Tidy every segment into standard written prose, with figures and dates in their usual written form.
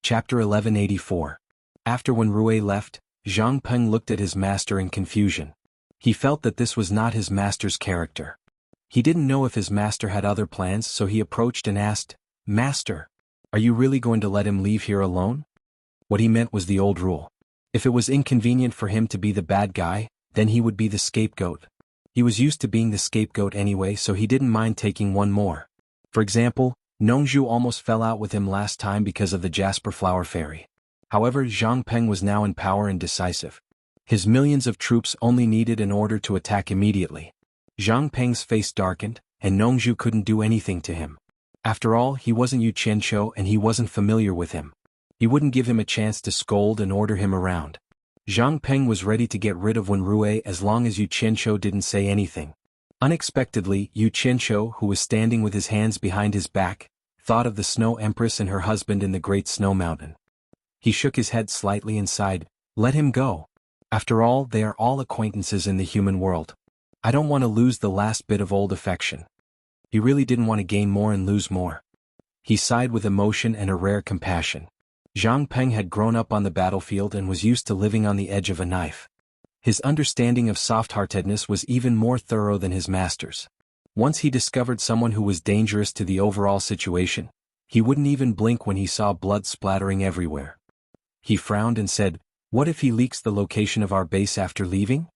Chapter 1184. After when Rui left, Zhang Peng looked at his master in confusion. He felt that this was not his master's character. He didn't know if his master had other plans, so he approached and asked, "Master, are you really going to let him leave here alone?" What he meant was the old rule. If it was inconvenient for him to be the bad guy, then he would be the scapegoat. He was used to being the scapegoat anyway, so he didn't mind taking one more. For example, Nongzhu almost fell out with him last time because of the Jasper Flower Fairy. However, Zhang Peng was now in power and decisive. His millions of troops only needed an order to attack immediately. Zhang Peng's face darkened, and Nongzhu couldn't do anything to him. After all, he wasn't Yu Qianqiu and he wasn't familiar with him. He wouldn't give him a chance to scold and order him around. Zhang Peng was ready to get rid of Wenrui as long as Yu Qianqiu didn't say anything. Unexpectedly, Yu Qianqiu, who was standing with his hands behind his back, thought of the Snow Empress and her husband in the Great Snow Mountain. He shook his head slightly and sighed, "Let him go. After all, they are all acquaintances in the human world. I don't want to lose the last bit of old affection." He really didn't want to gain more and lose more. He sighed with emotion and a rare compassion. Zhang Peng had grown up on the battlefield and was used to living on the edge of a knife. His understanding of soft-heartedness was even more thorough than his master's. Once he discovered someone who was dangerous to the overall situation, he wouldn't even blink when he saw blood splattering everywhere. He frowned and said, "What if he leaks the location of our base after leaving?"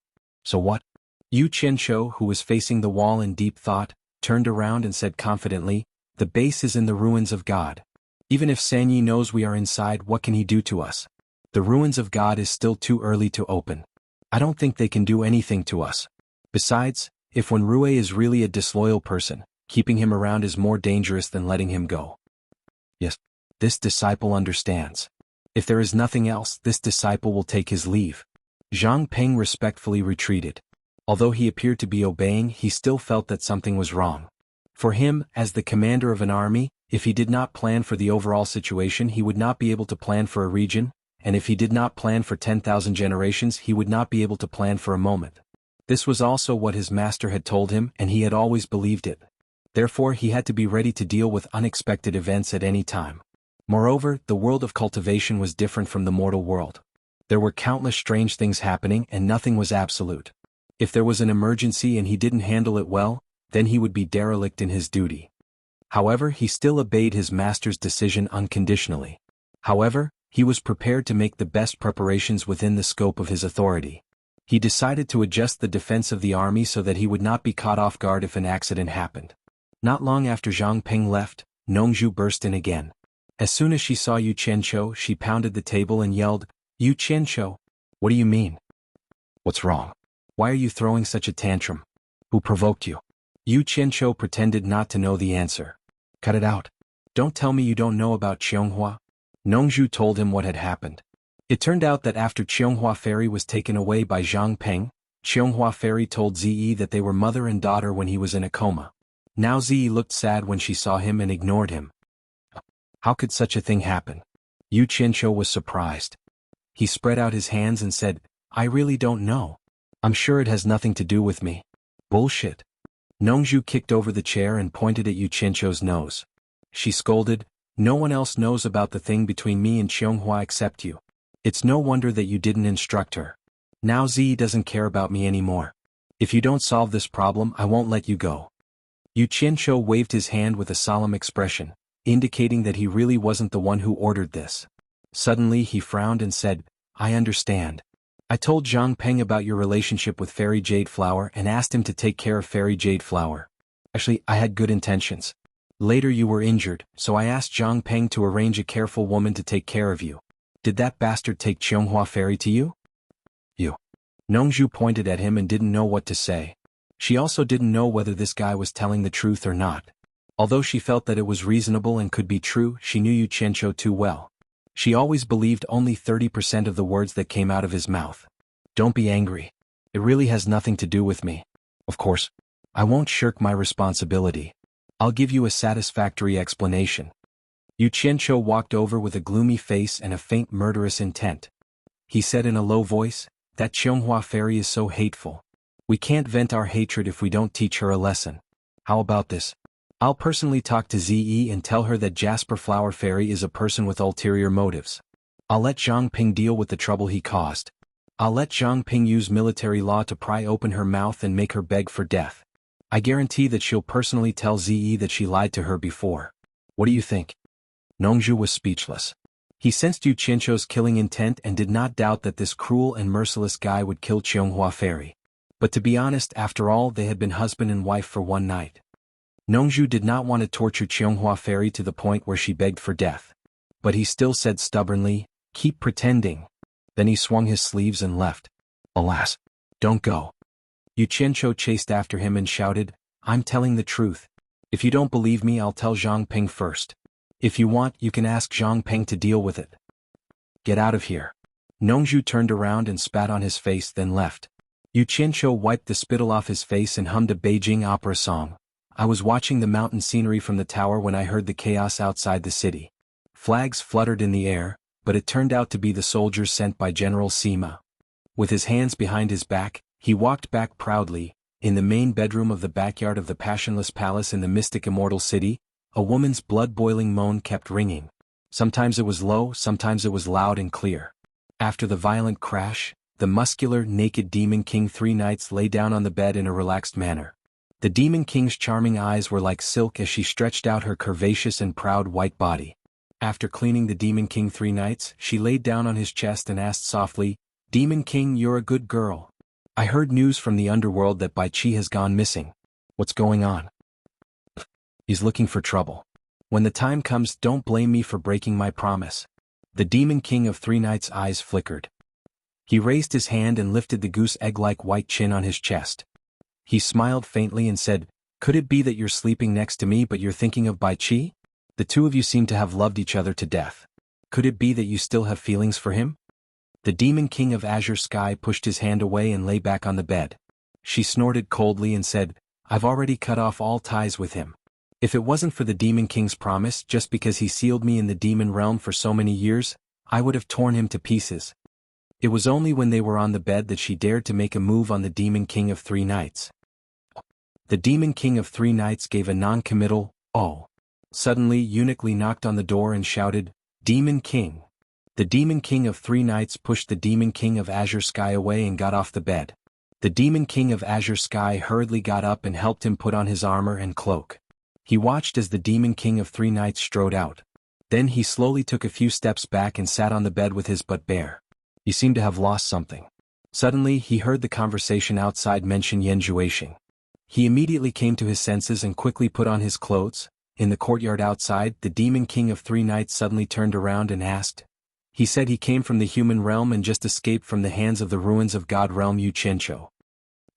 "So what?" Yu Qianqiu, who was facing the wall in deep thought, turned around and said confidently, "The base is in the ruins of God. Even if Sanyi knows we are inside, what can he do to us? The ruins of God is still too early to open. I don't think they can do anything to us. Besides, if Wenrui is really a disloyal person, keeping him around is more dangerous than letting him go." Yes, this disciple understands. If there is nothing else, this disciple will take his leave. Zhang Peng respectfully retreated. Although he appeared to be obeying, he still felt that something was wrong. For him, as the commander of an army, if he did not plan for the overall situation, he would not be able to plan for a region, and if he did not plan for 10,000 generations, he would not be able to plan for a moment. This was also what his master had told him, and he had always believed it. Therefore, he had to be ready to deal with unexpected events at any time. Moreover, the world of cultivation was different from the mortal world. There were countless strange things happening and nothing was absolute. If there was an emergency and he didn't handle it well, then he would be derelict in his duty. However, he still obeyed his master's decision unconditionally. However, he was prepared to make the best preparations within the scope of his authority. He decided to adjust the defense of the army so that he would not be caught off guard if an accident happened. Not long after Zhang Peng left, Nongzhu burst in again. As soon as she saw Yu Qianqiu, she pounded the table and yelled, "Yu Qianqiu, what do you mean? What's wrong? Why are you throwing such a tantrum? Who provoked you?" Yu Qianqiu pretended not to know the answer. "Cut it out. Don't tell me you don't know about Xianhuan." Nongzhu told him what had happened. It turned out that after Xianhua Fairy was taken away by Zhang Peng, Xianhua Fairy told Ziyi that they were mother and daughter when he was in a coma. Now Ziyi looked sad when she saw him and ignored him. How could such a thing happen? Yu Qianqiu was surprised. He spread out his hands and said, "I really don't know. I'm sure it has nothing to do with me." "Bullshit." Nongzhu kicked over the chair and pointed at Yu Qianqiu's nose. She scolded, "No one else knows about the thing between me and Xianghua except you. It's no wonder that you didn't instruct her. Now Ziyi doesn't care about me anymore. If you don't solve this problem, I won't let you go." Yu Qianqiu waved his hand with a solemn expression, indicating that he really wasn't the one who ordered this. Suddenly he frowned and said, "I understand. I told Zhang Peng about your relationship with Fairy Jade Flower and asked him to take care of Fairy Jade Flower. Actually, I had good intentions. Later you were injured, so I asked Zhang Peng to arrange a careful woman to take care of you. Did that bastard take Xianghua Fairy to you?" "You." Nongzhu pointed at him and didn't know what to say. She also didn't know whether this guy was telling the truth or not. Although she felt that it was reasonable and could be true, she knew Yu Qianqiu too well. She always believed only 30% of the words that came out of his mouth. "Don't be angry. It really has nothing to do with me. Of course, I won't shirk my responsibility. I'll give you a satisfactory explanation." Yu Qianqiu walked over with a gloomy face and a faint murderous intent. He said in a low voice, "That Xianghua Fairy is so hateful. We can't vent our hatred if we don't teach her a lesson. How about this? I'll personally talk to Ze and tell her that Jasper Flower Fairy is a person with ulterior motives. I'll let Zhang Ping deal with the trouble he caused. I'll let Zhang Ping use military law to pry open her mouth and make her beg for death. I guarantee that she'll personally tell Ze that she lied to her before. What do you think? Nongzhu was speechless. He sensed Yu Qianzhou's killing intent and did not doubt that this cruel and merciless guy would kill Xianghua Fairy. But to be honest, after all, they had been husband and wife for one night. Nongzhu did not want to torture Xianghua Fairy to the point where she begged for death. But he still said stubbornly, "Keep pretending." Then he swung his sleeves and left. Alas! Don't go. Yu Qianzhou chased after him and shouted, "I'm telling the truth. If you don't believe me, I'll tell Zhang Ping first. If you want, you can ask Zhang Ping to deal with it. Get out of here." Nongzhu turned around and spat on his face, then left. Yu Qianzhou wiped the spittle off his face and hummed a Beijing opera song. I was watching the mountain scenery from the tower when I heard the chaos outside the city. Flags fluttered in the air, but it turned out to be the soldiers sent by General Sima. With his hands behind his back, he walked back proudly. In the main bedroom of the backyard of the passionless palace in the mystic immortal city, a woman's blood-boiling moan kept ringing. Sometimes it was low, sometimes it was loud and clear. After the violent crash, the muscular, naked Demon King 3 Knights lay down on the bed in a relaxed manner. The Demon King's charming eyes were like silk as she stretched out her curvaceous and proud white body. After cleaning the Demon King 3 Knights, she laid down on his chest and asked softly, "Demon King, you're a good girl. I heard news from the underworld that Bai Qi has gone missing. What's going on?" "He's looking for trouble. When the time comes, don't blame me for breaking my promise." The Demon King of 3 Knights' eyes flickered. He raised his hand and lifted the goose egg-like white chin on his chest. He smiled faintly and said, "Could it be that you're sleeping next to me but you're thinking of Bai Qi? The two of you seem to have loved each other to death. Could it be that you still have feelings for him?" The Demon King of Azure Sky pushed his hand away and lay back on the bed. She snorted coldly and said, "I've already cut off all ties with him. If it wasn't for the Demon King's promise, just because he sealed me in the demon realm for so many years, I would have torn him to pieces." It was only when they were on the bed that she dared to make a move on the Demon King of 3 Knights. The Demon King of 3 Knights gave a non-committal, "Oh." Suddenly Eunuch Li knocked on the door and shouted, "Demon King." The Demon King of 3 Knights pushed the Demon King of Azure Sky away and got off the bed. The Demon King of Azure Sky hurriedly got up and helped him put on his armor and cloak. He watched as the Demon King of 3 Knights strode out. Then he slowly took a few steps back and sat on the bed with his butt bare. He seemed to have lost something. Suddenly he heard the conversation outside mention Yan Zhuixing. He immediately came to his senses and quickly put on his clothes. In the courtyard outside, the Demon King of 3 Knights suddenly turned around and asked. He said he came from the human realm and just escaped from the hands of the ruins of God realm Yu Qianzhou.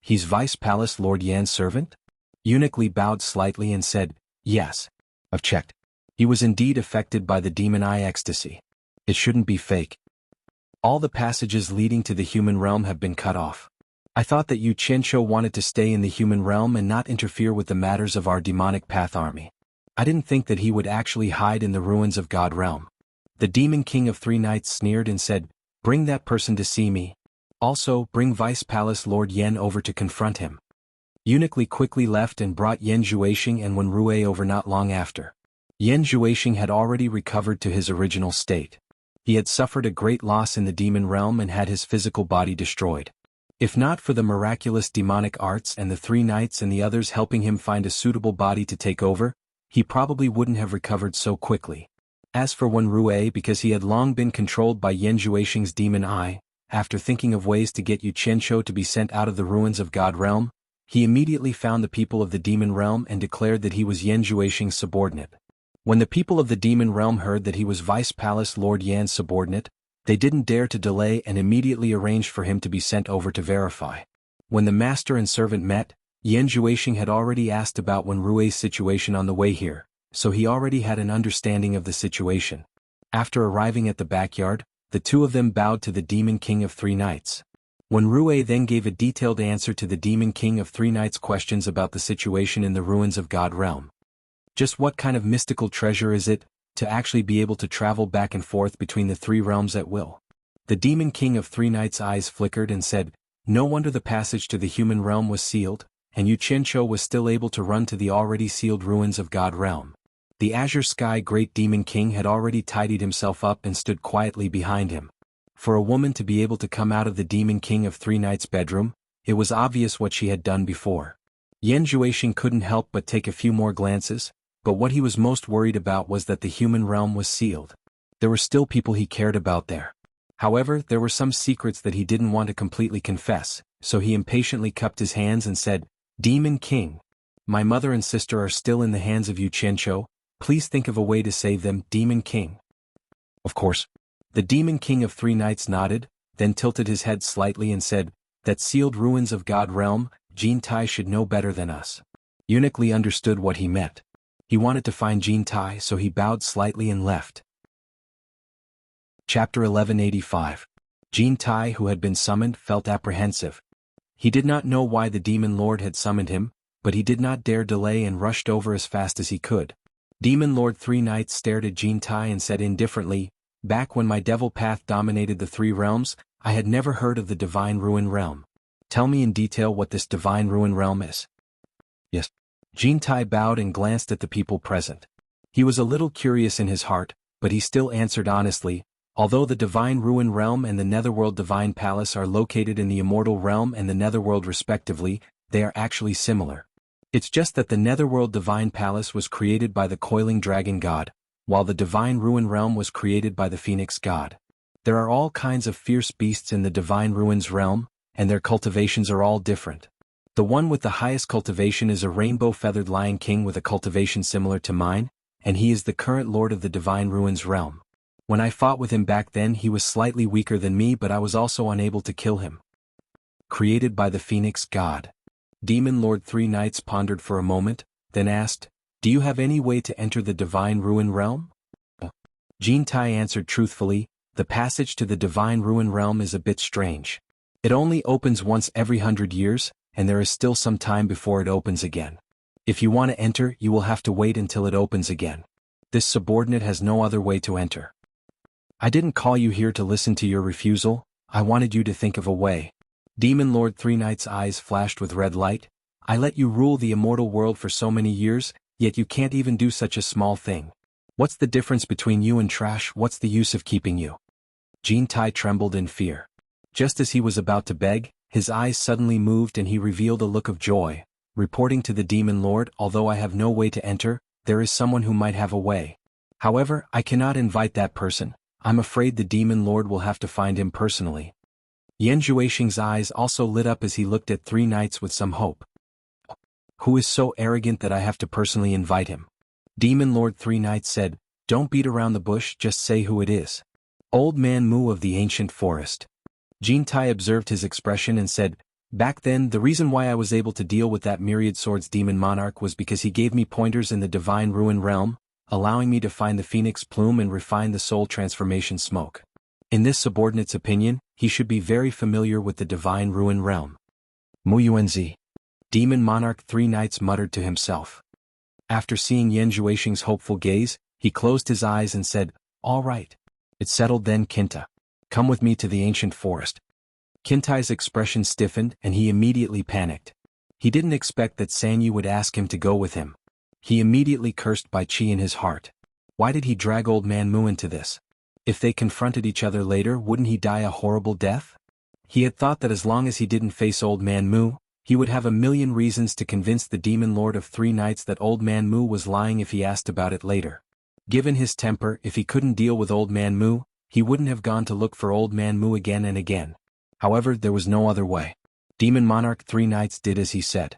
He's Vice Palace Lord Yan's servant? Eunuch Li bowed slightly and said, "Yes. I've checked. He was indeed affected by the demon eye ecstasy. It shouldn't be fake. All the passages leading to the human realm have been cut off. I thought that Yu Qianzhou wanted to stay in the human realm and not interfere with the matters of our demonic path army. I didn't think that he would actually hide in the ruins of God realm." The Demon King of 3 Knights sneered and said, "Bring that person to see me. Also, bring Vice Palace Lord Yan over to confront him." Eunuch Li quickly left and brought Yan Zhuixing and Wen Rui over not long after. Yan Zhuixing had already recovered to his original state. He had suffered a great loss in the demon realm and had his physical body destroyed. If not for the miraculous demonic arts and the 3 Knights and the others helping him find a suitable body to take over, he probably wouldn't have recovered so quickly. As for Wen Rui, because he had long been controlled by Yan Zhuixing's demon eye, after thinking of ways to get Yu Qianzhou to be sent out of the ruins of God realm, he immediately found the people of the demon realm and declared that he was Yan Zhuixing's subordinate. When the people of the demon realm heard that he was Vice Palace Lord Yan's subordinate, they didn't dare to delay and immediately arranged for him to be sent over to verify. When the master and servant met, Yan Zhuixing had already asked about Wen Rui's situation on the way here, so he already had an understanding of the situation. After arriving at the backyard, the two of them bowed to the Demon King of 3 Knights. Wen Rui then gave a detailed answer to the Demon King of 3 Knights' questions about the situation in the ruins of God realm. Just what kind of mystical treasure is it, to actually be able to travel back and forth between the 3 realms at will? The Demon King of 3 Knights' eyes flickered and said, "No wonder the passage to the human realm was sealed, and Xianxia was still able to run to the already sealed ruins of God Realm. The Azure Sky Great Demon King had already tidied himself up and stood quietly behind him. For a woman to be able to come out of the Demon King of Three Nights' bedroom, it was obvious what she had done before. Yan Zhuixing couldn't help but take a few more glances, but what he was most worried about was that the human realm was sealed. There were still people he cared about there. However, there were some secrets that he didn't want to completely confess, so he impatiently cupped his hands and said, "Demon King, my mother and sister are still in the hands of Xianxia. Please think of a way to save them, Demon King." "Of course." The Demon King of Three Nights nodded, then tilted his head slightly and said, "That sealed ruins of God Realm, Jin Tai should know better than us." Eunuch Li understood what he meant. He wanted to find Jin Tai, so he bowed slightly and left. Chapter 1185. Jin Tai, who had been summoned, felt apprehensive. He did not know why the Demon Lord had summoned him, but he did not dare delay and rushed over as fast as he could. Demon Lord Three Nights stared at Jin Tai and said indifferently, "Back when my devil path dominated the three realms, I had never heard of the Divine Ruin Realm. Tell me in detail what this Divine Ruin Realm is." "Yes." Jin Tai bowed and glanced at the people present. He was a little curious in his heart, but he still answered honestly, "Although the Divine Ruin Realm and the Netherworld Divine Palace are located in the Immortal Realm and the Netherworld respectively, they are actually similar. It's just that the Netherworld Divine Palace was created by the Coiling Dragon God, while the Divine Ruin Realm was created by the Phoenix God. There are all kinds of fierce beasts in the Divine Ruins Realm, and their cultivations are all different. The one with the highest cultivation is a rainbow-feathered lion king with a cultivation similar to mine, and he is the current lord of the Divine Ruins Realm. When I fought with him back then, he was slightly weaker than me, but I was also unable to kill him." Created by the Phoenix God. Demon Lord Three Nights pondered for a moment, then asked, "Do you have any way to enter the Divine Ruin Realm?" Jin Tai answered truthfully, "The passage to the Divine Ruin Realm is a bit strange. It only opens once every 100 years, and there is still some time before it opens again. If you want to enter, you will have to wait until it opens again. This subordinate has no other way to enter. I didn't call you here to listen to your refusal, I wanted you to think of a way." Demon Lord Three Nights' eyes flashed with red light. "I let you rule the immortal world for so many years, yet you can't even do such a small thing. What's the difference between you and trash? What's the use of keeping you?" Jin Tai trembled in fear. Just as he was about to beg, his eyes suddenly moved and he revealed a look of joy, reporting to the Demon Lord, "Although I have no way to enter, there is someone who might have a way. However, I cannot invite that person. I'm afraid the Demon Lord will have to find him personally." Yan Zhuixing's eyes also lit up as he looked at Three Nights with some hope. "Who is so arrogant that I have to personally invite him?" Demon Lord Three Nights said, "Don't beat around the bush, just say who it is." "Old Man Mu of the Ancient Forest." Jin Tai observed his expression and said, "Back then, the reason why I was able to deal with that Myriad Swords Demon Monarch was because he gave me pointers in the Divine Ruin Realm, allowing me to find the Phoenix Plume and refine the Soul Transformation Smoke. In this subordinate's opinion, he should be very familiar with the Divine Ruin Realm." "Mu Yuanzi." Demon Monarch Three Nights muttered to himself. After seeing Yan Zhuixing's hopeful gaze, he closed his eyes and said, "All right. It's settled then, Kinta. Come with me to the ancient forest." Kintai's expression stiffened and he immediately panicked. He didn't expect that Sanyu would ask him to go with him. He immediately cursed Bai Qi in his heart. Why did he drag Old Man Mu into this? If they confronted each other later, wouldn't he die a horrible death? He had thought that as long as he didn't face Old Man Mu, he would have a million reasons to convince the Demon Lord of Three Nights that Old Man Mu was lying if he asked about it later. Given his temper, if he couldn't deal with Old Man Mu, he wouldn't have gone to look for Old Man Mu again and again. However, there was no other way. Demon Monarch Three Nights did as he said.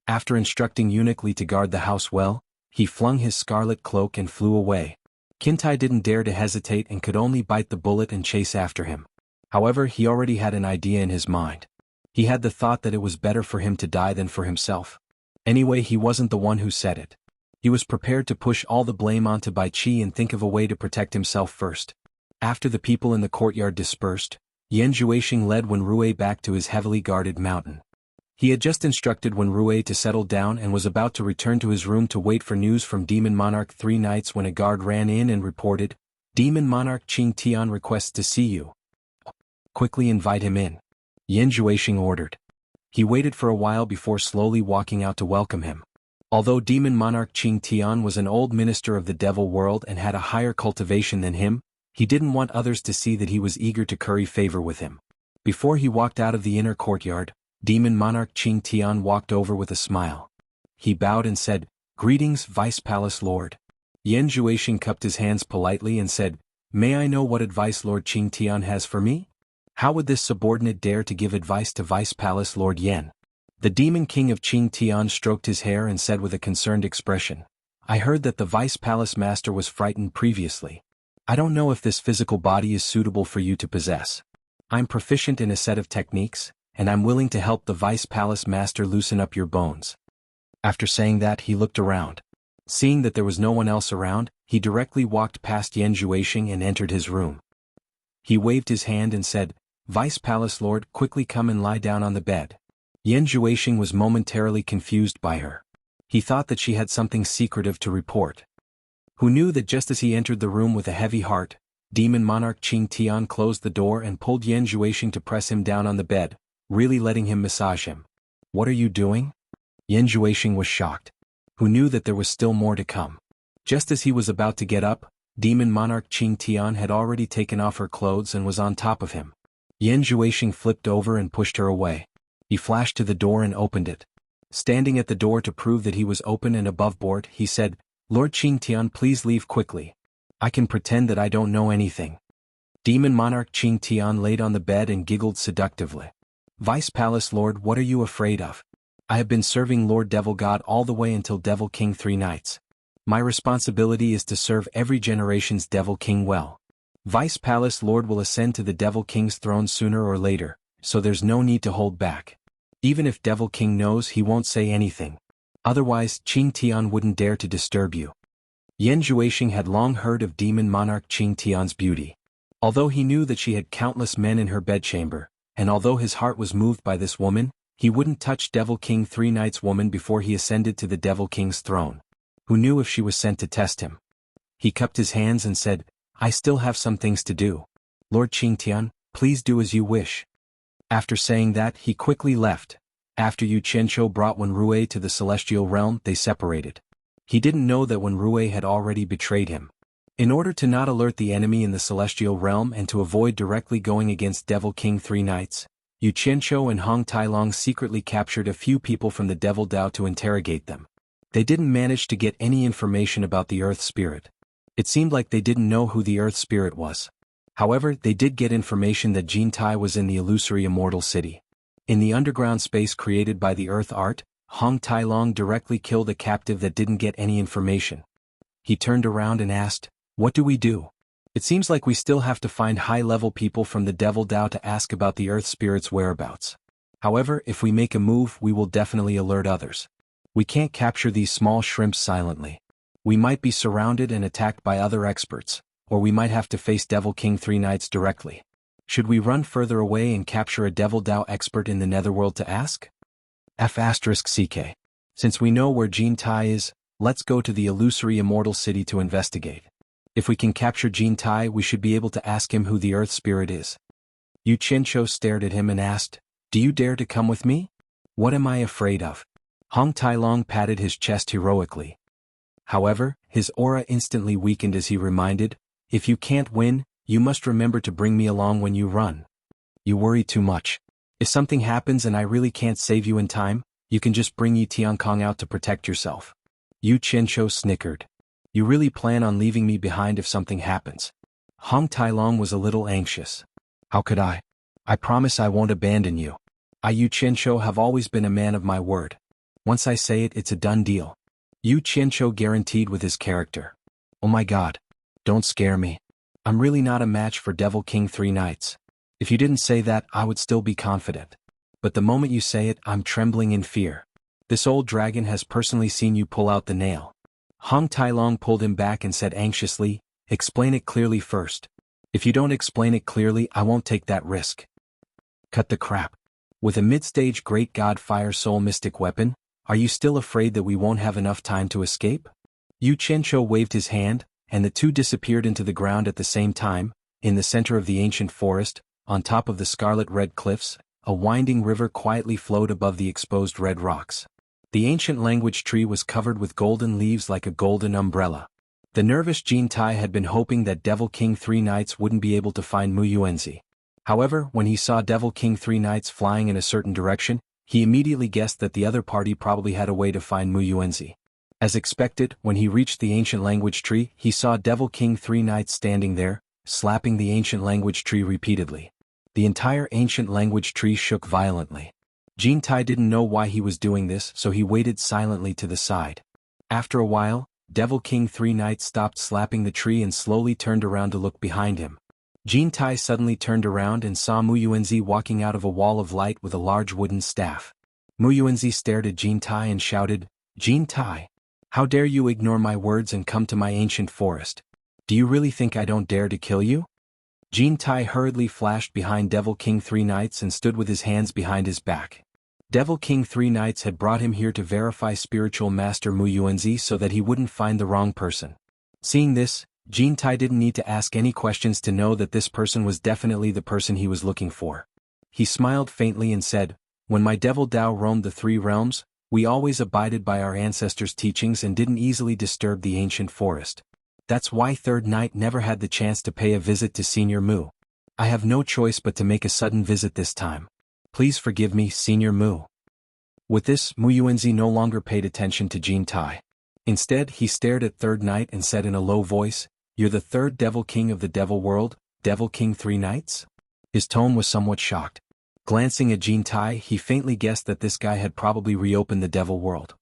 After instructing Eunuch Li to guard the house well, he flung his scarlet cloak and flew away. Kintai didn't dare to hesitate and could only bite the bullet and chase after him. However, he already had an idea in his mind. He had the thought that it was better for him to die than for himself. Anyway, he wasn't the one who said it. He was prepared to push all the blame onto Bai Qi and think of a way to protect himself first. After the people in the courtyard dispersed, Yan Zhuixing led Wenrui back to his heavily guarded mountain. He had just instructed Wenrui to settle down and was about to return to his room to wait for news from Demon Monarch Three Nights when a guard ran in and reported, "Demon Monarch Qing Tian requests to see you. Quickly invite him in." Yan Zhuixing ordered. He waited for a while before slowly walking out to welcome him. Although demon monarch Qing Tian was an old minister of the devil world and had a higher cultivation than him, he didn't want others to see that he was eager to curry favor with him. Before he walked out of the inner courtyard, demon monarch Qing Tian walked over with a smile. He bowed and said, "Greetings, Vice Palace Lord." Yan Zhuixing cupped his hands politely and said, "May I know what advice Lord Qing Tian has for me?" How would this subordinate dare to give advice to Vice Palace Lord Yan? The demon king of Qing Tian stroked his hair and said with a concerned expression, "I heard that the Vice Palace Master was frightened previously. I don't know if this physical body is suitable for you to possess. I'm proficient in a set of techniques, and I'm willing to help the Vice Palace Master loosen up your bones." After saying that, he looked around. Seeing that there was no one else around, he directly walked past Yan Zhuixing and entered his room. He waved his hand and said, "Vice Palace Lord, quickly come and lie down on the bed." Yan Zhuixing was momentarily confused by her. He thought that she had something secretive to report. Who knew that just as he entered the room with a heavy heart, demon monarch Qing Tian closed the door and pulled Yan Zhuixing to press him down on the bed, really letting him massage him. "What are you doing?" Yan Zhuixing was shocked. Who knew that there was still more to come? Just as he was about to get up, demon monarch Qing Tian had already taken off her clothes and was on top of him. Yan Zhuixing flipped over and pushed her away. He flashed to the door and opened it. Standing at the door to prove that he was open and above board, he said, "Lord Qing Tian, please leave quickly. I can pretend that I don't know anything." Demon monarch Qing Tian laid on the bed and giggled seductively. "Vice Palace Lord, what are you afraid of? I have been serving Lord Devil God all the way until Devil King 3 nights. My responsibility is to serve every generation's Devil King well. Vice Palace Lord will ascend to the Devil King's throne sooner or later, so there's no need to hold back. Even if Devil King knows, he won't say anything. Otherwise, Qing Tian wouldn't dare to disturb you." Yan Zhuixing had long heard of demon monarch Qing Tian's beauty. Although he knew that she had countless men in her bedchamber, and although his heart was moved by this woman, he wouldn't touch Devil King 3 nights woman before he ascended to the Devil King's throne. Who knew if she was sent to test him? He cupped his hands and said, "I still have some things to do. Lord Qing Tian, please do as you wish." After saying that, he quickly left. After Yu Qianqiu brought Wen Rui to the celestial realm, they separated. He didn't know that Wen Rui had already betrayed him. In order to not alert the enemy in the celestial realm and to avoid directly going against Devil King 3 nights, Yu Qianqiu and Hong Tailong secretly captured a few people from the Devil Dao to interrogate them. They didn't manage to get any information about the Earth Spirit. It seemed like they didn't know who the Earth Spirit was. However, they did get information that Jin Tai was in the illusory immortal city. In the underground space created by the Earth Art, Hong Tailong directly killed a captive that didn't get any information. He turned around and asked, "What do we do? It seems like we still have to find high-level people from the Devil Dao to ask about the Earth Spirit's whereabouts. However, if we make a move, we will definitely alert others. We can't capture these small shrimps silently. We might be surrounded and attacked by other experts, or we might have to face Devil King 3 nights directly. Should we run further away and capture a Devil Dao expert in the Netherworld to ask? F***CK. Since we know where Jin Tai is, let's go to the illusory immortal city to investigate. If we can capture Jin Tai, we should be able to ask him who the Earth Spirit is." Yu Qianqiu stared at him and asked, "Do you dare to come with me? What am I afraid of?" Hong Tailong patted his chest heroically. However, his aura instantly weakened as he reminded, "If you can't win, you must remember to bring me along when you run. You worry too much. If something happens and I really can't save you in time, you can just bring Yi Tiankong out to protect yourself." Yu Qianqiu snickered. "You really plan on leaving me behind if something happens?" Hong Tailong was a little anxious. "How could I? I promise I won't abandon you. I Yu Qianqiu have always been a man of my word. Once I say it, it's a done deal." Yu Qianqiu guaranteed with his character. "Oh my god. Don't scare me. I'm really not a match for Devil King 3 nights. If you didn't say that, I would still be confident. But the moment you say it, I'm trembling in fear. This old dragon has personally seen you pull out the nail." Hong Tailong pulled him back and said anxiously, "Explain it clearly first. If you don't explain it clearly, I won't take that risk." "Cut the crap. With a mid-stage Great God Fire Soul Mystic weapon, are you still afraid that we won't have enough time to escape?" Yu Qianqiu waved his hand, and the two disappeared into the ground at the same time, in the center of the ancient forest, on top of the scarlet-red cliffs. a winding river quietly flowed above the exposed red rocks. The ancient language tree was covered with golden leaves like a golden umbrella. The nervous Jin Tai had been hoping that Devil King 3 Knights wouldn't be able to find Mu Yuanzi. However, when he saw Devil King 3 Knights flying in a certain direction, he immediately guessed that the other party probably had a way to find Mu Yuanzi. As expected, when he reached the ancient language tree, he saw Devil King 3 Knights standing there, slapping the ancient language tree repeatedly. The entire ancient language tree shook violently. Jin Tai didn't know why he was doing this, so he waited silently to the side. After a while, Devil King 3 Knights stopped slapping the tree and slowly turned around to look behind him. Jin Tai suddenly turned around and saw Mu Yuanzi walking out of a wall of light with a large wooden staff. Mu Yuanzi stared at Jin Tai and shouted, "Jin Tai! How dare you ignore my words and come to my ancient forest? Do you really think I don't dare to kill you?" Jin Tai hurriedly flashed behind Devil King 3 Knights and stood with his hands behind his back. Devil King 3 Knights had brought him here to verify spiritual master Mu Yuanzi so that he wouldn't find the wrong person. Seeing this, Jin Tai didn't need to ask any questions to know that this person was definitely the person he was looking for. He smiled faintly and said, "When my devil Dao roamed the 3 realms, we always abided by our ancestors' teachings and didn't easily disturb the ancient forest. That's why Third Knight never had the chance to pay a visit to Senior Mu. I have no choice but to make a sudden visit this time. Please forgive me, Senior Mu." With this, Mu Yuanzi no longer paid attention to Jin Tai. Instead, he stared at Third Knight and said in a low voice, "You're the third Devil King of the Devil World, Devil King 3 Knights?" His tone was somewhat shocked. Glancing at Jin Tai, he faintly guessed that this guy had probably reopened the Devil World.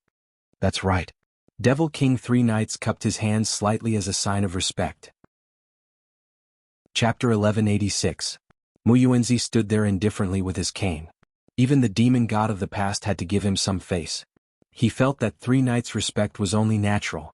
"That's right." Devil King 3 Knights cupped his hands slightly as a sign of respect. Chapter 1186. Mu Yuanzi stood there indifferently with his cane. Even the demon god of the past had to give him some face. He felt that 3 Knights' respect was only natural.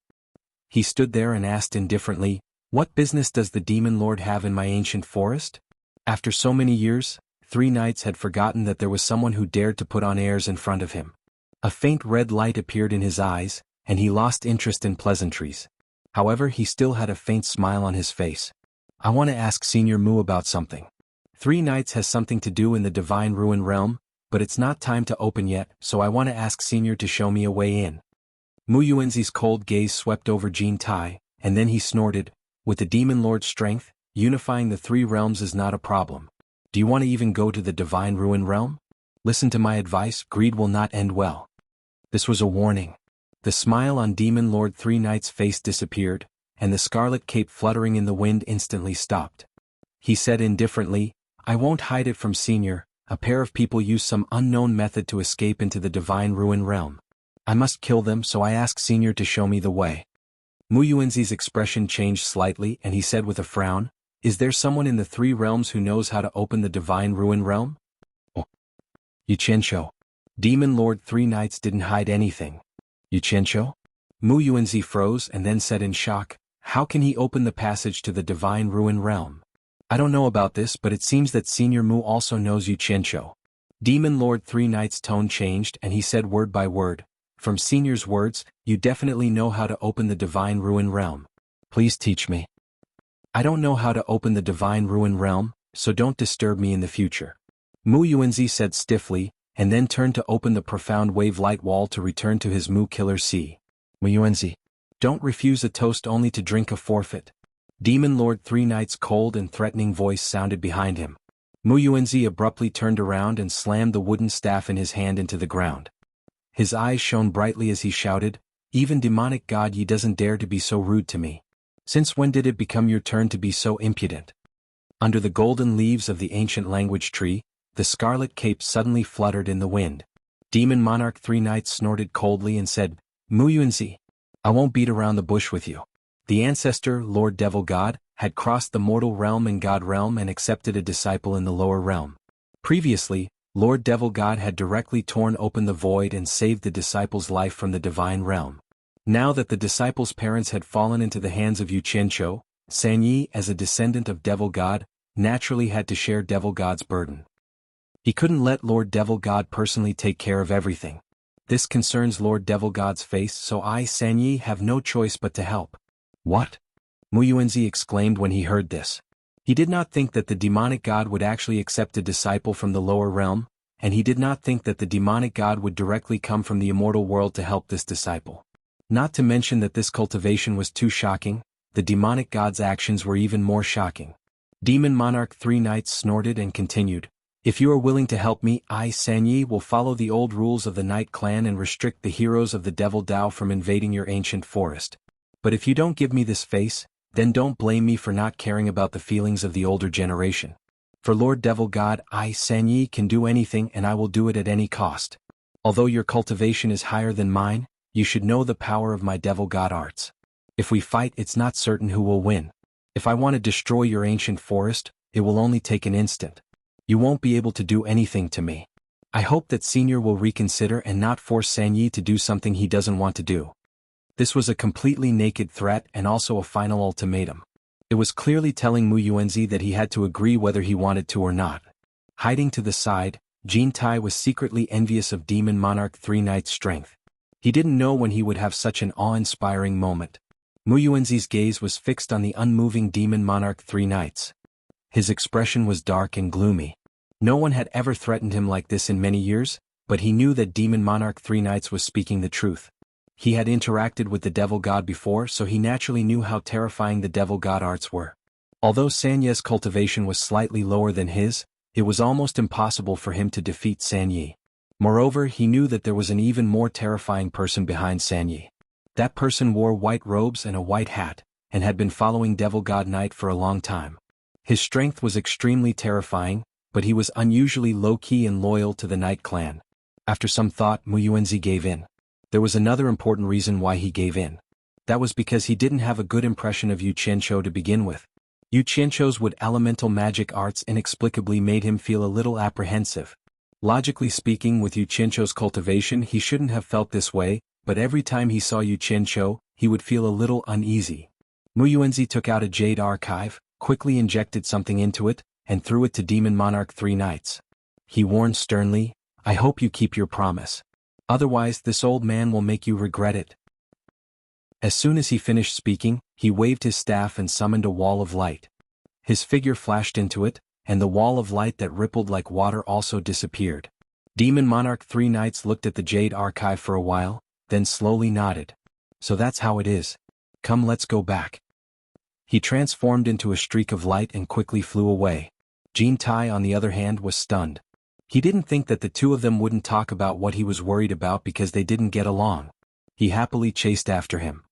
He stood there and asked indifferently, "What business does the demon lord have in my ancient forest?" After so many years, 3 Knights had forgotten that there was someone who dared to put on airs in front of him. A faint red light appeared in his eyes, and he lost interest in pleasantries. However, he still had a faint smile on his face. "I want to ask Senior Mu about something. 3 Knights has something to do in the Divine Ruin Realm, but it's not time to open yet, so I want to ask Senior to show me a way in." Mu Yuanzi's cold gaze swept over Jin Tai, and then he snorted, "With the Demon Lord's strength, unifying the 3 realms is not a problem. Do you want to even go to the Divine Ruin Realm? Listen to my advice, greed will not end well." This was a warning. The smile on Demon Lord 3 Knights' face disappeared, and the scarlet cape fluttering in the wind instantly stopped. He said indifferently, "I won't hide it from Senior, a pair of people use some unknown method to escape into the Divine Ruin Realm. I must kill them, so I ask Senior to show me the way." Mu Yuanzi's expression changed slightly and he said with a frown, "Is there someone in the 3 realms who knows how to open the Divine Ruin Realm?" "Oh. Xianxia." Demon Lord 3 Knights didn't hide anything. "Xianxia?" Mu Yuanzi froze and then said in shock, "How can he open the passage to the Divine Ruin Realm? I don't know about this, but it seems that Senior Mu also knows Xianxia." Demon Lord 3 Knights' tone changed and he said word by word, "From Senior's words, you definitely know how to open the Divine Ruin Realm. Please teach me." "I don't know how to open the Divine Ruin Realm, so don't disturb me in the future," Mu Yuanzi said stiffly, and then turned to open the profound wave-light wall to return to his Mu Killer Sea. "Mu Yuanzi, don't refuse a toast only to drink a forfeit." Demon Lord 3 Knights' cold and threatening voice sounded behind him. Mu Yuanzi abruptly turned around and slammed the wooden staff in his hand into the ground. His eyes shone brightly as he shouted, "Even demonic god ye doesn't dare to be so rude to me. Since when did it become your turn to be so impudent?" Under the golden leaves of the ancient language tree, the scarlet cape suddenly fluttered in the wind. Demon Monarch 3 Knights snorted coldly and said, "Mu Yuanzi, I won't beat around the bush with you." The ancestor, Lord Devil God, had crossed the mortal realm and god realm and accepted a disciple in the lower realm. Previously, Lord Devil God had directly torn open the void and saved the disciple's life from the divine realm. Now that the disciple's parents had fallen into the hands of Xianxia, Sanyi, as a descendant of Devil God, naturally had to share Devil God's burden. He couldn't let Lord Devil God personally take care of everything. This concerns Lord Devil God's face, so I, Sanyi, have no choice but to help. "What?" Mu Yuanzi exclaimed when he heard this. He did not think that the demonic god would actually accept a disciple from the lower realm, and he did not think that the demonic god would directly come from the immortal world to help this disciple. Not to mention that this cultivation was too shocking, the demonic god's actions were even more shocking. Demon Monarch 3 Knights snorted and continued, "If you are willing to help me, I, Sanyi, will follow the old rules of the Knight clan and restrict the heroes of the Devil Dao from invading your ancient forest. But if you don't give me this face, then don't blame me for not caring about the feelings of the older generation. For Lord Devil God, I, Sanyi, can do anything and I will do it at any cost. Although your cultivation is higher than mine, you should know the power of my Devil God arts. If we fight, it's not certain who will win. If I want to destroy your ancient forest, it will only take an instant. You won't be able to do anything to me. I hope that Senior will reconsider and not force Sanyi to do something he doesn't want to do." This was a completely naked threat and also a final ultimatum. It was clearly telling Mu Yuanzi that he had to agree whether he wanted to or not. Hiding to the side, Jin Tai was secretly envious of Demon Monarch 3 Knight's strength. He didn't know when he would have such an awe-inspiring moment. Mu Yuanzi's gaze was fixed on the unmoving Demon Monarch 3 Knights. His expression was dark and gloomy. No one had ever threatened him like this in many years, but he knew that Demon Monarch 3 Knights was speaking the truth. He had interacted with the Devil God before, so he naturally knew how terrifying the Devil God arts were. Although Sanye's cultivation was slightly lower than his, it was almost impossible for him to defeat Sanyi. Moreover, he knew that there was an even more terrifying person behind Sanyi. That person wore white robes and a white hat, and had been following Devil God Knight for a long time. His strength was extremely terrifying, but he was unusually low-key and loyal to the Knight clan. After some thought, Mu Yuanzi gave in. There was another important reason why he gave in. That was because he didn't have a good impression of Yu Qianqiu to begin with. Yu Qianqiu's wood elemental magic arts inexplicably made him feel a little apprehensive. Logically speaking, with Yu Qianqiu's cultivation he shouldn't have felt this way, but every time he saw Yu Qianqiu, he would feel a little uneasy. Mu Yuanzi took out a jade archive, quickly injected something into it, and threw it to Demon Monarch 3 Knights. He warned sternly, "I hope you keep your promise. Otherwise this old man will make you regret it." As soon as he finished speaking, he waved his staff and summoned a wall of light. His figure flashed into it, and the wall of light that rippled like water also disappeared. Demon Monarch 3 Knights looked at the jade archive for a while, then slowly nodded. "So that's how it is. Come, let's go back." He transformed into a streak of light and quickly flew away. Jin Tai, on the other hand, was stunned. He didn't think that the two of them wouldn't talk about what he was worried about because they didn't get along. He happily chased after him.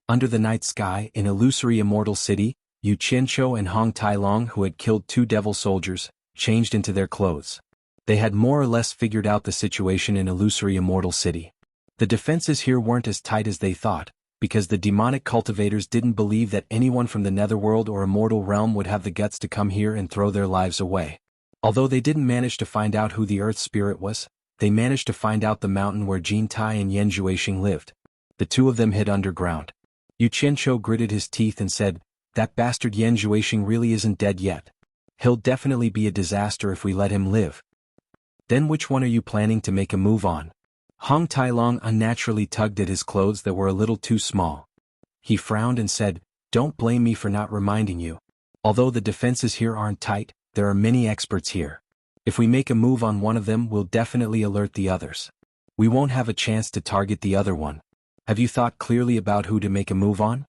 Under the night sky, in illusory immortal city, Yu Qianqiu and Hong Tailong, who had killed 2 devil soldiers, changed into their clothes. They had more or less figured out the situation in illusory immortal city. The defenses here weren't as tight as they thought, because the demonic cultivators didn't believe that anyone from the netherworld or immortal realm would have the guts to come here and throw their lives away. Although they didn't manage to find out who the Earth Spirit was, they managed to find out the mountain where Jin Tai and Yan Zhuixing lived. The two of them hid underground. Yu Qianqiu gritted his teeth and said, "That bastard Yan Zhuixing really isn't dead yet. He'll definitely be a disaster if we let him live." "Then which one are you planning to make a move on?" Hong Tailong unnaturally tugged at his clothes that were a little too small. He frowned and said, "Don't blame me for not reminding you. Although the defenses here aren't tight, there are many experts here. If we make a move on one of them, we'll definitely alert the others. We won't have a chance to target the other one. Have you thought clearly about who to make a move on?"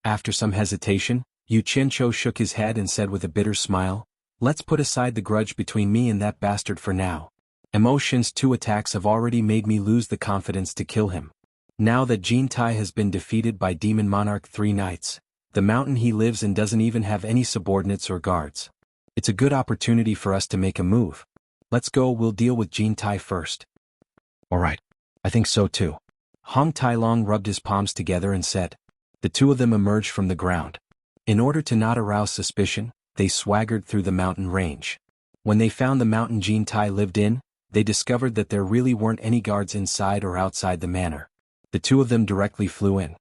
After some hesitation, Yu Qianqiu shook his head and said with a bitter smile, "Let's put aside the grudge between me and that bastard for now. Emotion's 2 attacks have already made me lose the confidence to kill him. Now that Jin Tai has been defeated by Demon Monarch 3 Knights, the mountain he lives in doesn't even have any subordinates or guards. It's a good opportunity for us to make a move. Let's go, we'll deal with Jin Tai first." "Alright. I think so too." Hong Tailong rubbed his palms together and said. The two of them emerged from the ground. In order to not arouse suspicion, they swaggered through the mountain range. When they found the mountain Jin Tai lived in, they discovered that there really weren't any guards inside or outside the manor. The two of them directly flew in.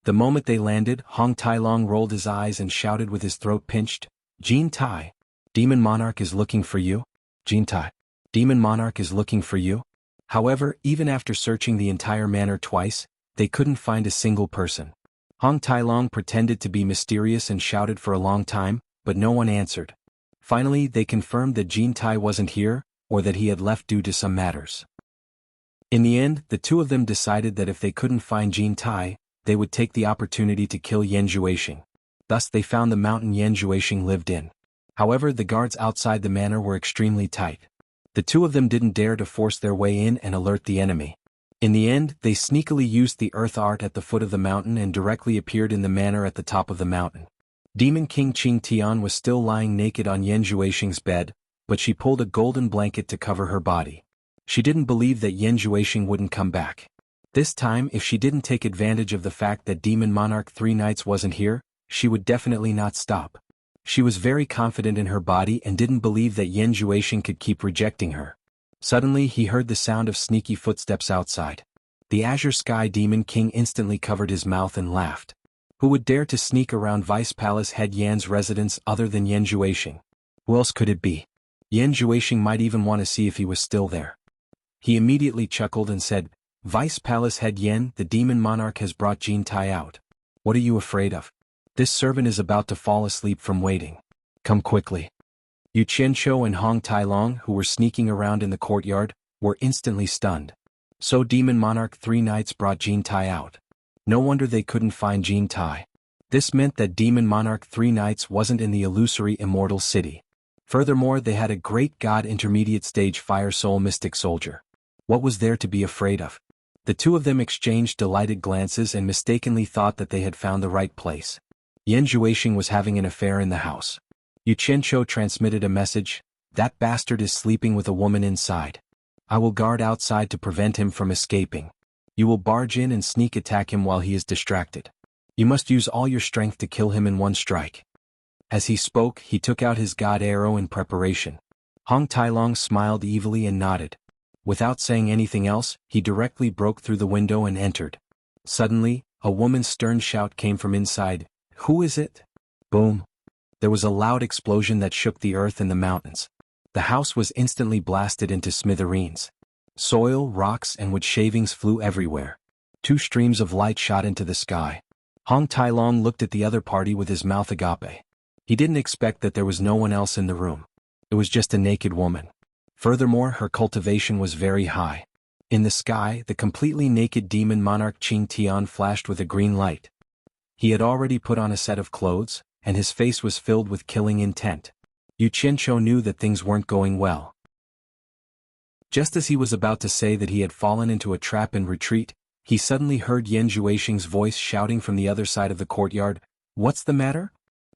The moment they landed, Hong Tailong rolled his eyes and shouted with his throat pinched, "Jin Tai! Demon Monarch is looking for you." "Jin Tai! Demon Monarch is looking for you?" However, even after searching the entire manor twice, they couldn't find a single person. Hong Tailong pretended to be mysterious and shouted for a long time, but no one answered. Finally, they confirmed that Jin Tai wasn't here, or that he had left due to some matters. In the end, the two of them decided that if they couldn't find Jin Tai, they would take the opportunity to kill Yan Juexing. Thus they found the mountain Yan Juexing lived in. However, the guards outside the manor were extremely tight. The two of them didn't dare to force their way in and alert the enemy. In the end, they sneakily used the earth art at the foot of the mountain and directly appeared in the manor at the top of the mountain. Demon King Qing Tian was still lying naked on Yan Juexing's bed, but she pulled a golden blanket to cover her body. She didn't believe that Yan Juexing wouldn't come back. This time, if she didn't take advantage of the fact that Demon Monarch 3 Knights wasn't here, she would definitely not stop. She was very confident in her body and didn't believe that Yan Juexing could keep rejecting her. Suddenly he heard the sound of sneaky footsteps outside. The Azure Sky Demon King instantly covered his mouth and laughed. Who would dare to sneak around Vice Palace Head Yan's residence other than Yan Juexing? Who else could it be? Yan Juexing might even want to see if he was still there. He immediately chuckled and said, "Vice Palace Head Yan, the Demon Monarch has brought Jin Tai out. What are you afraid of? This servant is about to fall asleep from waiting. Come quickly." Yu Qianqiu and Hong Tailong, who were sneaking around in the courtyard, were instantly stunned. So Demon Monarch 3 Knights brought Jin Tai out. No wonder they couldn't find Jin Tai. This meant that Demon Monarch 3 Knights wasn't in the illusory immortal city. Furthermore, they had a great god intermediate stage fire soul mystic soldier. What was there to be afraid of? The two of them exchanged delighted glances and mistakenly thought that they had found the right place. Yan Juexing was having an affair in the house. Yu Qianqiu transmitted a message, "That bastard is sleeping with a woman inside. I will guard outside to prevent him from escaping. You will barge in and sneak attack him while he is distracted. You must use all your strength to kill him in one strike." As he spoke, he took out his god arrow in preparation. Hong Tailong smiled evilly and nodded. Without saying anything else, he directly broke through the window and entered. Suddenly, a woman's stern shout came from inside, "Who is it?" Boom. There was a loud explosion that shook the earth and the mountains. The house was instantly blasted into smithereens. Soil, rocks, and wood shavings flew everywhere. 2 streams of light shot into the sky. Hong Tailong looked at the other party with his mouth agape. He didn't expect that there was no one else in the room. It was just a naked woman. Furthermore, her cultivation was very high. In the sky, the completely naked Demon Monarch Qing Tian flashed with a green light. He had already put on a set of clothes, and his face was filled with killing intent. Yu Qianqiu knew that things weren't going well. Just as he was about to say that he had fallen into a trap and retreat, he suddenly heard Yan Juexing's voice shouting from the other side of the courtyard, "What's the matter?"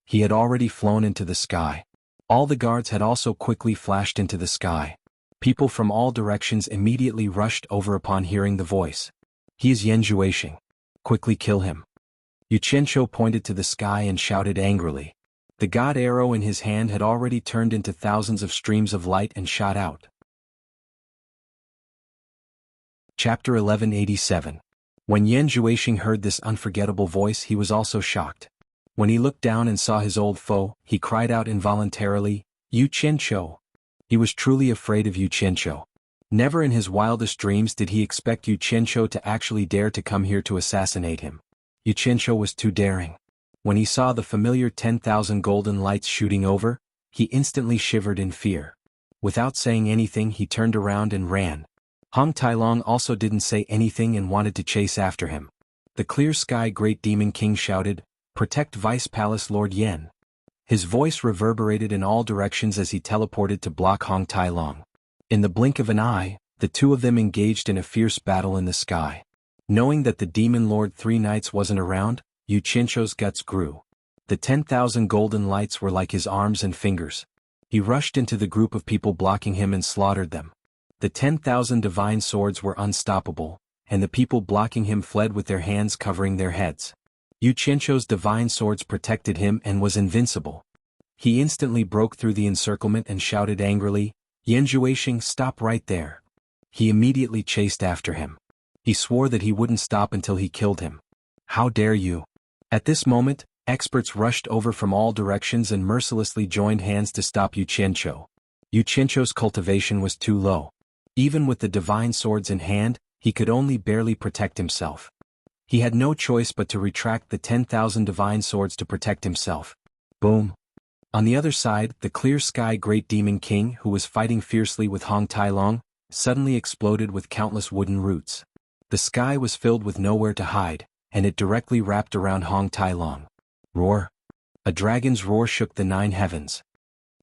He had already flown into the sky. All the guards had also quickly flashed into the sky. People from all directions immediately rushed over upon hearing the voice. "He is Yan Juexing. Quickly kill him." Yu Qianqiu pointed to the sky and shouted angrily. The god arrow in his hand had already turned into thousands of streams of light and shot out. Chapter 1187. When Yan Juexing heard this unforgettable voice, he was also shocked. When he looked down and saw his old foe, he cried out involuntarily, "Yu Qianqiu!" He was truly afraid of Yu Qianqiu. Never in his wildest dreams did he expect Yu Qianqiu to actually dare to come here to assassinate him. Yu Qianqiu was too daring. When he saw the familiar 10,000 golden lights shooting over, he instantly shivered in fear. Without saying anything, he turned around and ran. Hong Tailong also didn't say anything and wanted to chase after him. The clear sky Great Demon King shouted, "Protect Vice Palace Lord Yan." His voice reverberated in all directions as he teleported to block Hong Tailong. In the blink of an eye, the two of them engaged in a fierce battle in the sky. Knowing that the Demon Lord 3 Knights wasn't around, Yu Qianqiu's guts grew. The 10,000 golden lights were like his arms and fingers. He rushed into the group of people blocking him and slaughtered them. The 10,000 divine swords were unstoppable, and the people blocking him fled with their hands covering their heads. Yu Qianqiu's divine swords protected him and was invincible. He instantly broke through the encirclement and shouted angrily, "Yan Juexing, stop right there." He immediately chased after him. He swore that he wouldn't stop until he killed him. "How dare you!" At this moment, experts rushed over from all directions and mercilessly joined hands to stop Yu Qianqiu. Yu Qianqiu's cultivation was too low. Even with the divine swords in hand, he could only barely protect himself. He had no choice but to retract the 10,000 divine swords to protect himself. Boom. On the other side, the clear sky great demon king who was fighting fiercely with Hong Tai-long, suddenly exploded with countless wooden roots. The sky was filled with nowhere to hide, and it directly wrapped around Hong Tai-long. Roar! A dragon's roar shook the 9 heavens.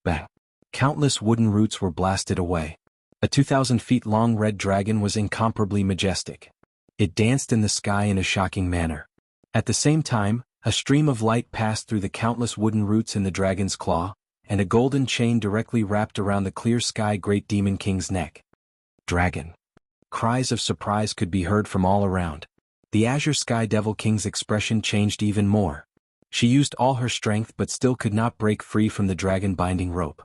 Bang! Countless wooden roots were blasted away. A 2,000 feet long red dragon was incomparably majestic. It danced in the sky in a shocking manner. At the same time, a stream of light passed through the countless wooden roots in the dragon's claw, and a golden chain directly wrapped around the clear sky great demon king's neck. Dragon! Cries of surprise could be heard from all around. The azure sky devil king's expression changed even more. She used all her strength but still could not break free from the dragon binding rope.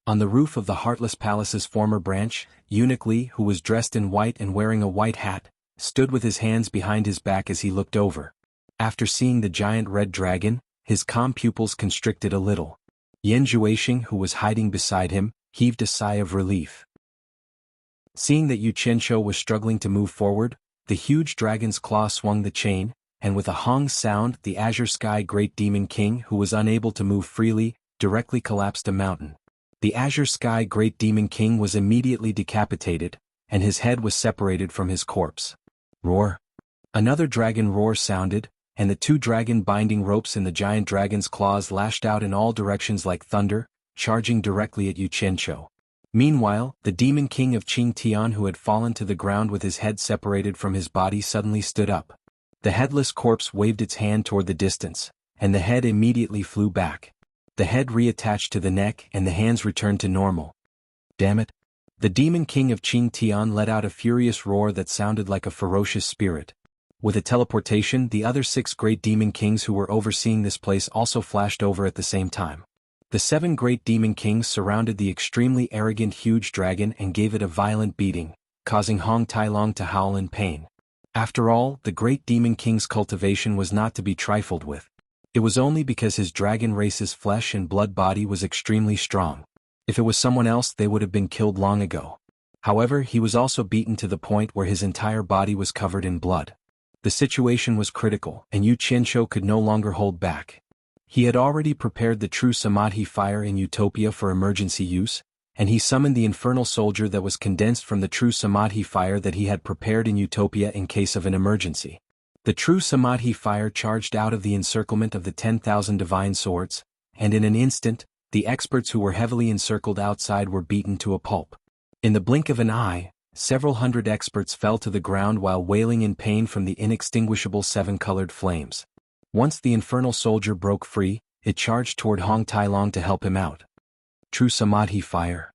On the roof of the Heartless Palace's former branch, Eunuch Li, who was dressed in white and wearing a white hat, stood with his hands behind his back as he looked over. After seeing the giant red dragon, his calm pupils constricted a little. Yan Juexing, who was hiding beside him, heaved a sigh of relief. Seeing that Yu Qianzhou was struggling to move forward, the huge dragon's claw swung the chain, and with a hong sound, the azure sky great demon king who was unable to move freely, directly collapsed a mountain. The azure sky great demon king was immediately decapitated, and his head was separated from his corpse. Roar! Another dragon roar sounded, and the 2 dragon binding ropes in the giant dragon's claws lashed out in all directions like thunder, charging directly at Yu Qianzhou. Meanwhile, the demon king of Qing Tian who had fallen to the ground with his head separated from his body suddenly stood up. The headless corpse waved its hand toward the distance, and the head immediately flew back. The head reattached to the neck and the hands returned to normal. Damn it! The demon king of Qing Tian let out a furious roar that sounded like a ferocious spirit. With a teleportation, the other 6 great demon kings who were overseeing this place also flashed over at the same time. The 7 great demon kings surrounded the extremely arrogant huge dragon and gave it a violent beating, causing Hong Tai-long to howl in pain. After all, the great demon king's cultivation was not to be trifled with. It was only because his dragon race's flesh and blood body was extremely strong. If it was someone else, they would have been killed long ago. However, he was also beaten to the point where his entire body was covered in blood. The situation was critical, and Yu Qianzhou could no longer hold back. He had already prepared the true Samadhi fire in Utopia for emergency use, and he summoned the infernal soldier that was condensed from the true Samadhi fire that he had prepared in Utopia in case of an emergency. The true Samadhi fire charged out of the encirclement of the 10,000 divine swords, and in an instant, the experts who were heavily encircled outside were beaten to a pulp. In the blink of an eye, several hundred experts fell to the ground while wailing in pain from the inextinguishable 7-colored flames. Once the infernal soldier broke free, it charged toward Hong Tai-long to help him out. True Samadhi fire.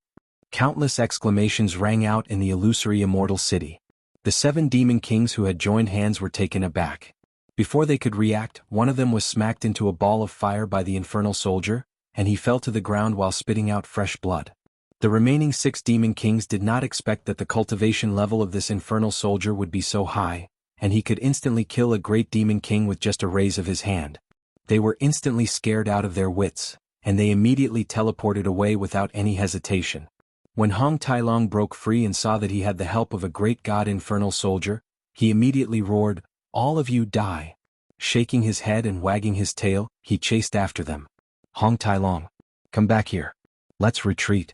Countless exclamations rang out in the illusory immortal city. The 7 demon kings who had joined hands were taken aback. Before they could react, one of them was smacked into a ball of fire by the infernal soldier, and he fell to the ground while spitting out fresh blood. The remaining 6 demon kings did not expect that the cultivation level of this infernal soldier would be so high, and he could instantly kill a great demon king with just a raise of his hand. They were instantly scared out of their wits, and they immediately teleported away without any hesitation. When Hong Tai-long broke free and saw that he had the help of a great god infernal soldier, he immediately roared, "All of you die!" Shaking his head and wagging his tail, he chased after them. "Hong Tai-long, come back here. Let's retreat."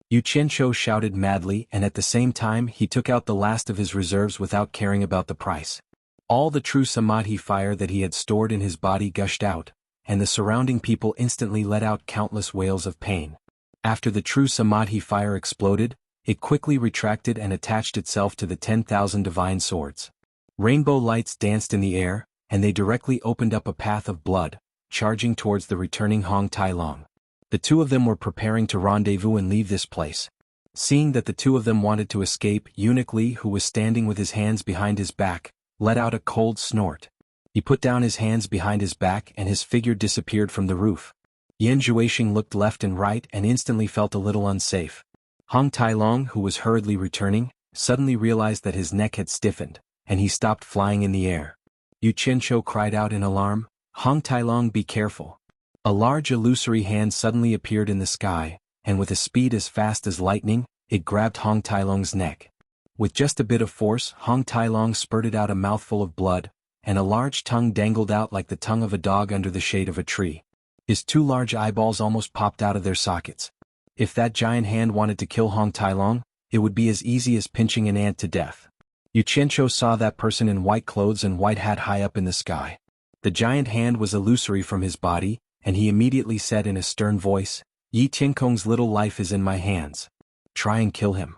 Yu Qianzhou shouted madly, and at the same time he took out the last of his reserves without caring about the price. All the true Samadhi fire that he had stored in his body gushed out, and the surrounding people instantly let out countless wails of pain. After the true Samadhi fire exploded, it quickly retracted and attached itself to the 10,000 divine swords. Rainbow lights danced in the air, and they directly opened up a path of blood, charging towards the returning Hong Tai-long. The 2 of them were preparing to rendezvous and leave this place. Seeing that the 2 of them wanted to escape, Eunuch Li, who was standing with his hands behind his back, let out a cold snort. He put down his hands behind his back and his figure disappeared from the roof. Yan Juexing looked left and right and instantly felt a little unsafe. Hong Tai-long, who was hurriedly returning, suddenly realized that his neck had stiffened, and he stopped flying in the air. Yu Qianzhou cried out in alarm, "Hong Tai-long, be careful." A large illusory hand suddenly appeared in the sky, and with a speed as fast as lightning, it grabbed Hong Tai-long's neck. With just a bit of force, Hong Tai-long spurted out a mouthful of blood, and a large tongue dangled out like the tongue of a dog under the shade of a tree. His two large eyeballs almost popped out of their sockets. If that giant hand wanted to kill Hong Tailong, it would be as easy as pinching an ant to death. Yu saw that person in white clothes and white hat high up in the sky. The giant hand was illusory from his body, and he immediately said in a stern voice, "Yi Tiankong's little life is in my hands. Try and kill him."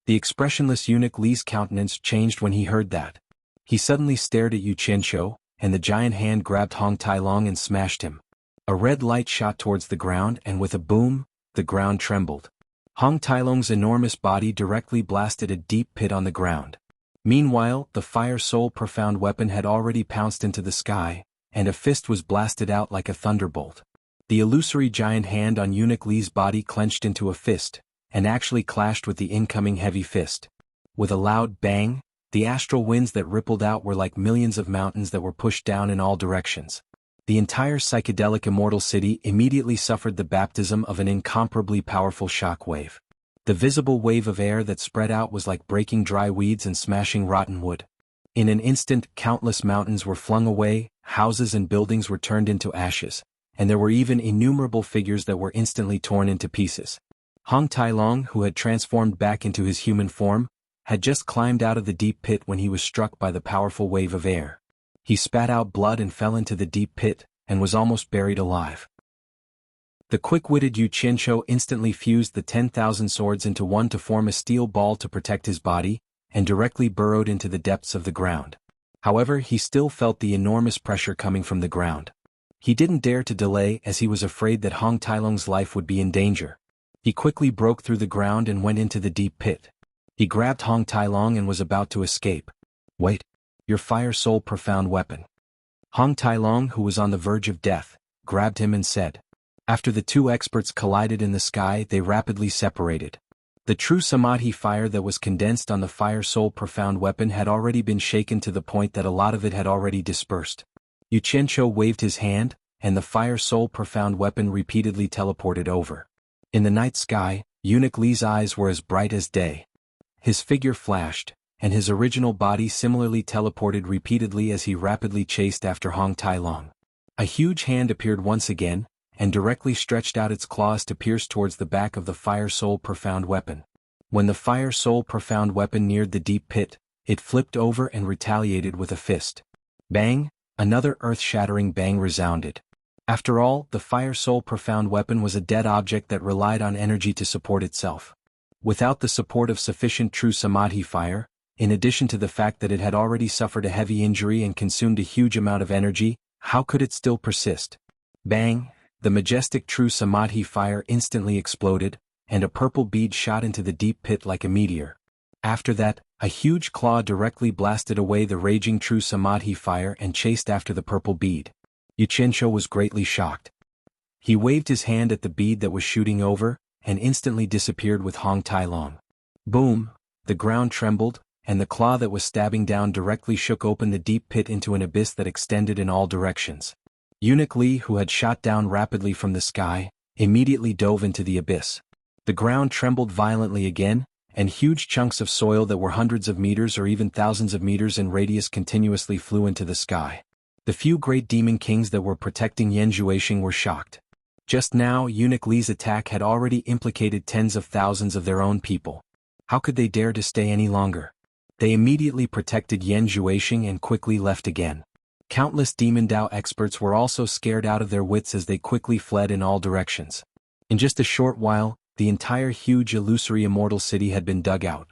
The expressionless eunuch Li's countenance changed when he heard that. He suddenly stared at Yu Qianqiu, and the giant hand grabbed Hong Tailong and smashed him. A red light shot towards the ground, and with a boom, the ground trembled. Hong Tailong's enormous body directly blasted a deep pit on the ground. Meanwhile, the fire soul profound weapon had already pounced into the sky, and a fist was blasted out like a thunderbolt. The illusory giant hand on eunuch Li's body clenched into a fist, and actually clashed with the incoming heavy fist. With a loud bang, the astral winds that rippled out were like millions of mountains that were pushed down in all directions. The entire psychedelic immortal city immediately suffered the baptism of an incomparably powerful shock wave. The visible wave of air that spread out was like breaking dry weeds and smashing rotten wood. In an instant, countless mountains were flung away, houses and buildings were turned into ashes, and there were even innumerable figures that were instantly torn into pieces. Hong Tailong, who had transformed back into his human form, had just climbed out of the deep pit when he was struck by the powerful wave of air. He spat out blood and fell into the deep pit, and was almost buried alive. The quick-witted Yu Qianqiu instantly fused the 10,000 swords into one to form a steel ball to protect his body, and directly burrowed into the depths of the ground. However, he still felt the enormous pressure coming from the ground. He didn't dare to delay as he was afraid that Hong Tailong's life would be in danger. He quickly broke through the ground and went into the deep pit. He grabbed Hong Tailong and was about to escape. "Wait. Your fire soul profound weapon." Hong Tailong, who was on the verge of death, grabbed him and said. After the two experts collided in the sky, they rapidly separated. The true samadhi fire that was condensed on the fire soul profound weapon had already been shaken to the point that a lot of it had already dispersed. Yu Qianqiu waved his hand, and the fire soul profound weapon repeatedly teleported over. In the night sky, eunuch Li's eyes were as bright as day. His figure flashed, and his original body similarly teleported repeatedly as he rapidly chased after Hong Tailong. A huge hand appeared once again, and directly stretched out its claws to pierce towards the back of the fire soul profound weapon. When the fire soul profound weapon neared the deep pit, it flipped over and retaliated with a fist. Bang! Another earth-shattering bang resounded. After all, the fire soul profound weapon was a dead object that relied on energy to support itself. Without the support of sufficient true samadhi fire, in addition to the fact that it had already suffered a heavy injury and consumed a huge amount of energy, how could it still persist? Bang! The majestic true samadhi fire instantly exploded, and a purple bead shot into the deep pit like a meteor. After that, a huge claw directly blasted away the raging true samadhi fire and chased after the purple bead. Yu Qianqiu was greatly shocked. He waved his hand at the bead that was shooting over, and instantly disappeared with Hong Tailong. Boom! The ground trembled, and the claw that was stabbing down directly shook open the deep pit into an abyss that extended in all directions. Eunuch Li, who had shot down rapidly from the sky, immediately dove into the abyss. The ground trembled violently again, and huge chunks of soil that were hundreds of meters or even thousands of meters in radius continuously flew into the sky. The few great demon kings that were protecting Yanzhuaxing were shocked. Just now, Eunuch Li's attack had already implicated tens of thousands of their own people. How could they dare to stay any longer? They immediately protected Yanzhuaxing and quickly left again. Countless demon Dao experts were also scared out of their wits as they quickly fled in all directions. In just a short while, the entire huge illusory immortal city had been dug out.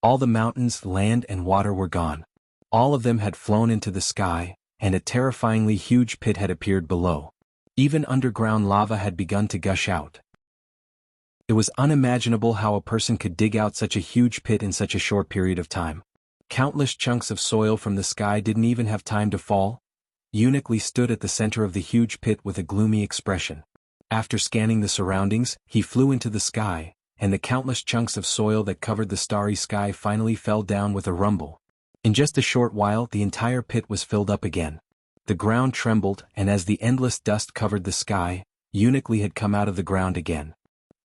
All the mountains, land and water were gone. All of them had flown into the sky, and a terrifyingly huge pit had appeared below. Even underground lava had begun to gush out. It was unimaginable how a person could dig out such a huge pit in such a short period of time. Countless chunks of soil from the sky didn't even have time to fall. Eunuch Li stood at the center of the huge pit with a gloomy expression. After scanning the surroundings, he flew into the sky, and the countless chunks of soil that covered the starry sky finally fell down with a rumble. In just a short while, the entire pit was filled up again. The ground trembled, and as the endless dust covered the sky, Eunuch Li had come out of the ground again.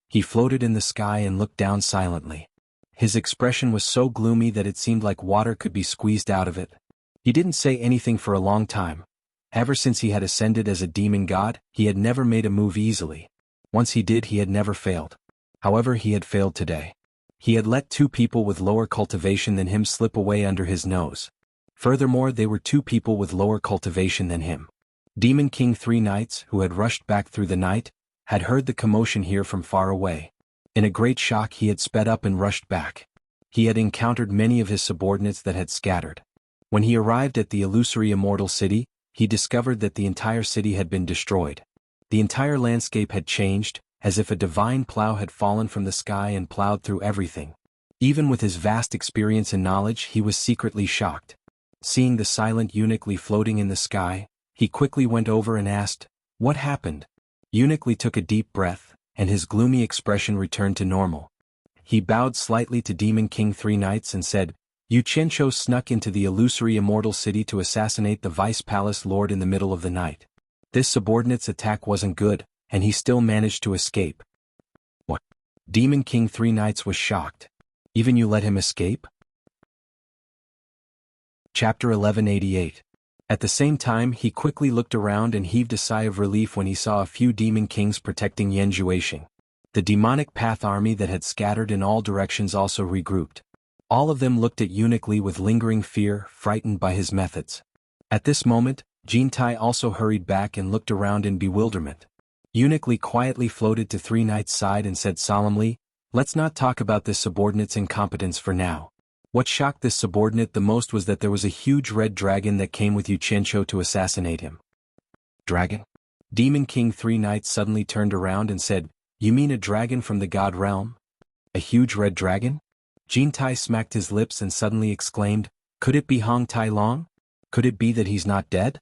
He floated in the sky and looked down silently. His expression was so gloomy that it seemed like water could be squeezed out of it. He didn't say anything for a long time, Ever since he had ascended as a demon god, he had never made a move easily. Once he did, he had never failed. However, he had failed today. He had let two people with lower cultivation than him slip away under his nose. Furthermore, they were two people with lower cultivation than him. Demon King 3 Knights, who had rushed back through the night, had heard the commotion here from far away. In a great shock, he had sped up and rushed back. He had encountered many of his subordinates that had scattered. When he arrived at the illusory immortal city, he discovered that the entire city had been destroyed. The entire landscape had changed, as if a divine plow had fallen from the sky and plowed through everything. Even with his vast experience and knowledge, he was secretly shocked. Seeing the silent eunuch floating in the sky, he quickly went over and asked, "What happened?" Eunuch took a deep breath, and his gloomy expression returned to normal. He bowed slightly to Demon King 3 Knights and said, "Xianxia snuck into the illusory immortal city to assassinate the vice palace lord in the middle of the night. This subordinate's attack wasn't good, and he still managed to escape." What? Demon King 3 Knights was shocked. Even you let him escape? Chapter 1188. At the same time, he quickly looked around and heaved a sigh of relief when he saw a few demon kings protecting Xuanhuan. The demonic path army that had scattered in all directions also regrouped. All of them looked at Eunuch with lingering fear, frightened by his methods. At this moment, Jintai also hurried back and looked around in bewilderment. Eunuch quietly floated to 3 Knights' side and said solemnly, "Let's not talk about this subordinate's incompetence for now." What shocked this subordinate the most was that there was a huge red dragon that came with Xianxia to assassinate him. Dragon? Demon King 3 Knights suddenly turned around and said, "You mean a dragon from the god realm? A huge red dragon?" Jintai smacked his lips and suddenly exclaimed, "Could it be Hong Tai Long? Could it be that he's not dead?"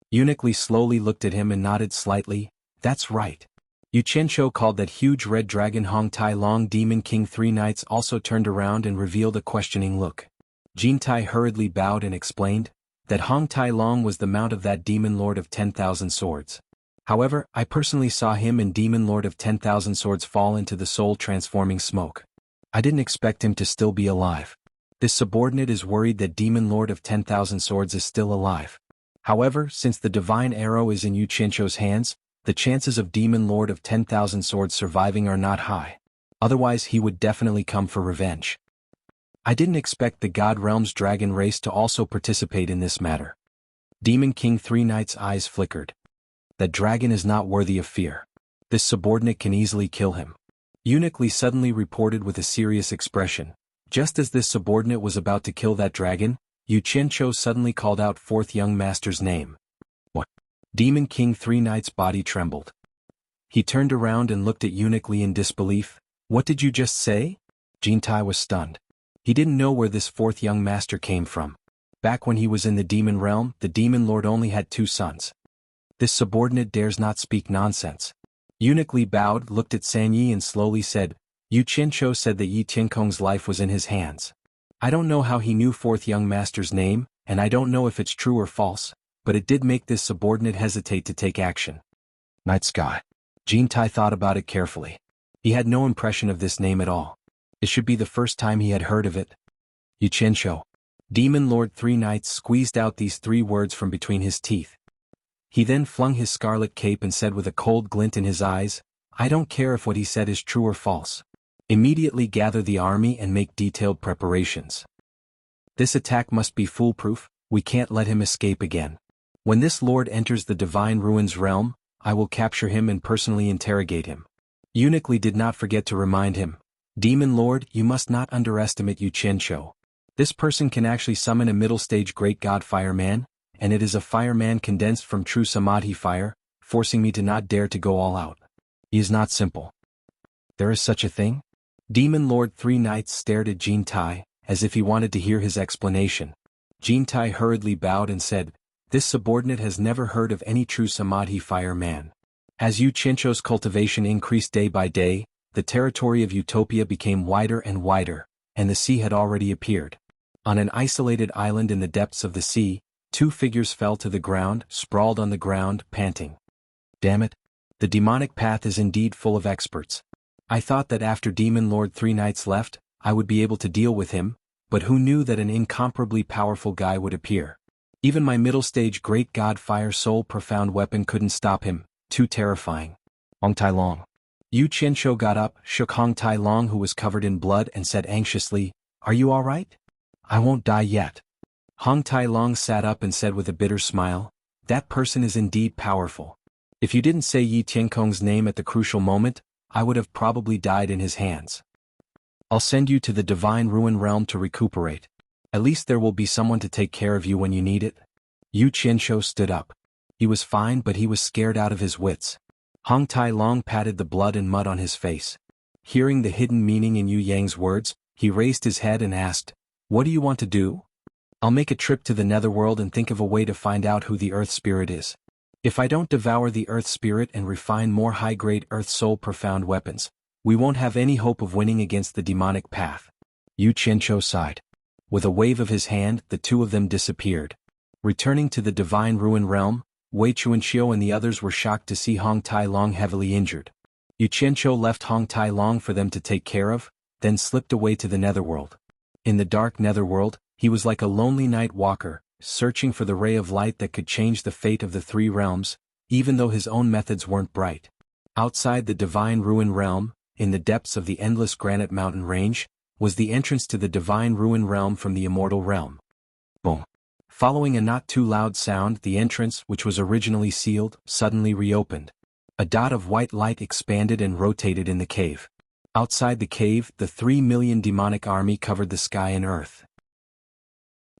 Eunuch slowly looked at him and nodded slightly. "That's right. Xianxia called that huge red dragon Hong Tai Long." Demon King 3 Knights also turned around and revealed a questioning look. Jintai hurriedly bowed and explained that Hong Tai Long was the mount of that demon lord of 10,000 swords. However, I personally saw him and demon lord of 10,000 swords fall into the soul-transforming smoke. I didn't expect him to still be alive. This subordinate is worried that demon lord of 10,000 swords is still alive. However, since the divine arrow is in Xianxia's hands, the chances of demon lord of 10,000 swords surviving are not high. Otherwise he would definitely come for revenge. I didn't expect the God Realm's dragon race to also participate in this matter. Demon King 3 Knights' eyes flickered. That dragon is not worthy of fear. This subordinate can easily kill him. Eunuch suddenly reported with a serious expression. Just as this subordinate was about to kill that dragon, Xianxia suddenly called out fourth young master's name. What? Demon King 3 Knights' body trembled. He turned around and looked at Eunuch in disbelief. "What did you just say?" Jintai was stunned. He didn't know where this fourth young master came from. Back when he was in the demon realm, the demon lord only had 2 sons. This subordinate dares not speak nonsense. Eunuch bowed, looked at Sanyi and slowly said, "Xianxia said that Yi Tiankong's life was in his hands. I don't know how he knew fourth young master's name, and I don't know if it's true or false, but it did make this subordinate hesitate to take action." Night Sky. Jintai thought about it carefully. He had no impression of this name at all. It should be the first time he had heard of it. Xianxia. Demon Lord 3 Knights squeezed out these 3 words from between his teeth. He then flung his scarlet cape and said with a cold glint in his eyes, "I don't care if what he said is true or false. Immediately gather the army and make detailed preparations. This attack must be foolproof. We can't let him escape again. When this lord enters the Divine Ruins realm, I will capture him and personally interrogate him." Eunuch did not forget to remind him, "Demon Lord, you must not underestimate Xianxia. This person can actually summon a middle-stage great god fireman, and it is a fireman condensed from true samadhi fire, forcing me to not dare to go all out. He is not simple." "There is such a thing?" Demon Lord 3 Knights stared at Jintai, as if he wanted to hear his explanation. Jintai hurriedly bowed and said, "This subordinate has never heard of any true samadhi fire man. As Xianxia's cultivation increased day by day, the territory of Utopia became wider and wider, and the sea had already appeared. On an isolated island in the depths of the sea, 2 figures fell to the ground, sprawled on the ground, panting. Damn it. The demonic path is indeed full of experts. I thought that after Demon Lord 3 Knights left, I would be able to deal with him, but who knew that an incomparably powerful guy would appear? Even my middle-stage great god fire soul profound weapon couldn't stop him, too terrifying. Hong Tai Long. Yu Qianzhou got up, shook Hong Tai Long who was covered in blood and said anxiously, "Are you all right?" "I won't die yet." Hong Tai Long sat up and said with a bitter smile, "That person is indeed powerful. If you didn't say Yi Tiankong's name at the crucial moment, I would have probably died in his hands. I'll send you to the Divine Ruin Realm to recuperate. At least there will be someone to take care of you when you need it." Yu Qianzhou stood up. He was fine but he was scared out of his wits. Hong Tai Long patted the blood and mud on his face. Hearing the hidden meaning in Yu Yang's words, he raised his head and asked, "What do you want to do?" "I'll make a trip to the netherworld and think of a way to find out who the Earth Spirit is. If I don't devour the Earth Spirit and refine more high-grade Earth Soul profound weapons, we won't have any hope of winning against the demonic path." Yu Qianzhou sighed. With a wave of his hand, the two of them disappeared. Returning to the Divine Ruin Realm, Wei Chuanxiu and the others were shocked to see Hong Tai Long heavily injured. Yu Qianzhou left Hong Tai Long for them to take care of, then slipped away to the netherworld. In the dark netherworld, he was like a lonely night walker, searching for the ray of light that could change the fate of the three realms, even though his own methods weren't bright. Outside the Divine Ruin Realm, in the depths of the endless granite mountain range, was the entrance to the Divine Ruin Realm from the Immortal Realm. Boom. Following a not too loud sound, the entrance, which was originally sealed, suddenly reopened. A dot of white light expanded and rotated in the cave. Outside the cave, the 3 million demonic army covered the sky and earth.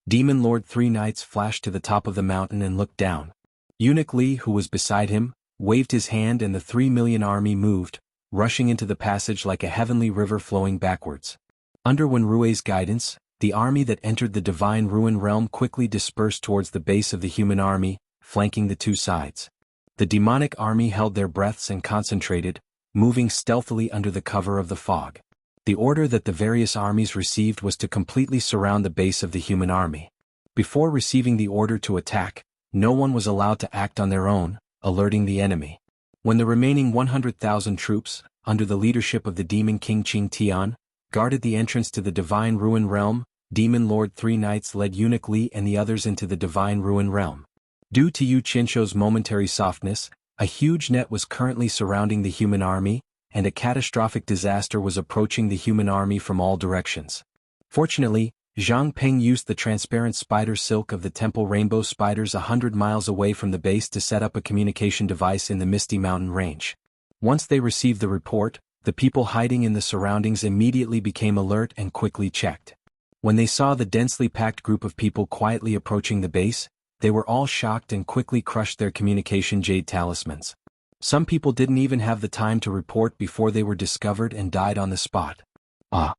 Demon Lord Three Knights flashed to the top of the mountain and looked down. Eunuch Li, who was beside him, waved his hand and the 3 million army moved, rushing into the passage like a heavenly river flowing backwards. Under Wen Rui's guidance, the army that entered the Divine Ruin Realm quickly dispersed towards the base of the human army, flanking the two sides. The demonic army held their breaths and concentrated, moving stealthily under the cover of the fog. The order that the various armies received was to completely surround the base of the human army. Before receiving the order to attack, no one was allowed to act on their own, alerting the enemy. When the remaining 100,000 troops, under the leadership of the Demon King Qing Tian, guarded the entrance to the Divine Ruin Realm, Demon Lord Three Knights led Eunuch Li and the others into the Divine Ruin Realm. Due to Yu Qianzhou's momentary softness, a huge net was currently surrounding the human army, and a catastrophic disaster was approaching the human army from all directions. Fortunately, Zhang Peng used the transparent spider silk of the temple rainbow spiders 100 miles away from the base to set up a communication device in the misty mountain range. Once they received the report, the people hiding in the surroundings immediately became alert and quickly checked. When they saw the densely packed group of people quietly approaching the base, they were all shocked and quickly crushed their communication jade talismans. Some people didn't even have the time to report before they were discovered and died on the spot. Ah!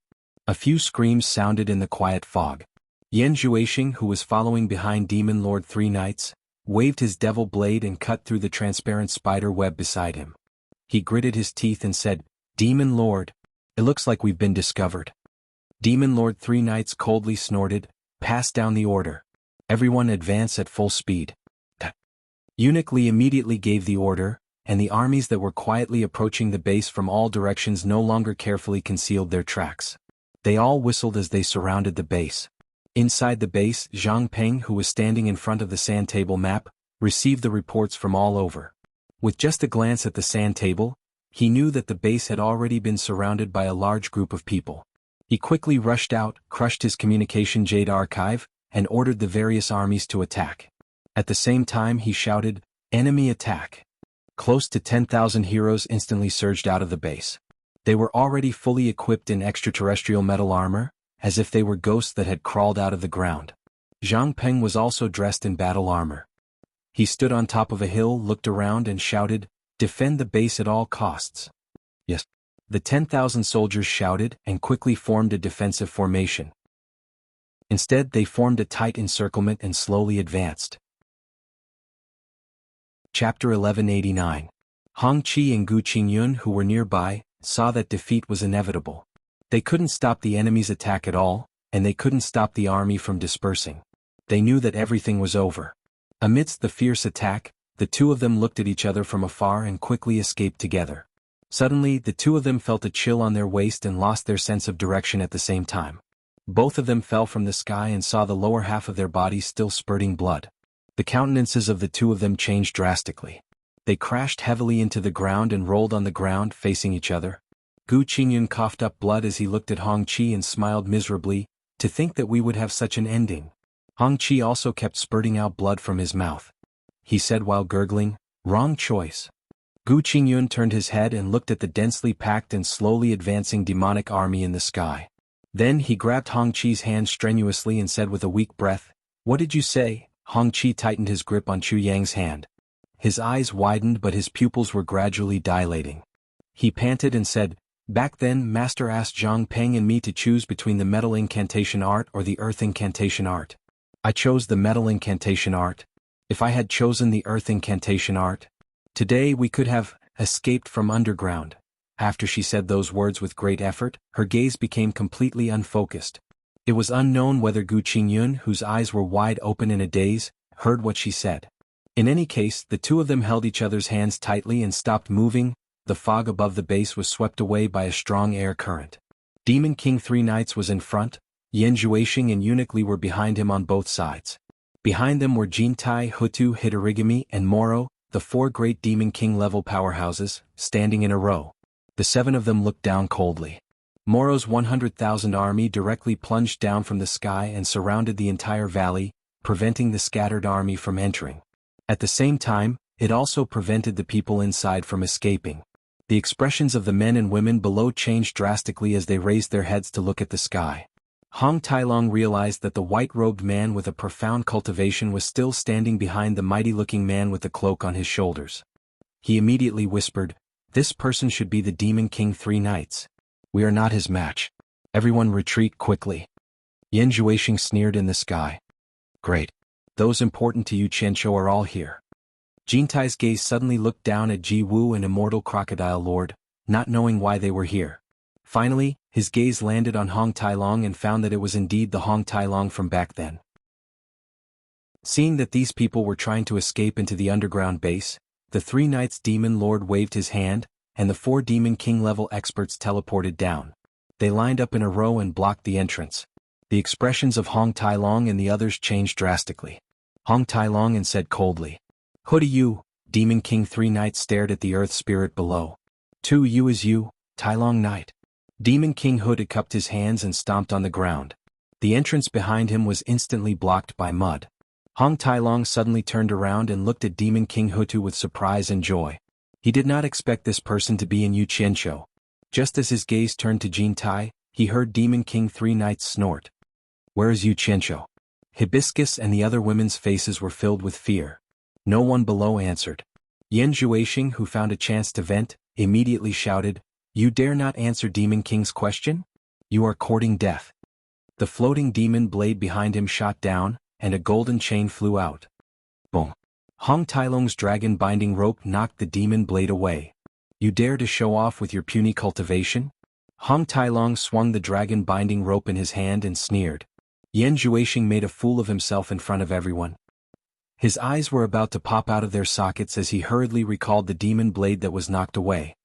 A few screams sounded in the quiet fog. Yan Zhuixing, who was following behind Demon Lord Three Knights, waved his devil blade and cut through the transparent spider web beside him. He gritted his teeth and said, "Demon Lord, it looks like we've been discovered." Demon Lord Three Knights coldly snorted, "Pass down the order. Everyone advance at full speed." Eunuch Li immediately gave the order, and the armies that were quietly approaching the base from all directions no longer carefully concealed their tracks. They all whistled as they surrounded the base. Inside the base, Zhang Peng, who was standing in front of the sand table map, received the reports from all over. With just a glance at the sand table, he knew that the base had already been surrounded by a large group of people. He quickly rushed out, crushed his communication jade archive, and ordered the various armies to attack. At the same time he shouted, "Enemy attack!" Close to 10,000 heroes instantly surged out of the base. They were already fully equipped in extraterrestrial metal armor, as if they were ghosts that had crawled out of the ground. Zhang Peng was also dressed in battle armor. He stood on top of a hill, looked around and shouted, "Defend the base at all costs." Yes. The 10,000 soldiers shouted and quickly formed a defensive formation. Instead, they formed a tight encirclement and slowly advanced. Chapter 1189. Hong Qi and Gu Qingyun, who were nearby, saw that defeat was inevitable. They couldn't stop the enemy's attack at all, and they couldn't stop the army from dispersing. They knew that everything was over. Amidst the fierce attack, the two of them looked at each other from afar and quickly escaped together. Suddenly, the two of them felt a chill on their waist and lost their sense of direction at the same time. Both of them fell from the sky and saw the lower half of their bodies still spurting blood. The countenances of the two of them changed drastically. They crashed heavily into the ground and rolled on the ground facing each other. Gu Qingyun coughed up blood as he looked at Hong Qi and smiled miserably. To think that we would have such an ending. Hong Qi also kept spurting out blood from his mouth. He said while gurgling, "Wrong choice." Gu Qingyun turned his head and looked at the densely packed and slowly advancing demonic army in the sky. Then he grabbed Hong Qi's hand strenuously and said with a weak breath, "What did you say?" Hong Qi tightened his grip on Chu Yang's hand. His eyes widened but his pupils were gradually dilating. He panted and said, "Back then Master asked Zhang Peng and me to choose between the metal incantation art or the earth incantation art. I chose the metal incantation art. If I had chosen the earth incantation art, today we could have escaped from underground." After she said those words with great effort, her gaze became completely unfocused. It was unknown whether Gu Qingyun, whose eyes were wide open in a daze, heard what she said. In any case, the two of them held each other's hands tightly and stopped moving. The fog above the base was swept away by a strong air current. Demon King Three Knights was in front, Yan Zhuixing and Eunuch Li were behind him on both sides. Behind them were Jintai, Hutu, Hitorigami, and Moro, the four great Demon King level powerhouses, standing in a row. The seven of them looked down coldly. Moro's 100,000 army directly plunged down from the sky and surrounded the entire valley, preventing the scattered army from entering. At the same time, it also prevented the people inside from escaping. The expressions of the men and women below changed drastically as they raised their heads to look at the sky. Hong Tailong realized that the white-robed man with a profound cultivation was still standing behind the mighty-looking man with the cloak on his shoulders. He immediately whispered, "This person should be the Demon King Three Knights. We are not his match. Everyone retreat quickly." Yan Zhuixing sneered in the sky. "Great. Those important to you Qianzhou are all here." Jintai's gaze suddenly looked down at Ji Wu and Immortal Crocodile Lord, not knowing why they were here. Finally, his gaze landed on Hong Tailong and found that it was indeed the Hong Tailong from back then. Seeing that these people were trying to escape into the underground base, the Three Knights Demon Lord waved his hand, and the four Demon King level experts teleported down. They lined up in a row and blocked the entrance. The expressions of Hong Tailong and the others changed drastically. Hong Tailong and said coldly, "Who do you?" Demon King Three Knights stared at the earth spirit below. "To you is you, Tailong Knight." Demon King Hood cupped his hands and stomped on the ground. The entrance behind him was instantly blocked by mud. Hong Tailong suddenly turned around and looked at Demon King Hutu with surprise and joy. He did not expect this person to be in Yu Qianzhou. Just as his gaze turned to Jin Tai, he heard Demon King Three Knights snort. "Where is Yu Qianzhou?" Hibiscus and the other women's faces were filled with fear. No one below answered. Yan Zhuixing, who found a chance to vent, immediately shouted, "You dare not answer Demon King's question? You are courting death." The floating demon blade behind him shot down, and a golden chain flew out. Boom. Hong Tailong's dragon binding rope knocked the demon blade away. "You dare to show off with your puny cultivation?" Hong Tailong swung the dragon binding rope in his hand and sneered. Yan Zhuixing made a fool of himself in front of everyone. His eyes were about to pop out of their sockets as he hurriedly recalled the demon blade that was knocked away.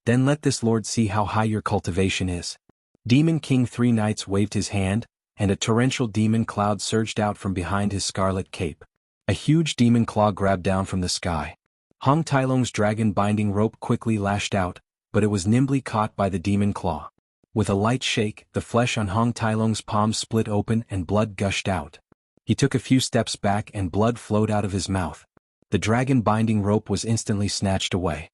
"Then let this lord see how high your cultivation is." Demon King Three Knights waved his hand, and a torrential demon cloud surged out from behind his scarlet cape. A huge demon claw grabbed down from the sky. Hong Tailong's dragon binding rope quickly lashed out, but it was nimbly caught by the demon claw. With a light shake, the flesh on Hong Tailong's palms split open and blood gushed out. He took a few steps back and blood flowed out of his mouth. The dragon binding rope was instantly snatched away.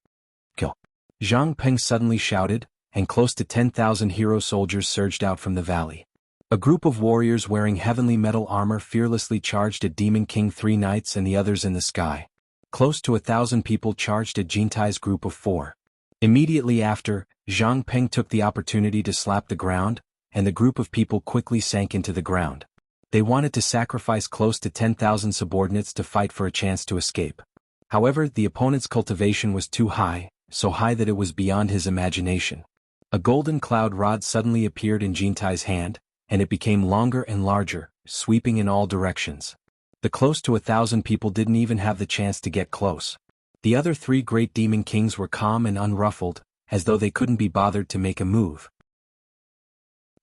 "Kill!" Zhang Peng suddenly shouted, and close to 10,000 hero soldiers surged out from the valley. A group of warriors wearing heavenly metal armor fearlessly charged at Demon King Three Knights and the others in the sky. Close to 1,000 people charged at Jintai's group of four. Immediately after, Zhang Peng took the opportunity to slap the ground, and the group of people quickly sank into the ground. They wanted to sacrifice close to 10,000 subordinates to fight for a chance to escape. However, the opponent's cultivation was too high, so high that it was beyond his imagination. A golden cloud rod suddenly appeared in Jintai's hand, and it became longer and larger, sweeping in all directions. The close to 1,000 people didn't even have the chance to get close. The other three great demon kings were calm and unruffled, as though they couldn't be bothered to make a move.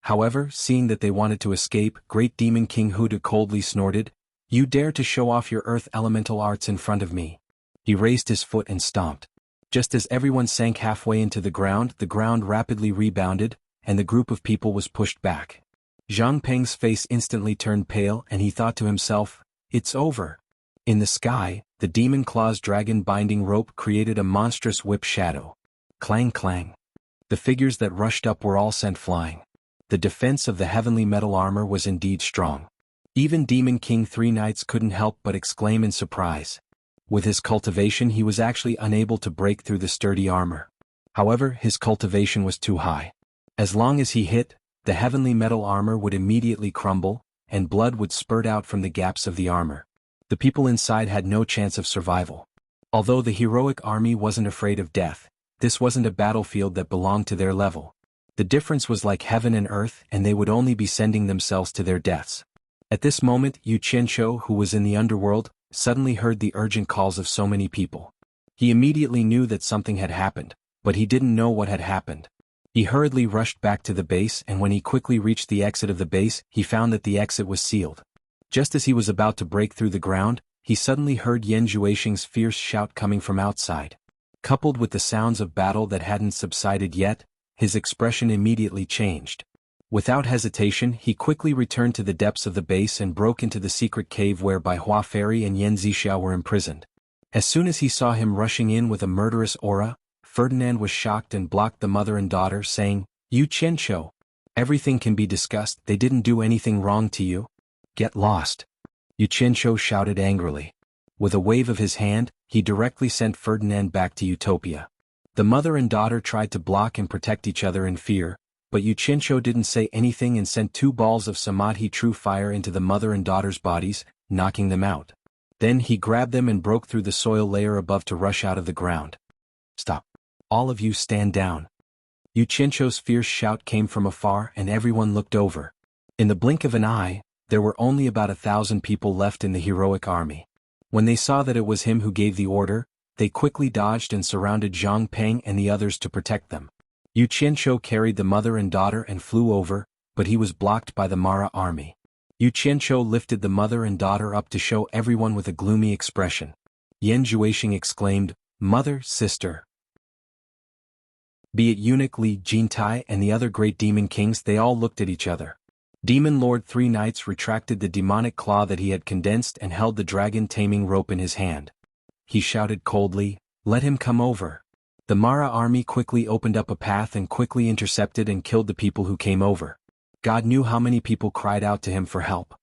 However, seeing that they wanted to escape, Great Demon King Huda coldly snorted, "You dare to show off your earth elemental arts in front of me." He raised his foot and stomped. Just as everyone sank halfway into the ground rapidly rebounded, and the group of people was pushed back. Zhang Peng's face instantly turned pale and he thought to himself, "It's over." In the sky, the demon claw's dragon binding rope created a monstrous whip shadow. Clang clang. The figures that rushed up were all sent flying. The defense of the heavenly metal armor was indeed strong. Even Demon King Three Knights couldn't help but exclaim in surprise. With his cultivation he was actually unable to break through the sturdy armor. However, his cultivation was too high. As long as he hit, the heavenly metal armor would immediately crumble, and blood would spurt out from the gaps of the armor. The people inside had no chance of survival. Although the heroic army wasn't afraid of death, this wasn't a battlefield that belonged to their level. The difference was like heaven and earth, and they would only be sending themselves to their deaths. At this moment, Yu Qianzhou, who was in the underworld, suddenly heard the urgent calls of so many people. He immediately knew that something had happened, but he didn't know what had happened. He hurriedly rushed back to the base, and when he quickly reached the exit of the base, he found that the exit was sealed. Just as he was about to break through the ground, he suddenly heard Yan Zhuixing's fierce shout coming from outside. Coupled with the sounds of battle that hadn't subsided yet, his expression immediately changed. Without hesitation, he quickly returned to the depths of the base and broke into the secret cave where Bai Hua Fairy and Yan Zixia were imprisoned. As soon as he saw him rushing in with a murderous aura, Ferdinand was shocked and blocked the mother and daughter, saying, "Yu Qianzhou, everything can be discussed, they didn't do anything wrong to you. Get lost." Yu Qianzhou shouted angrily. With a wave of his hand, he directly sent Ferdinand back to Utopia. The mother and daughter tried to block and protect each other in fear, but Yu Qianzhou didn't say anything and sent 2 balls of Samadhi true fire into the mother and daughter's bodies, knocking them out. Then he grabbed them and broke through the soil layer above to rush out of the ground. "Stop. All of you stand down." Yu Qianzhou's fierce shout came from afar and everyone looked over. In the blink of an eye, there were only about 1,000 people left in the heroic army. When they saw that it was him who gave the order, they quickly dodged and surrounded Zhang Peng and the others to protect them. Yu Qianzhou carried the mother and daughter and flew over, but he was blocked by the Mara army. Yu Qianzhou lifted the mother and daughter up to show everyone with a gloomy expression. Yan Zhuixing exclaimed, "Mother, sister." Be it eunuch Li Jintai and the other great demon kings, they all looked at each other. Demon Lord Three Knights retracted the demonic claw that he had condensed and held the dragon taming rope in his hand. He shouted coldly, "Let him come over." The Mara army quickly opened up a path and quickly intercepted and killed the people who came over. God knew how many people cried out to him for help.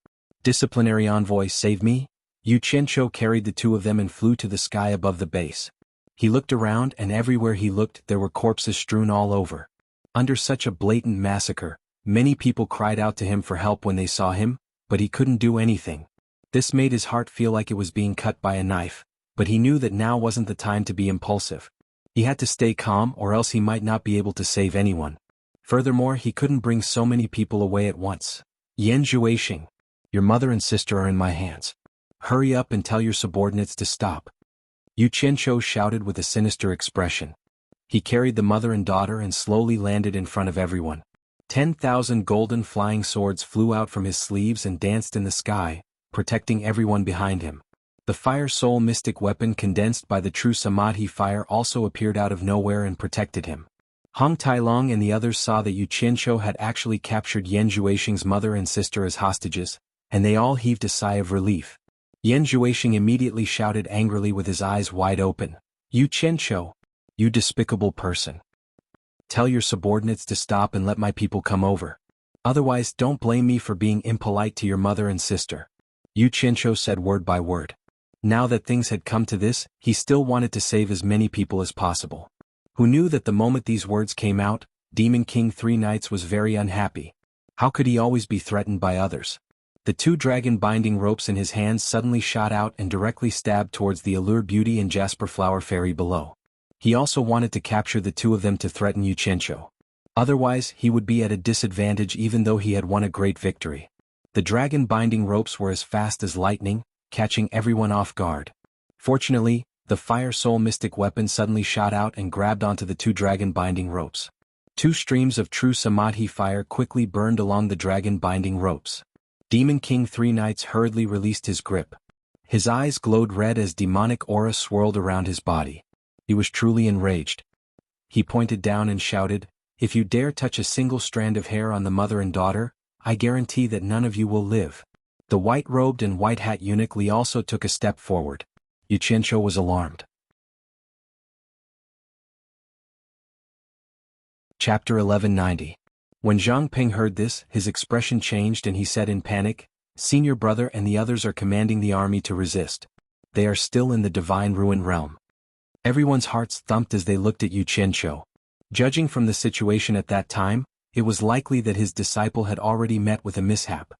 "Disciplinary envoy, save me." Yu Qianzhou carried the 2 of them and flew to the sky above the base. He looked around and everywhere he looked there were corpses strewn all over. Under such a blatant massacre, many people cried out to him for help when they saw him, but he couldn't do anything. This made his heart feel like it was being cut by a knife, but he knew that now wasn't the time to be impulsive. He had to stay calm or else he might not be able to save anyone. Furthermore, he couldn't bring so many people away at once. "Yan Zhuixing, your mother and sister are in my hands. Hurry up and tell your subordinates to stop." Yu Qianzhou shouted with a sinister expression. He carried the mother and daughter and slowly landed in front of everyone. 10,000 golden flying swords flew out from his sleeves and danced in the sky, protecting everyone behind him. The fire soul mystic weapon condensed by the true Samadhi fire also appeared out of nowhere and protected him. Hong Tailong and the others saw that Yu Qianzhou had actually captured Yan Zhuixing's mother and sister as hostages, and they all heaved a sigh of relief. Yan Zhuixing immediately shouted angrily with his eyes wide open, "Yu Qianzhou, you despicable person. Tell your subordinates to stop and let my people come over. Otherwise don't blame me for being impolite to your mother and sister." Yu Qianzhou said word by word. Now that things had come to this, he still wanted to save as many people as possible. Who knew that the moment these words came out, Demon King Three Knights was very unhappy. How could he always be threatened by others? The 2 dragon binding ropes in his hands suddenly shot out and directly stabbed towards the Allure Beauty and Jasper Flower Fairy below. He also wanted to capture the 2 of them to threaten Yu Qianzhou. Otherwise, he would be at a disadvantage even though he had won a great victory. The dragon binding ropes were as fast as lightning, catching everyone off guard. Fortunately, the fire soul mystic weapon suddenly shot out and grabbed onto the 2 dragon binding ropes. Two streams of true samadhi fire quickly burned along the dragon-binding ropes. Demon King Three Knights hurriedly released his grip. His eyes glowed red as demonic aura swirled around his body. He was truly enraged. He pointed down and shouted, "If you dare touch a single strand of hair on the mother and daughter, I guarantee that none of you will live." The white-robed and white-hat eunuch Li also took a step forward. Xianxia was alarmed. Chapter 1190. When Zhang Ping heard this, his expression changed and he said in panic, "Senior brother and the others are commanding the army to resist. They are still in the divine ruin realm." Everyone's hearts thumped as they looked at Xianxia. Judging from the situation at that time, it was likely that his disciple had already met with a mishap.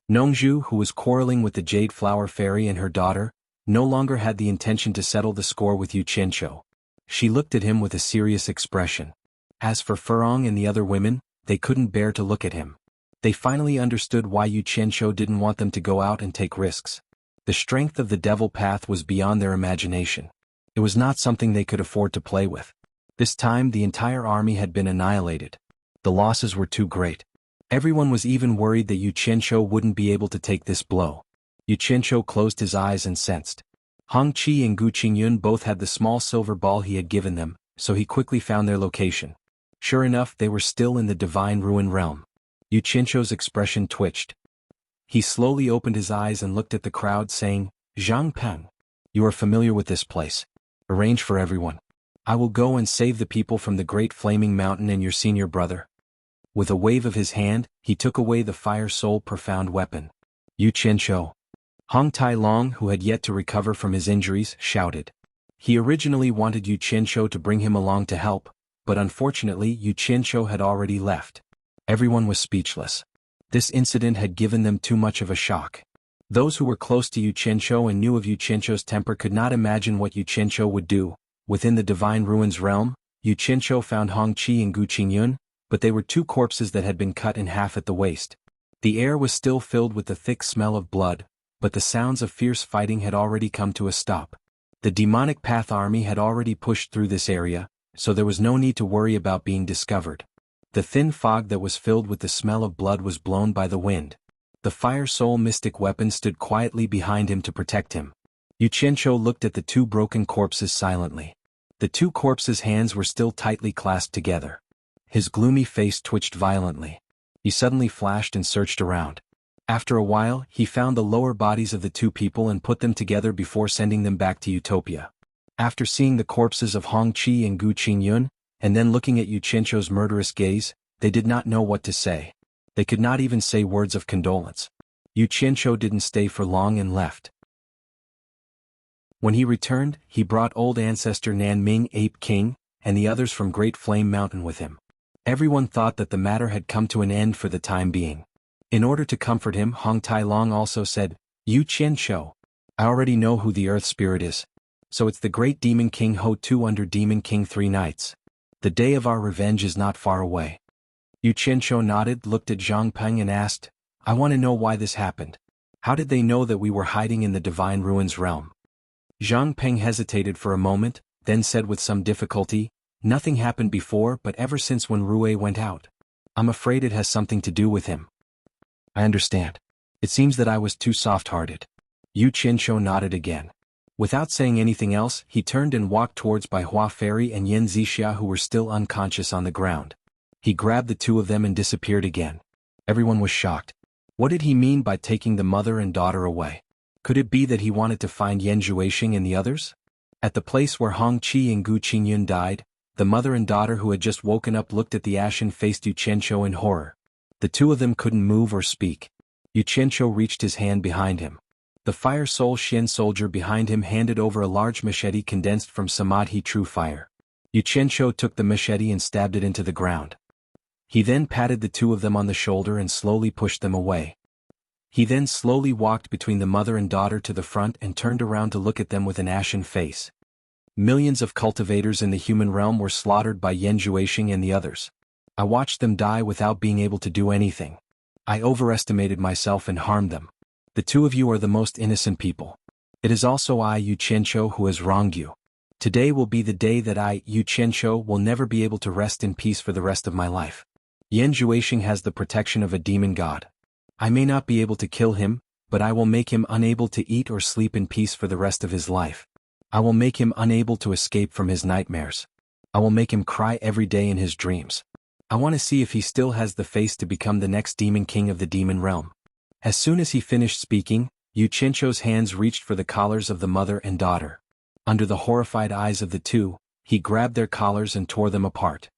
Nongzhu, who was quarreling with the Jade Flower Fairy and her daughter, no longer had the intention to settle the score with Xianxia. She looked at him with a serious expression. As for Furong and the other women, they couldn't bear to look at him. They finally understood why Xianxia didn't want them to go out and take risks. The strength of the devil path was beyond their imagination. It was not something they could afford to play with. This time the entire army had been annihilated. The losses were too great. Everyone was even worried that Xianxia wouldn't be able to take this blow. Xianxia closed his eyes and sensed. Hong Qi and Gu Qingyun both had the small silver ball he had given them, so he quickly found their location. Sure enough, they were still in the divine ruin realm. Xianxia's expression twitched. He slowly opened his eyes and looked at the crowd, saying, "Zhang Peng, you are familiar with this place. Arrange for everyone. I will go and save the people from the great flaming mountain and your senior brother." With a wave of his hand, he took away the fire soul profound weapon. Xianxia. Hong Tai Long, who had yet to recover from his injuries, shouted. He originally wanted Xianxia to bring him along to help, but unfortunately Xianxia had already left. Everyone was speechless. This incident had given them too much of a shock. Those who were close to Xianxia and knew of Xianxia's temper could not imagine what Xianxia would do. Within the divine ruins realm, Xianxia found Hong Qi and Gu Qingyun, but they were two corpses that had been cut in half at the waist. The air was still filled with the thick smell of blood, but the sounds of fierce fighting had already come to a stop. The demonic path army had already pushed through this area, so there was no need to worry about being discovered. The thin fog that was filled with the smell of blood was blown by the wind. The fire soul mystic weapon stood quietly behind him to protect him. Xianxia looked at the two broken corpses silently. The two corpses' hands were still tightly clasped together. His gloomy face twitched violently. He suddenly flashed and searched around. After a while, he found the lower bodies of the two people and put them together before sending them back to Utopia. After seeing the corpses of Hong Qi and Gu Qingyun, and then looking at Xianxia's murderous gaze, they did not know what to say. They could not even say words of condolence. Xianxia didn't stay for long and left. When he returned, he brought old ancestor Nanming Ape King, and the others from Great Flame Mountain with him. Everyone thought that the matter had come to an end for the time being. In order to comfort him, Hong Tai Long also said, "Xianxia, I already know who the Earth Spirit is. So it's the great Demon King Ho Tu under Demon King Three Knights. The day of our revenge is not far away." Xianxia nodded, looked at Zhang Peng and asked, "I want to know why this happened. How did they know that we were hiding in the divine ruins realm?" Zhang Peng hesitated for a moment, then said with some difficulty, "Nothing happened before, but ever since when Rui went out. I'm afraid it has something to do with him." "I understand. It seems that I was too soft-hearted." Xianxia nodded again. Without saying anything else, he turned and walked towards Bai Hua Fairy and Yan Zixia, who were still unconscious on the ground. He grabbed the two of them and disappeared again. Everyone was shocked. What did he mean by taking the mother and daughter away? Could it be that he wanted to find Yan Zhuixing and the others? At the place where Hong Qi and Gu Qingyun died, the mother and daughter who had just woken up looked at the ashen-faced Xianxia in horror. The two of them couldn't move or speak. Xianxia reached his hand behind him. The fire soul Xian soldier behind him handed over a large machete condensed from Samadhi true fire. Xianxia took the machete and stabbed it into the ground. He then patted the two of them on the shoulder and slowly pushed them away. He then slowly walked between the mother and daughter to the front and turned around to look at them with an ashen face. Millions of cultivators in the human realm were slaughtered by Yan Zhuixing and the others. I watched them die without being able to do anything. I overestimated myself and harmed them. The two of you are the most innocent people. It is also I, Xianxia, who has wronged you. Today will be the day that I, Yu Qianqiu, will never be able to rest in peace for the rest of my life. Yan Zhuixing has the protection of a demon god. I may not be able to kill him, but I will make him unable to eat or sleep in peace for the rest of his life. I will make him unable to escape from his nightmares. I will make him cry every day in his dreams. I want to see if he still has the face to become the next demon king of the demon realm. As soon as he finished speaking, Yu Qianqiu's hands reached for the collars of the mother and daughter. Under the horrified eyes of the two, he grabbed their collars and tore them apart.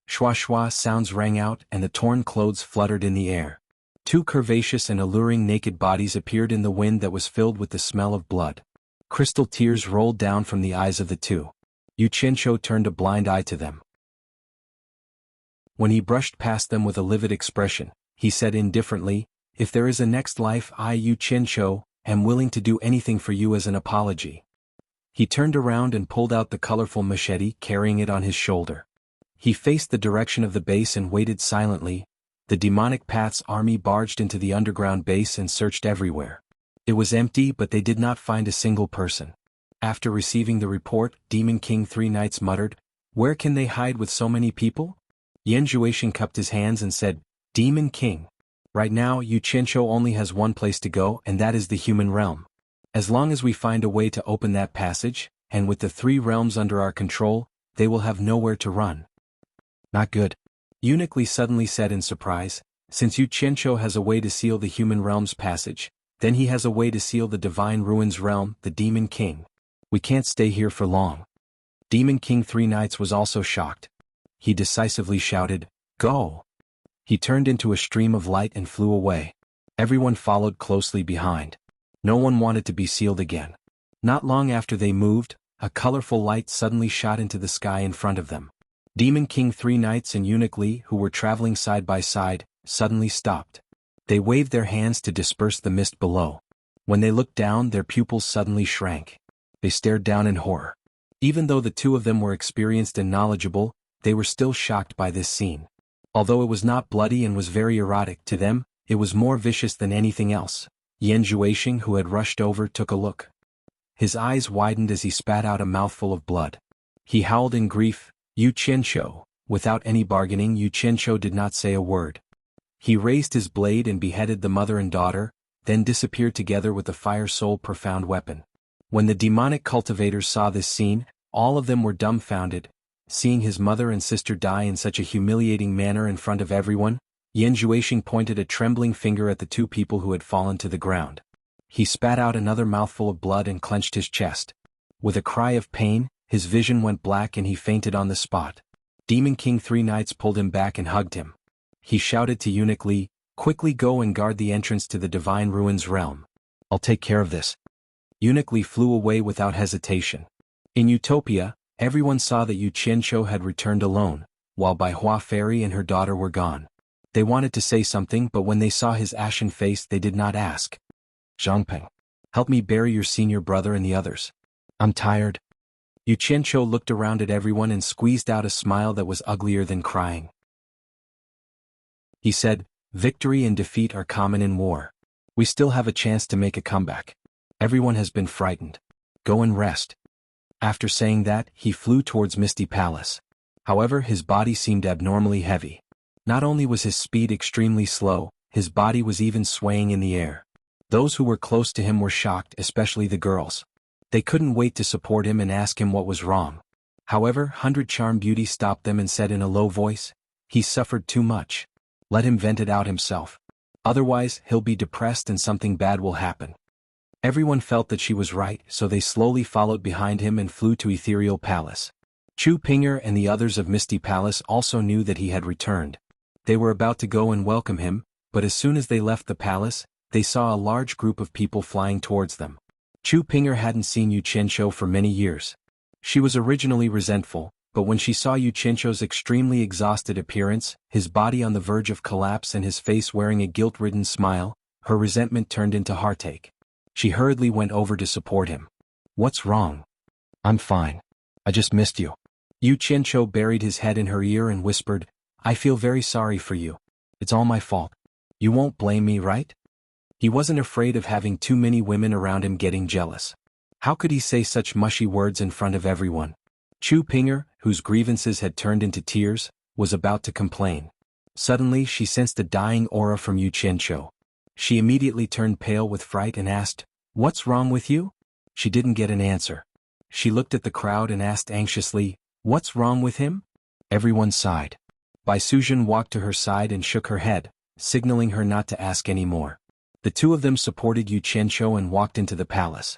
Shua shua sounds rang out and the torn clothes fluttered in the air. Two curvaceous and alluring naked bodies appeared in the wind that was filled with the smell of blood. Crystal tears rolled down from the eyes of the two. Yu Qianqiu turned a blind eye to them. When he brushed past them with a livid expression, he said indifferently, "If there is a next life, I, Yu Qianqiu, am willing to do anything for you as an apology." He turned around and pulled out the colorful machete, carrying it on his shoulder. He faced the direction of the base and waited silently. The demonic path's army barged into the underground base and searched everywhere. It was empty, but they did not find a single person. After receiving the report, Demon King Three Knights muttered, "Where can they hide with so many people?" Yan Zhuixing cupped his hands and said, "Demon King. Right now Yu Qianqiu only has one place to go, and that is the human realm. As long as we find a way to open that passage, and with the three realms under our control, they will have nowhere to run." "Not good," Eunuch Li suddenly said in surprise. "Since Yu Qianqiu has a way to seal the human realm's passage, then he has a way to seal the divine ruins realm, the Demon King. We can't stay here for long." Demon King Three Knights was also shocked. He decisively shouted, "Go!" He turned into a stream of light and flew away. Everyone followed closely behind. No one wanted to be sealed again. Not long after they moved, a colorful light suddenly shot into the sky in front of them. Demon King Three Knights and Eunuch Li, who were traveling side by side, suddenly stopped. They waved their hands to disperse the mist below. When they looked down, their pupils suddenly shrank. They stared down in horror. Even though the two of them were experienced and knowledgeable, they were still shocked by this scene. Although it was not bloody and was very erotic to them, it was more vicious than anything else. Yan Zhuixing, who had rushed over, took a look. His eyes widened as he spat out a mouthful of blood. He howled in grief, "Yu Qianqiu." Without any bargaining, Yu Qianqiu did not say a word. He raised his blade and beheaded the mother and daughter, then disappeared together with the fire soul profound weapon. When the demonic cultivators saw this scene, all of them were dumbfounded. Seeing his mother and sister die in such a humiliating manner in front of everyone, Yan Zhuixing pointed a trembling finger at the two people who had fallen to the ground. He spat out another mouthful of blood and clenched his chest. With a cry of pain, his vision went black and he fainted on the spot. Demon King Three Knights pulled him back and hugged him. He shouted to Eunuch Li, "Quickly go and guard the entrance to the Divine Ruins realm. I'll take care of this." Eunuch Li flew away without hesitation. In Utopia, everyone saw that Yu Qianqiu had returned alone, while Bai Hua Fairy and her daughter were gone. They wanted to say something, but when they saw his ashen face they did not ask. "Zhangpeng, help me bury your senior brother and the others. I'm tired." Yu Qianqiu looked around at everyone and squeezed out a smile that was uglier than crying. He said, "Victory and defeat are common in war. We still have a chance to make a comeback. Everyone has been frightened. Go and rest." After saying that, he flew towards Misty Palace. However, his body seemed abnormally heavy. Not only was his speed extremely slow, his body was even swaying in the air. Those who were close to him were shocked, especially the girls. They couldn't wait to support him and ask him what was wrong. However, 100 Charm Beauty stopped them and said in a low voice, "He's suffered too much. Let him vent it out himself. Otherwise, he'll be depressed and something bad will happen." Everyone felt that she was right, so they slowly followed behind him and flew to Ethereal Palace. Chu Pinger and the others of Misty Palace also knew that he had returned. They were about to go and welcome him, but as soon as they left the palace, they saw a large group of people flying towards them. Chu Pinger hadn't seen Yu Qianqiu for many years. She was originally resentful, but when she saw Yu Qianqiu's extremely exhausted appearance, his body on the verge of collapse and his face wearing a guilt-ridden smile, her resentment turned into heartache. She hurriedly went over to support him. "What's wrong?" "I'm fine. I just missed you." Yu Qianqiu buried his head in her ear and whispered, "I feel very sorry for you. It's all my fault. You won't blame me, right?" He wasn't afraid of having too many women around him getting jealous. How could he say such mushy words in front of everyone? Chu Pinger, whose grievances had turned into tears, was about to complain. Suddenly she sensed a dying aura from Yu Qianqiu. She immediately turned pale with fright and asked, "What's wrong with you?" She didn't get an answer. She looked at the crowd and asked anxiously, "What's wrong with him?" Everyone sighed. Bai Suzhen walked to her side and shook her head, signaling her not to ask any more. The two of them supported Yu Qianqiu and walked into the palace.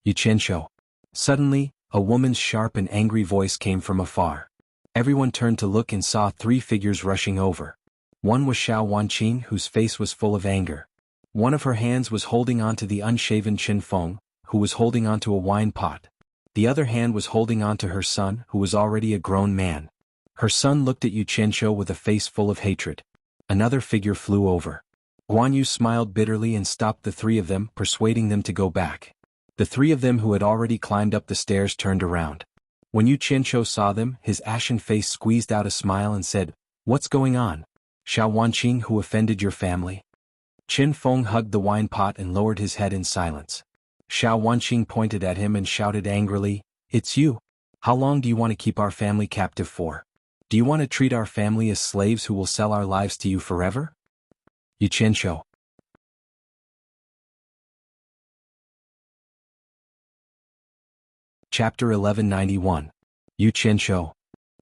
Yu Qianqiu. Suddenly, a woman's sharp and angry voice came from afar. Everyone turned to look and saw three figures rushing over. One was Xuanhuan, whose face was full of anger. One of her hands was holding onto the unshaven Qin Feng, who was holding onto a wine pot. The other hand was holding onto her son, who was already a grown man. Her son looked at Yu Qianqiu with a face full of hatred. Another figure flew over. Guan Yu smiled bitterly and stopped the three of them, persuading them to go back. The three of them who had already climbed up the stairs turned around. When Yu Qianqiu saw them, his ashen face squeezed out a smile and said, "What's going on? Xuanhuan, who offended your family?" Qin Feng hugged the wine pot and lowered his head in silence. Xuanhuan pointed at him and shouted angrily, "It's you! How long do you want to keep our family captive for? Do you want to treat our family as slaves who will sell our lives to you forever?" Yu Qianqiu. Chapter 1191. Yu Qianqiu.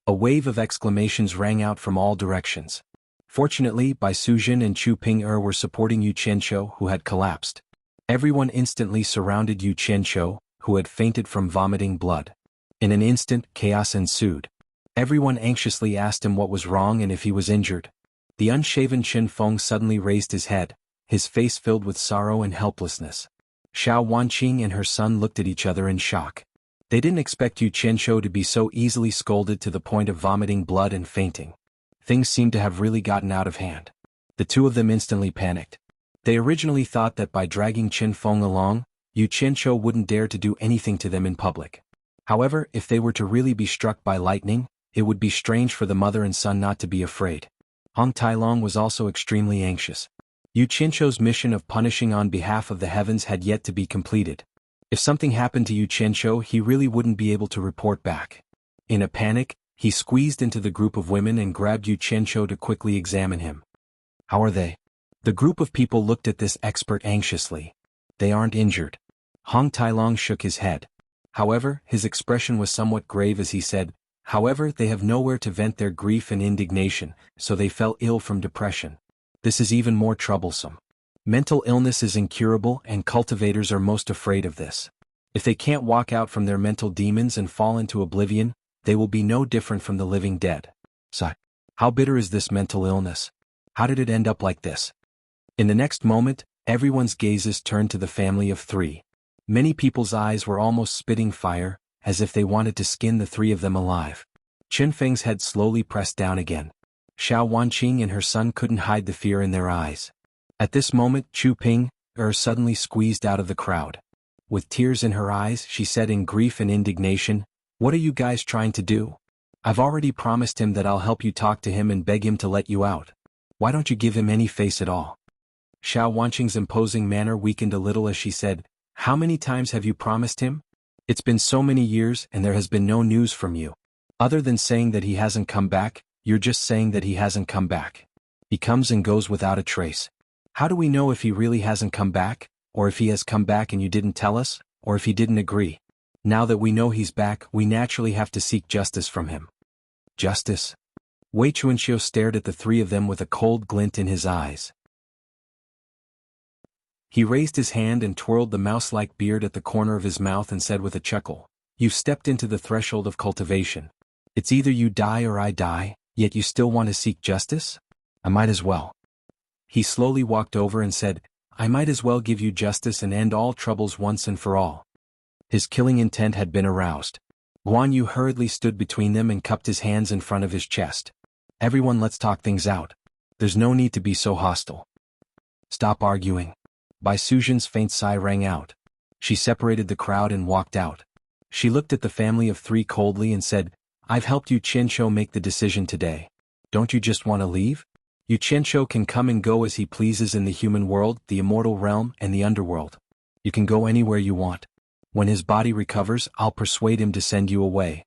A wave of exclamations rang out from all directions. Fortunately, Bai Suzhen and Chu Ping were supporting Yu Qianqiu, who had collapsed. Everyone instantly surrounded Yu Qianqiu, who had fainted from vomiting blood. In an instant, chaos ensued. Everyone anxiously asked him what was wrong and if he was injured. The unshaven Qin Feng suddenly raised his head, his face filled with sorrow and helplessness. Xuanhuan and her son looked at each other in shock. They didn't expect Yu Qianqiu to be so easily scolded to the point of vomiting blood and fainting. Things seemed to have really gotten out of hand. The two of them instantly panicked. They originally thought that by dragging Qin Feng along, Yu Qianqiu wouldn't dare to do anything to them in public. However, if they were to really be struck by lightning, it would be strange for the mother and son not to be afraid. Hong Tailong was also extremely anxious. Yu Qianqiu's mission of punishing on behalf of the heavens had yet to be completed. If something happened to Yu Qianqiu, he really wouldn't be able to report back. In a panic, he squeezed into the group of women and grabbed Yu Qianqiu to quickly examine him. "How are they?" The group of people looked at this expert anxiously. "They aren't injured." Hong Tailong shook his head. However, his expression was somewhat grave as he said, "However, they have nowhere to vent their grief and indignation, so they fell ill from depression. This is even more troublesome. Mental illness is incurable and cultivators are most afraid of this. If they can't walk out from their mental demons and fall into oblivion, they will be no different from the living dead. So, how bitter is this mental illness? How did it end up like this?" In the next moment, everyone's gazes turned to the family of three. Many people's eyes were almost spitting fire, as if they wanted to skin the three of them alive. Qin Feng's head slowly pressed down again. Xuanhuan and her son couldn't hide the fear in their eyes. At this moment, Chu Ping suddenly squeezed out of the crowd. With tears in her eyes, she said in grief and indignation, "What are you guys trying to do? I've already promised him that I'll help you talk to him and beg him to let you out. Why don't you give him any face at all?" Xuanhuan's imposing manner weakened a little as she said, "How many times have you promised him? It's been so many years and there has been no news from you. Other than saying that he hasn't come back, you're just saying that he hasn't come back. He comes and goes without a trace. How do we know if he really hasn't come back, or if he has come back and you didn't tell us, or if he didn't agree? Now that we know he's back, we naturally have to seek justice from him." "Justice?" Wei Chuanxiu stared at the three of them with a cold glint in his eyes. He raised his hand and twirled the mouse-like beard at the corner of his mouth and said with a chuckle, "You've stepped into the threshold of cultivation. It's either you die or I die, yet you still want to seek justice? I might as well." He slowly walked over and said, "I might as well give you justice and end all troubles once and for all." His killing intent had been aroused. Guan Yu hurriedly stood between them and cupped his hands in front of his chest. "Everyone, let's talk things out. There's no need to be so hostile." "Stop arguing." Bai Suzhen's faint sigh rang out. She separated the crowd and walked out. She looked at the family of three coldly and said, "I've helped Yu Qianqiu make the decision today. Don't you just want to leave? Yu Qianqiu can come and go as he pleases in the human world, the immortal realm, and the underworld. You can go anywhere you want. When his body recovers, I'll persuade him to send you away.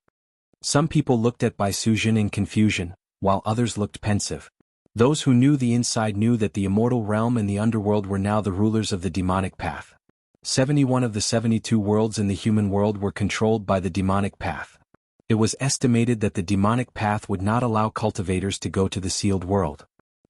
Some people looked at Bai Sujin in confusion, while others looked pensive. Those who knew the inside knew that the immortal realm and the underworld were now the rulers of the demonic path. 71 of the 72 worlds in the human world were controlled by the demonic path. It was estimated that the demonic path would not allow cultivators to go to the sealed world.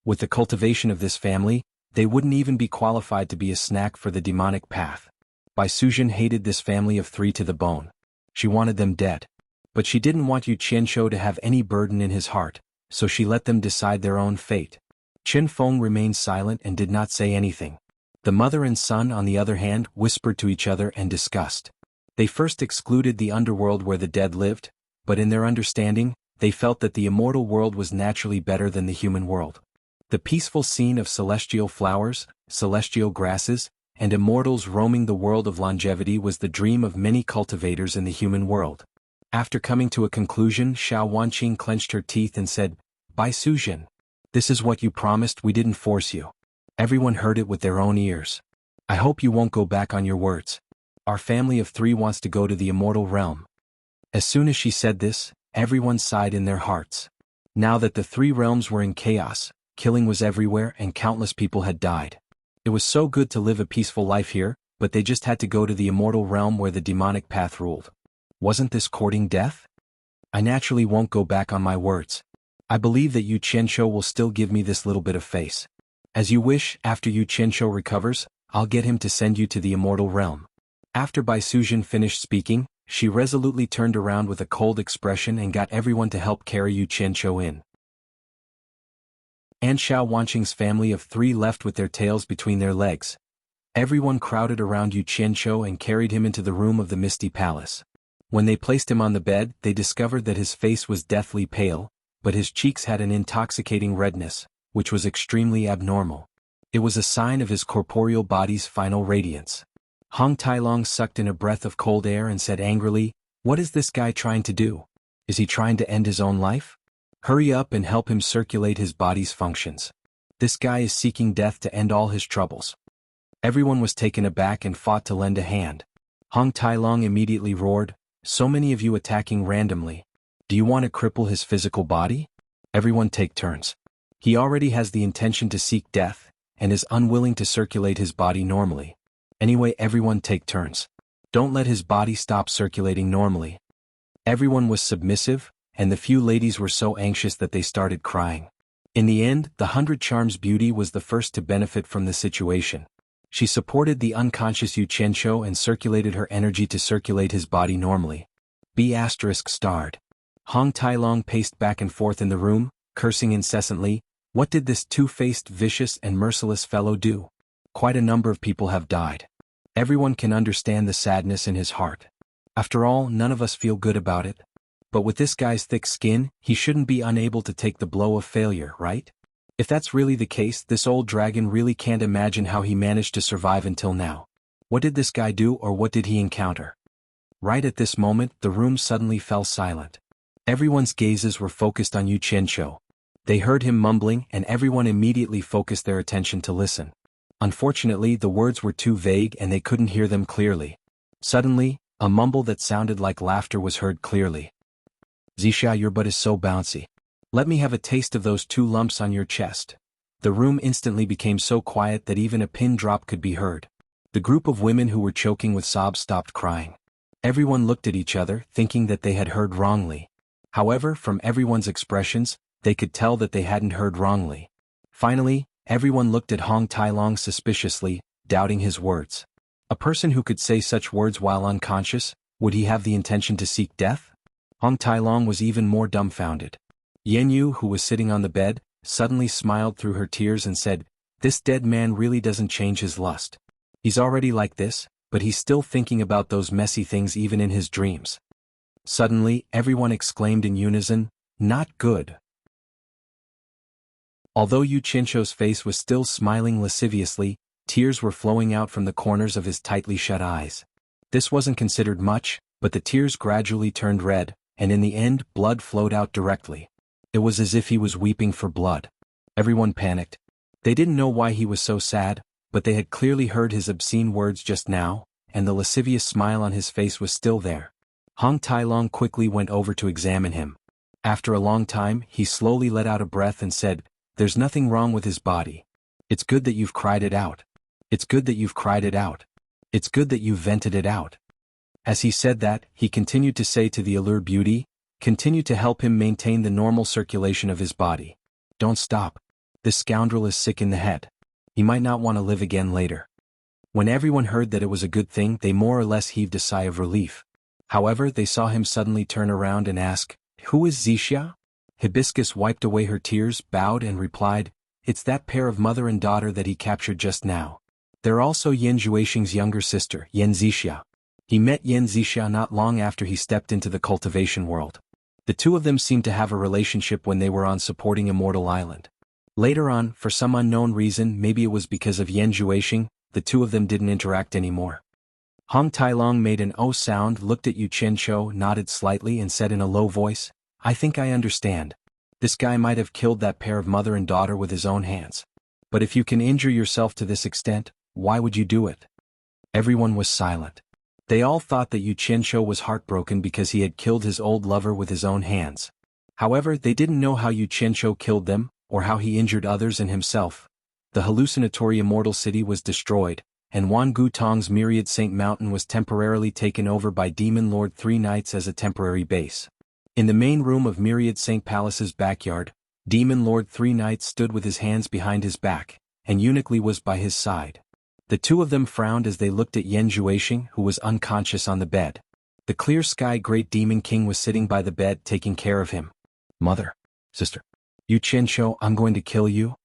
With the cultivation of this family, they wouldn't even be qualified to be a snack for the demonic path. Bai Sujin hated this family of 3 to the bone. She wanted them dead. But she didn't want Yu Qianqiu to have any burden in his heart, so she let them decide their own fate. Qin Feng remained silent and did not say anything. The mother and son, on the other hand, whispered to each other and discussed. They first excluded the underworld where the dead lived, but in their understanding, they felt that the immortal world was naturally better than the human world. The peaceful scene of celestial flowers, celestial grasses, and immortals roaming the world of longevity was the dream of many cultivators in the human world. After coming to a conclusion, Xiao Wanqing clenched her teeth and said, Bai Sujin, this is what you promised, we didn't force you. Everyone heard it with their own ears. I hope you won't go back on your words. Our family of 3 wants to go to the immortal realm. As soon as she said this, everyone sighed in their hearts. Now that the 3 realms were in chaos, killing was everywhere and countless people had died. It was so good to live a peaceful life here, but they just had to go to the immortal realm where the demonic path ruled. Wasn't this courting death? I naturally won't go back on my words. I believe that Yu Qianqiu will still give me this little bit of face. As you wish, after Yu Qianqiu recovers, I'll get him to send you to the immortal realm. After Bai Sujin finished speaking, she resolutely turned around with a cold expression and got everyone to help carry Yu Qianqiu in. And Xiao Wanqing's family of 3 left with their tails between their legs. Everyone crowded around Yu Qianqiu and carried him into the room of the Misty Palace. When they placed him on the bed, they discovered that his face was deathly pale, but his cheeks had an intoxicating redness, which was extremely abnormal. It was a sign of his corporeal body's final radiance. Hong Tailong sucked in a breath of cold air and said angrily, What is this guy trying to do? Is he trying to end his own life? Hurry up and help him circulate his body's functions. This guy is seeking death to end all his troubles. Everyone was taken aback and fought to lend a hand. Hong Tailong immediately roared, So many of you attacking randomly. Do you want to cripple his physical body? Everyone take turns. He already has the intention to seek death, and is unwilling to circulate his body normally. Anyway, everyone take turns. Don't let his body stop circulating normally. Everyone was submissive, and the few ladies were so anxious that they started crying. In the end, the 100 Charms beauty was the first to benefit from the situation. She supported the unconscious Yu Qianqiu and circulated her energy to circulate his body normally. B** starred. Hong Tailong paced back and forth in the room, cursing incessantly. What did this two-faced, vicious and merciless fellow do? Quite a number of people have died. Everyone can understand the sadness in his heart. After all, none of us feel good about it. But with this guy's thick skin, he shouldn't be unable to take the blow of failure, right? If that's really the case, this old dragon really can't imagine how he managed to survive until now. What did this guy do, or what did he encounter? Right at this moment, the room suddenly fell silent. Everyone's gazes were focused on Yu Qianqiu. They heard him mumbling, and everyone immediately focused their attention to listen. Unfortunately, the words were too vague and they couldn't hear them clearly. Suddenly, a mumble that sounded like laughter was heard clearly. Zixia, your butt is so bouncy. Let me have a taste of those 2 lumps on your chest. The room instantly became so quiet that even a pin drop could be heard. The group of women who were choking with sobs stopped crying. Everyone looked at each other, thinking that they had heard wrongly. However, from everyone's expressions, they could tell that they hadn't heard wrongly. Finally, everyone looked at Hong Tailong suspiciously, doubting his words. A person who could say such words while unconscious, would he have the intention to seek death? Hong Tailong was even more dumbfounded. Yanyu, who was sitting on the bed, suddenly smiled through her tears and said, This dead man really doesn't change his lust. He's already like this, but he's still thinking about those messy things even in his dreams. Suddenly, everyone exclaimed in unison, Not good. Although Yu Qianqiu's face was still smiling lasciviously, tears were flowing out from the corners of his tightly shut eyes. This wasn't considered much, but the tears gradually turned red, and in the end, blood flowed out directly. It was as if he was weeping for blood. Everyone panicked. They didn't know why he was so sad, but they had clearly heard his obscene words just now, and the lascivious smile on his face was still there. Hong Tailong quickly went over to examine him. After a long time, he slowly let out a breath and said, "There's nothing wrong with his body. It's good that you've cried it out. It's good that you've cried it out. It's good that you've vented it out." As he said that, he continued to say to the allure beauty, "Continue to help him maintain the normal circulation of his body. Don't stop. This scoundrel is sick in the head. He might not want to live again later." When everyone heard that it was a good thing, they more or less heaved a sigh of relief. However, they saw him suddenly turn around and ask, "Who is Xianxia?" Hibiscus wiped away her tears, bowed and replied, "It's that pair of mother and daughter that he captured just now. They're also Yan Zhuixing's younger sister, xianxia. He met xianxia not long after he stepped into the cultivation world. The two of them seemed to have a relationship when they were on supporting Immortal Island. Later on, for some unknown reason, maybe it was because of Yan Zhuixing, the two of them didn't interact anymore." Hong Tailong made an "oh" sound, looked at Yu Qianqiu, nodded slightly and said in a low voice, "I think I understand. This guy might have killed that pair of mother and daughter with his own hands. But if you can injure yourself to this extent, why would you do it?" Everyone was silent. They all thought that Yu Qianqiu was heartbroken because he had killed his old lover with his own hands. However, they didn't know how Yu Qianqiu killed them, or how he injured others and himself. The hallucinatory immortal city was destroyed, and Wan Gu Tong's myriad Saint Mountain was temporarily taken over by Demon Lord Three Knights as a temporary base. In the main room of Myriad Saint Palace's backyard, Demon Lord Three Knights stood with his hands behind his back, and Eunuch Li was by his side. The two of them frowned as they looked at Yan Zhuixing, who was unconscious on the bed. The Clear Sky Great Demon King was sitting by the bed taking care of him. "Mother, sister, Yu Qianqiu, I'm going to kill you."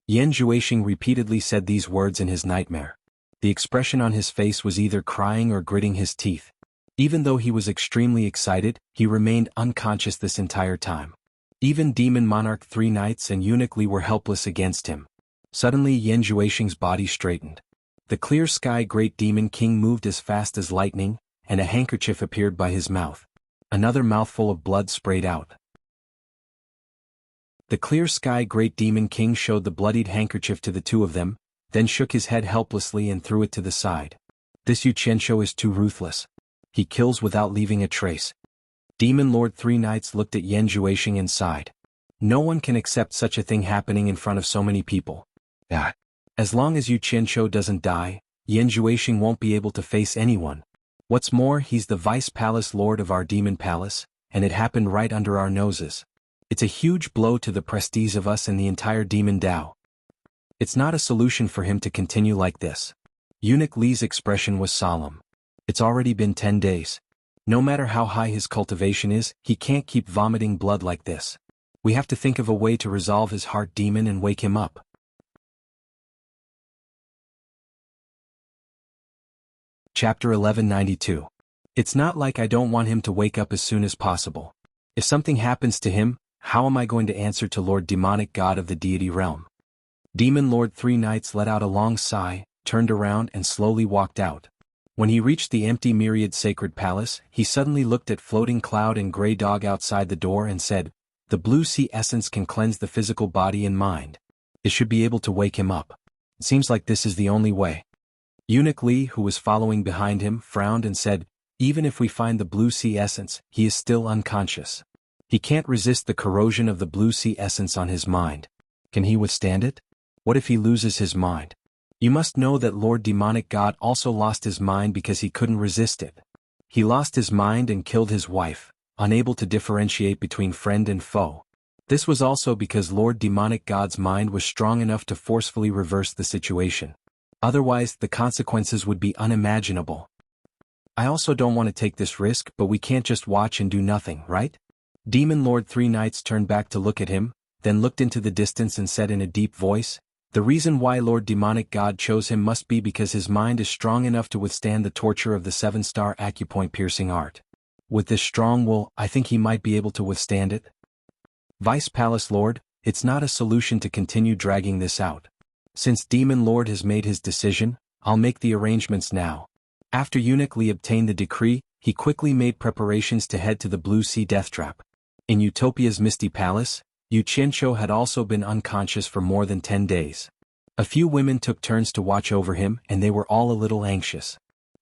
Yan Zhuixing repeatedly said these words in his nightmare. The expression on his face was either crying or gritting his teeth. Even though he was extremely excited, he remained unconscious this entire time. Even Demon Monarch Three Knights and Eunuch Li were helpless against him. Suddenly Yan Zhuixing's body straightened. The Clear Sky Great Demon King moved as fast as lightning, and a handkerchief appeared by his mouth. Another mouthful of blood sprayed out. The Clear Sky Great Demon King showed the bloodied handkerchief to the two of them, then shook his head helplessly and threw it to the side. "This Yu Qianqiu is too ruthless. He kills without leaving a trace." Demon Lord Three Knights looked at Yan Zhuixing and sighed. No one can accept such a thing happening in front of so many people. As long as Yu Qianqiu doesn't die, Yan Zhuixing won't be able to face anyone. What's more, he's the Vice Palace Lord of our Demon Palace, and it happened right under our noses. It's a huge blow to the prestige of us and the entire Demon Dao. It's not a solution for him to continue like this. Eunuch Li's expression was solemn. It's already been 10 days. No matter how high his cultivation is, he can't keep vomiting blood like this. We have to think of a way to resolve his heart demon and wake him up. Chapter 1192. It's not like I don't want him to wake up as soon as possible. If something happens to him, how am I going to answer to Lord Demonic God of the deity realm? Demon Lord Three Knights let out a long sigh, turned around and slowly walked out. When he reached the empty Myriad Sacred Palace, he suddenly looked at Floating Cloud and Grey Dog outside the door and said, "The blue sea essence can cleanse the physical body and mind. It should be able to wake him up. It seems like this is the only way." Eunuch Li, who was following behind him, frowned and said, "Even if we find the blue sea essence, he is still unconscious. He can't resist the corrosion of the blue sea essence on his mind. Can he withstand it? What if he loses his mind? You must know that Lord Demonic God also lost his mind because he couldn't resist it. He lost his mind and killed his wife, unable to differentiate between friend and foe. This was also because Lord Demonic God's mind was strong enough to forcefully reverse the situation. Otherwise, the consequences would be unimaginable. I also don't want to take this risk, but we can't just watch and do nothing, right?" Demon Lord Three Knights turned back to look at him, then looked into the distance and said in a deep voice, "The reason why Lord Demonic God chose him must be because his mind is strong enough to withstand the torture of the 7-star acupoint piercing art. With this strong will, I think he might be able to withstand it. Vice Palace Lord, it's not a solution to continue dragging this out. Since Demon Lord has made his decision, I'll make the arrangements now." After Eunuch Li obtained the decree, he quickly made preparations to head to the Blue Sea Death Trap. In Utopia's Misty Palace, Yu Qianqiu had also been unconscious for more than 10 days. A few women took turns to watch over him and they were all a little anxious.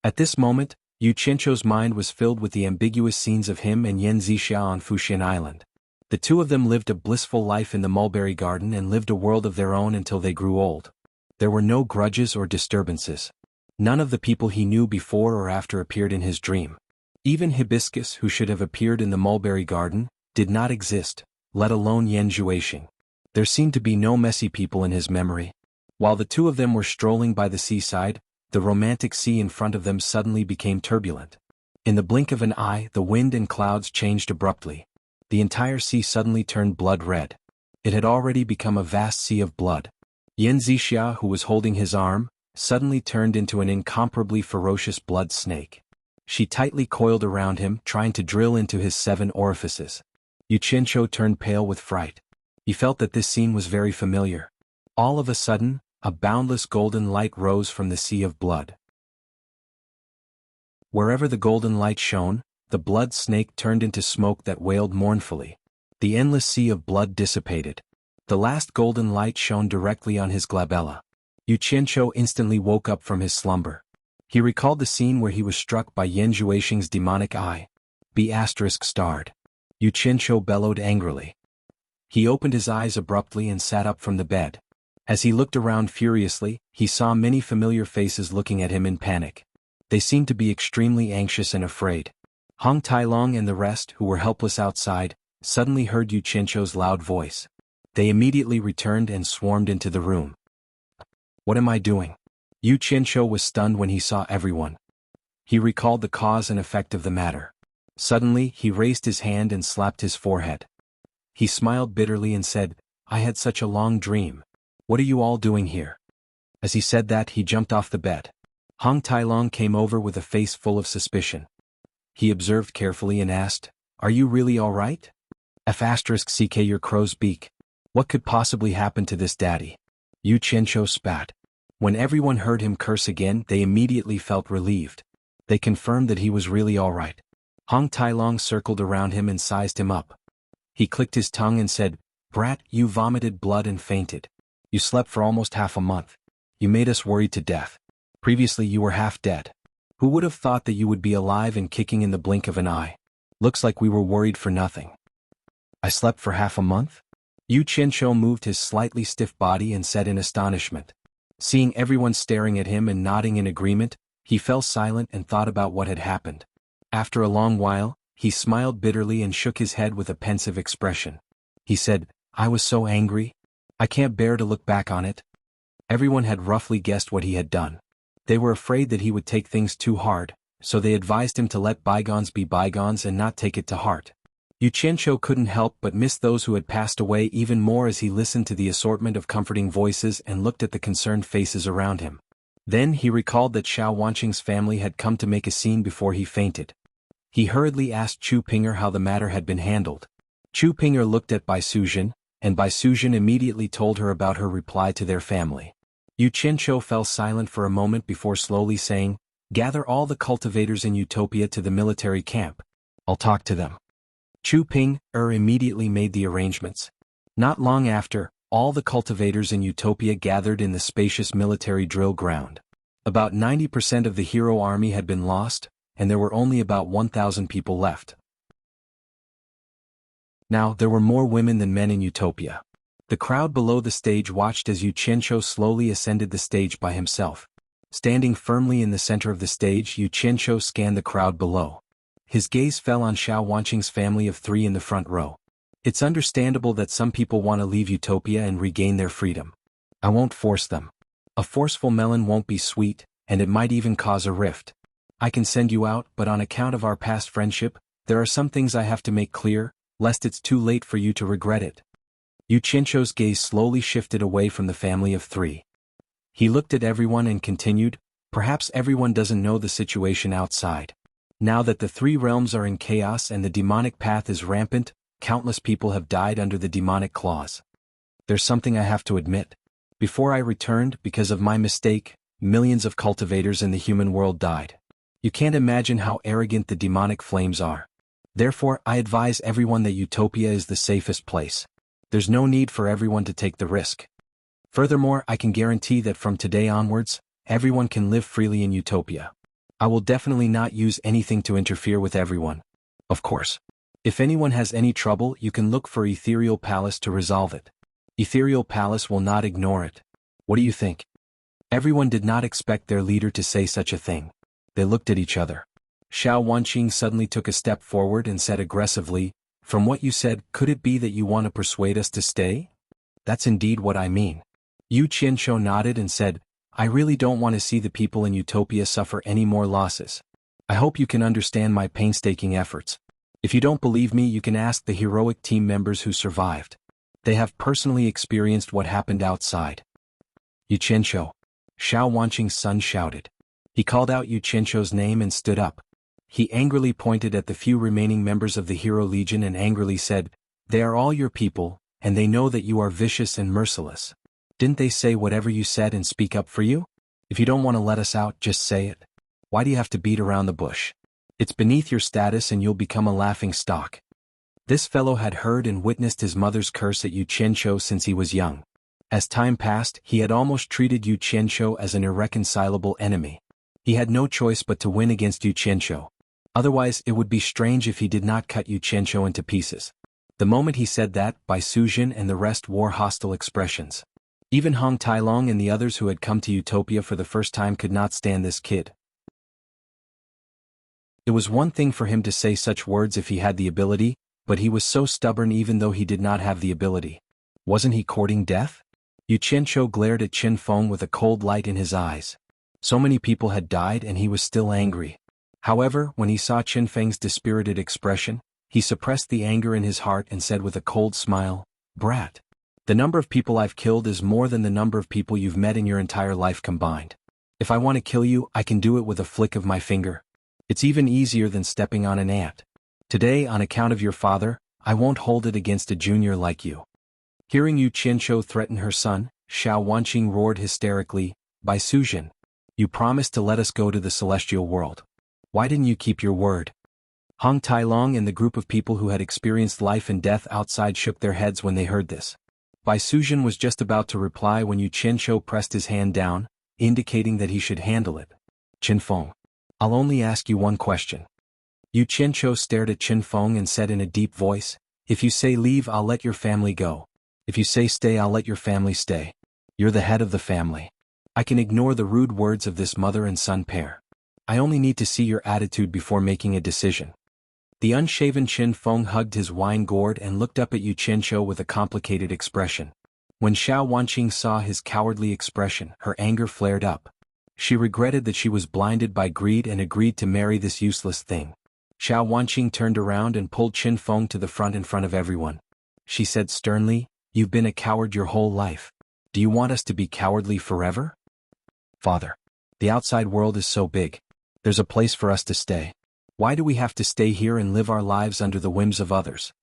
At this moment, Yu Qianzhou's mind was filled with the ambiguous scenes of him and Yan Zixia on Fuxian Island. The two of them lived a blissful life in the mulberry garden and lived a world of their own until they grew old. There were no grudges or disturbances. None of the people he knew before or after appeared in his dream. Even Hibiscus, who should have appeared in the mulberry garden, did not exist, let alone Yan Zhuixing. There seemed to be no messy people in his memory. While the two of them were strolling by the seaside, the romantic sea in front of them suddenly became turbulent. In the blink of an eye, the wind and clouds changed abruptly. The entire sea suddenly turned blood red. It had already become a vast sea of blood. Yan Zixia, who was holding his arm, suddenly turned into an incomparably ferocious blood snake. She tightly coiled around him, trying to drill into his 7 orifices. Yu Qianzhou turned pale with fright. He felt that this scene was very familiar. All of a sudden, a boundless golden light rose from the sea of blood. Wherever the golden light shone, the blood snake turned into smoke that wailed mournfully. The endless sea of blood dissipated. The last golden light shone directly on his glabella. Yu Qianzhou instantly woke up from his slumber. He recalled the scene where he was struck by Yan Zhuixing's demonic eye. B*****. Yu Qianzhou bellowed angrily. He opened his eyes abruptly and sat up from the bed. As he looked around furiously, he saw many familiar faces looking at him in panic. They seemed to be extremely anxious and afraid. Hong Tailong and the rest, who were helpless outside, suddenly heard Yu Qianzhou's loud voice. They immediately returned and swarmed into the room. What am I doing? Yu Qianzhou was stunned when he saw everyone. He recalled the cause and effect of the matter. Suddenly, he raised his hand and slapped his forehead. He smiled bitterly and said, I had such a long dream. What are you all doing here? As he said that, he jumped off the bed. Hong Tailong came over with a face full of suspicion. He observed carefully and asked, Are you really all right? **ck your crow's beak. What could possibly happen to this daddy? Yu Qianzhou spat. When everyone heard him curse again, they immediately felt relieved. They confirmed that he was really all right. Hong Tailong circled around him and sized him up. He clicked his tongue and said, Brat, you vomited blood and fainted. You slept for almost half a month. You made us worried to death. Previously you were half dead. Who would have thought that you would be alive and kicking in the blink of an eye? Looks like we were worried for nothing. I slept for half a month? Yu Qianzhou moved his slightly stiff body and said in astonishment. Seeing everyone staring at him and nodding in agreement, he fell silent and thought about what had happened. After a long while, he smiled bitterly and shook his head with a pensive expression. He said, I was so angry. I can't bear to look back on it. Everyone had roughly guessed what he had done. They were afraid that he would take things too hard, so they advised him to let bygones be bygones and not take it to heart. Yu Qianzhou couldn't help but miss those who had passed away even more as he listened to the assortment of comforting voices and looked at the concerned faces around him. Then he recalled that Xuanhuan's family had come to make a scene before he fainted. He hurriedly asked Chu Pinger how the matter had been handled. Chu Pinger looked at Bai Suzhen, and Bai Suzhen immediately told her about her reply to their family. Yu Qianzhou fell silent for a moment before slowly saying, Gather all the cultivators in Utopia to the military camp. I'll talk to them. Chu Pinger immediately made the arrangements. Not long after, all the cultivators in Utopia gathered in the spacious military drill ground. About 90% of the hero army had been lost, and there were only about 1,000 people left. Now, there were more women than men in Utopia. The crowd below the stage watched as Yu Qianzhou slowly ascended the stage by himself. Standing firmly in the center of the stage, Yu Qianzhou scanned the crowd below. His gaze fell on Xuanhuan's family of 3 in the front row. It's understandable that some people want to leave Utopia and regain their freedom. I won't force them. A forceful melon won't be sweet, and it might even cause a rift. I can send you out, but on account of our past friendship, there are some things I have to make clear, lest it's too late for you to regret it. Yu Qianzhou's gaze slowly shifted away from the family of 3. He looked at everyone and continued, Perhaps everyone doesn't know the situation outside. Now that the 3 realms are in chaos and the demonic path is rampant, countless people have died under the demonic claws. There's something I have to admit. Before I returned, because of my mistake, millions of cultivators in the human world died. You can't imagine how arrogant the demonic flames are. Therefore, I advise everyone that Utopia is the safest place. There's no need for everyone to take the risk. Furthermore, I can guarantee that from today onwards, everyone can live freely in Utopia. I will definitely not use anything to interfere with everyone. Of course. If anyone has any trouble, you can look for Ethereal Palace to resolve it. Ethereal Palace will not ignore it. What do you think? Everyone did not expect their leader to say such a thing. They looked at each other. Xuanhuan suddenly took a step forward and said aggressively, "From what you said, could it be that you want to persuade us to stay?" "That's indeed what I mean." Xianxia nodded and said, "I really don't want to see the people in Utopia suffer any more losses. I hope you can understand my painstaking efforts. If you don't believe me, you can ask the heroic team members who survived. They have personally experienced what happened outside." "Xianxia!" Xuanhuan's son shouted. He called out Xianxia's name and stood up. He angrily pointed at the few remaining members of the Hero Legion and angrily said, "They are all your people, and they know that you are vicious and merciless. Didn't they say whatever you said and speak up for you? If you don't want to let us out, just say it. Why do you have to beat around the bush? It's beneath your status and you'll become a laughing stock." This fellow had heard and witnessed his mother's curse at Xianxia since he was young. As time passed, he had almost treated Xianxia as an irreconcilable enemy. He had no choice but to win against Xianxia. Otherwise, it would be strange if he did not cut Xianxia into pieces. The moment he said that, Bai Suzhen and the rest wore hostile expressions. Even Hong Tailong and the others who had come to Utopia for the first time could not stand this kid. It was one thing for him to say such words if he had the ability, but he was so stubborn even though he did not have the ability. Wasn't he courting death? Xianxia glared at Qin Feng with a cold light in his eyes. So many people had died and he was still angry. However, when he saw Qin Feng's dispirited expression, he suppressed the anger in his heart and said with a cold smile, "Brat. The number of people I've killed is more than the number of people you've met in your entire life combined. If I want to kill you, I can do it with a flick of my finger. It's even easier than stepping on an ant. Today, on account of your father, I won't hold it against a junior like you." Hearing Xianxia threaten her son, Xuanhuan roared hysterically, "Bai Suzhen, you promised to let us go to the celestial world. Why didn't you keep your word?" Hong Tailong and the group of people who had experienced life and death outside shook their heads when they heard this. Bai Suzhen was just about to reply when Xianxia pressed his hand down, indicating that he should handle it. "Qin Feng, I'll only ask you one question." Xianxia stared at Qin Feng and said in a deep voice, "If you say leave, I'll let your family go. If you say stay, I'll let your family stay. You're the head of the family. I can ignore the rude words of this mother and son pair. I only need to see your attitude before making a decision." The unshaven Qin Feng hugged his wine gourd and looked up at Xianxia with a complicated expression. When Xuanhuan saw his cowardly expression, her anger flared up. She regretted that she was blinded by greed and agreed to marry this useless thing. Xuanhuan turned around and pulled Qin Feng to the front in front of everyone. She said sternly, "You've been a coward your whole life. Do you want us to be cowardly forever?" "Father, the outside world is so big. There's a place for us to stay. Why do we have to stay here and live our lives under the whims of others?"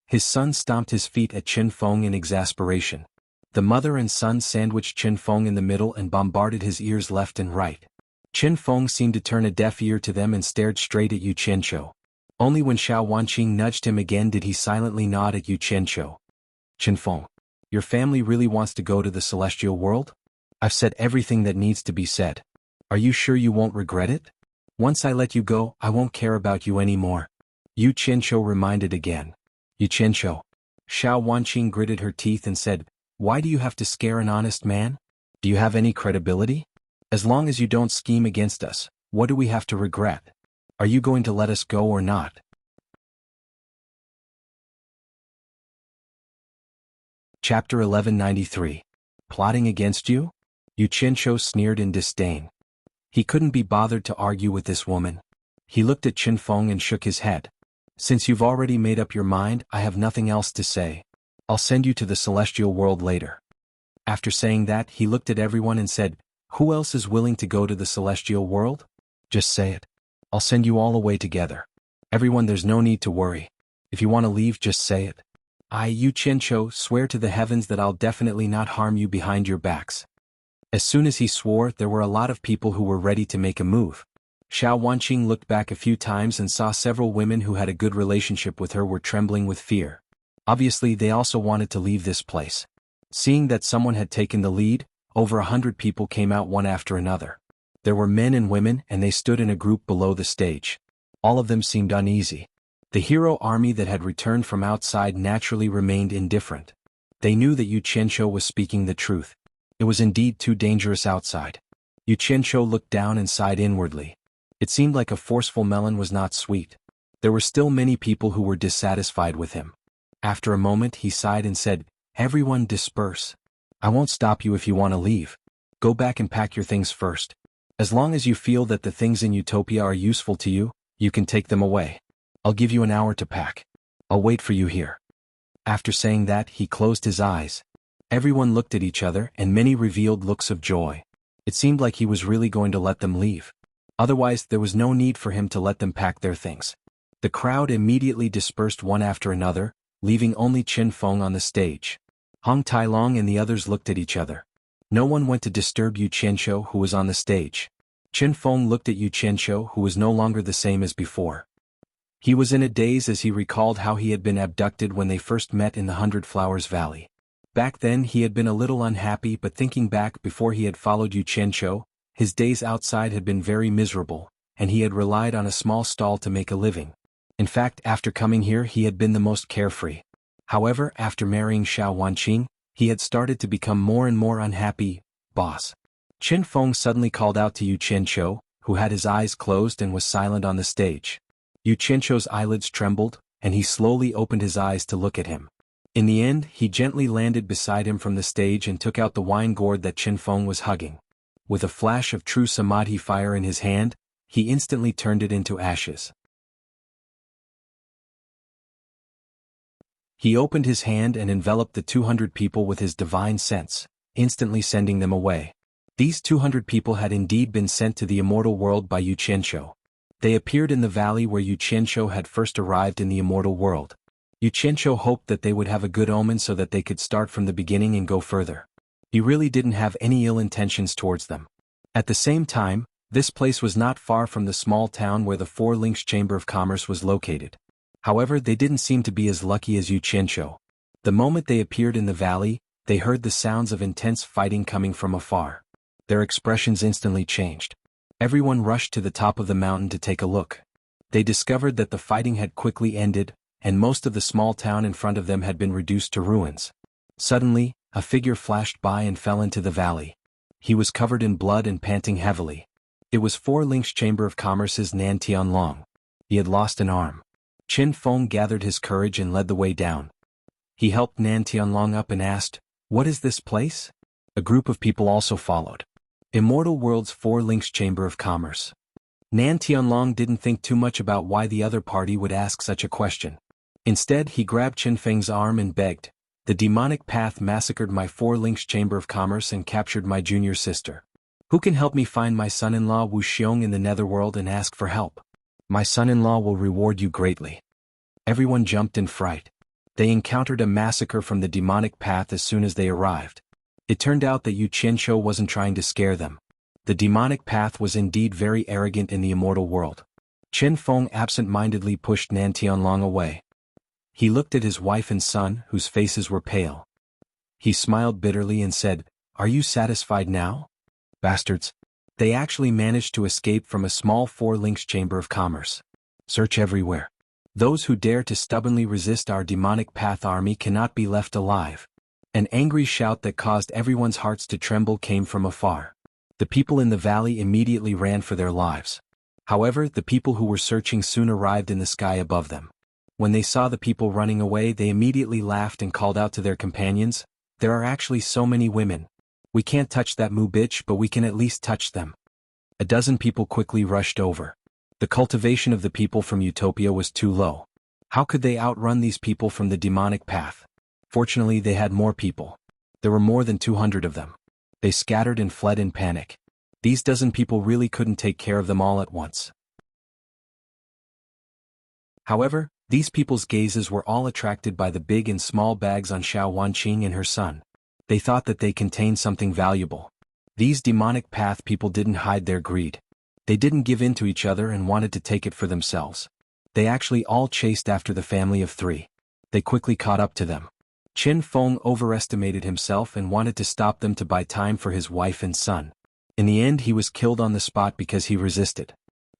His son stomped his feet at Qin Feng in exasperation. The mother and son sandwiched Qin Feng in the middle and bombarded his ears left and right. Qin Feng seemed to turn a deaf ear to them and stared straight at Xianxia. Only when Xuanhuan nudged him again did he silently nod at Xianxia. "Qin Feng, your family really wants to go to the celestial world? I've said everything that needs to be said. Are you sure you won't regret it? Once I let you go, I won't care about you anymore." Xianxia reminded again. "Xianxia." Xuanhuan gritted her teeth and said, "Why do you have to scare an honest man? Do you have any credibility? As long as you don't scheme against us, what do we have to regret? Are you going to let us go or not?" Chapter 1193. Plotting against you? Xianxia sneered in disdain. He couldn't be bothered to argue with this woman. He looked at Qin Feng and shook his head. "Since you've already made up your mind, I have nothing else to say. I'll send you to the celestial world later." After saying that, he looked at everyone and said, "Who else is willing to go to the celestial world? Just say it. I'll send you all away together. Everyone, there's no need to worry. If you want to leave, just say it. I, Xianxia, swear to the heavens that I'll definitely not harm you behind your backs." As soon as he swore, there were a lot of people who were ready to make a move. Xuanhuan looked back a few times and saw several women who had a good relationship with her were trembling with fear. Obviously, they also wanted to leave this place. Seeing that someone had taken the lead, over 100 people came out one after another. There were men and women, and they stood in a group below the stage. All of them seemed uneasy. The hero army that had returned from outside naturally remained indifferent. They knew that Xianxia was speaking the truth. It was indeed too dangerous outside. Xianxia looked down and sighed inwardly. It seemed like a forceful melon was not sweet. There were still many people who were dissatisfied with him. After a moment he sighed and said, "Everyone disperse. I won't stop you if you want to leave. Go back and pack your things first. As long as you feel that the things in Utopia are useful to you, you can take them away. I'll give you an hour to pack. I'll wait for you here." After saying that, he closed his eyes. Everyone looked at each other and many revealed looks of joy. It seemed like he was really going to let them leave. Otherwise, there was no need for him to let them pack their things. The crowd immediately dispersed one after another, leaving only Qin Feng on the stage. Hong Tailong and the others looked at each other. No one went to disturb Xianxia, who was on the stage. Qin Feng looked at Xianxia, who was no longer the same as before. He was in a daze as he recalled how he had been abducted when they first met in the Hundred Flowers Valley. Back then he had been a little unhappy, but thinking back before he had followed Xianxia, his days outside had been very miserable, and he had relied on a small stall to make a living. In fact, after coming here he had been the most carefree. However, after marrying Xuanhuan, he had started to become more and more unhappy. "Boss." Qin Feng suddenly called out to Xianxia, who had his eyes closed and was silent on the stage. Xianxia's eyelids trembled, and he slowly opened his eyes to look at him. In the end, he gently landed beside him from the stage and took out the wine gourd that Qin Feng was hugging. With a flash of true samadhi fire in his hand, he instantly turned it into ashes. He opened his hand and enveloped the 200 people with his divine sense, instantly sending them away. These 200 people had indeed been sent to the immortal world by Xianxia. They appeared in the valley where Xianxia had first arrived in the immortal world. Xianxia hoped that they would have a good omen so that they could start from the beginning and go further. He really didn't have any ill intentions towards them. At the same time, this place was not far from the small town where the Four Links Chamber of Commerce was located. However, they didn't seem to be as lucky as Xianxia. The moment they appeared in the valley, they heard the sounds of intense fighting coming from afar. Their expressions instantly changed. Everyone rushed to the top of the mountain to take a look. They discovered that the fighting had quickly ended, and most of the small town in front of them had been reduced to ruins. Suddenly, a figure flashed by and fell into the valley. He was covered in blood and panting heavily. It was Four Links Chamber of Commerce's Nan Tianlong. He had lost an arm. Qin Feng gathered his courage and led the way down. He helped Nan Tianlong up and asked, "What is this place?" A group of people also followed. Immortal World's Four Links Chamber of Commerce. Nan Tianlong didn't think too much about why the other party would ask such a question. Instead, he grabbed Qin Feng's arm and begged, "The demonic path massacred my Four Links Chamber of Commerce and captured my junior sister. Who can help me find my son-in-law Wu Xiong in the netherworld and ask for help? My son-in-law will reward you greatly." Everyone jumped in fright. They encountered a massacre from the demonic path as soon as they arrived. It turned out that Xianxia wasn't trying to scare them. The demonic path was indeed very arrogant in the immortal world. Qin Feng absent-mindedly pushed Nan Tianlong away. He looked at his wife and son, whose faces were pale. He smiled bitterly and said, "Are you satisfied now? Bastards. They actually managed to escape from a small Four Links Chamber of Commerce. Search everywhere. Those who dare to stubbornly resist our demonic path army cannot be left alive." An angry shout that caused everyone's hearts to tremble came from afar. The people in the valley immediately ran for their lives. However, the people who were searching soon arrived in the sky above them. When they saw the people running away, they immediately laughed and called out to their companions, "There are actually so many women. We can't touch that moo bitch, but we can at least touch them." A dozen people quickly rushed over. The cultivation of the people from Utopia was too low. How could they outrun these people from the demonic path? Fortunately, they had more people. There were more than 200 of them. They scattered and fled in panic. These dozen people really couldn't take care of them all at once. However, these people's gazes were all attracted by the big and small bags on Xuanhuan and her son. They thought that they contained something valuable. These demonic path people didn't hide their greed. They didn't give in to each other and wanted to take it for themselves. They actually all chased after the family of three. They quickly caught up to them. Qin Feng overestimated himself and wanted to stop them to buy time for his wife and son. In the end he was killed on the spot because he resisted.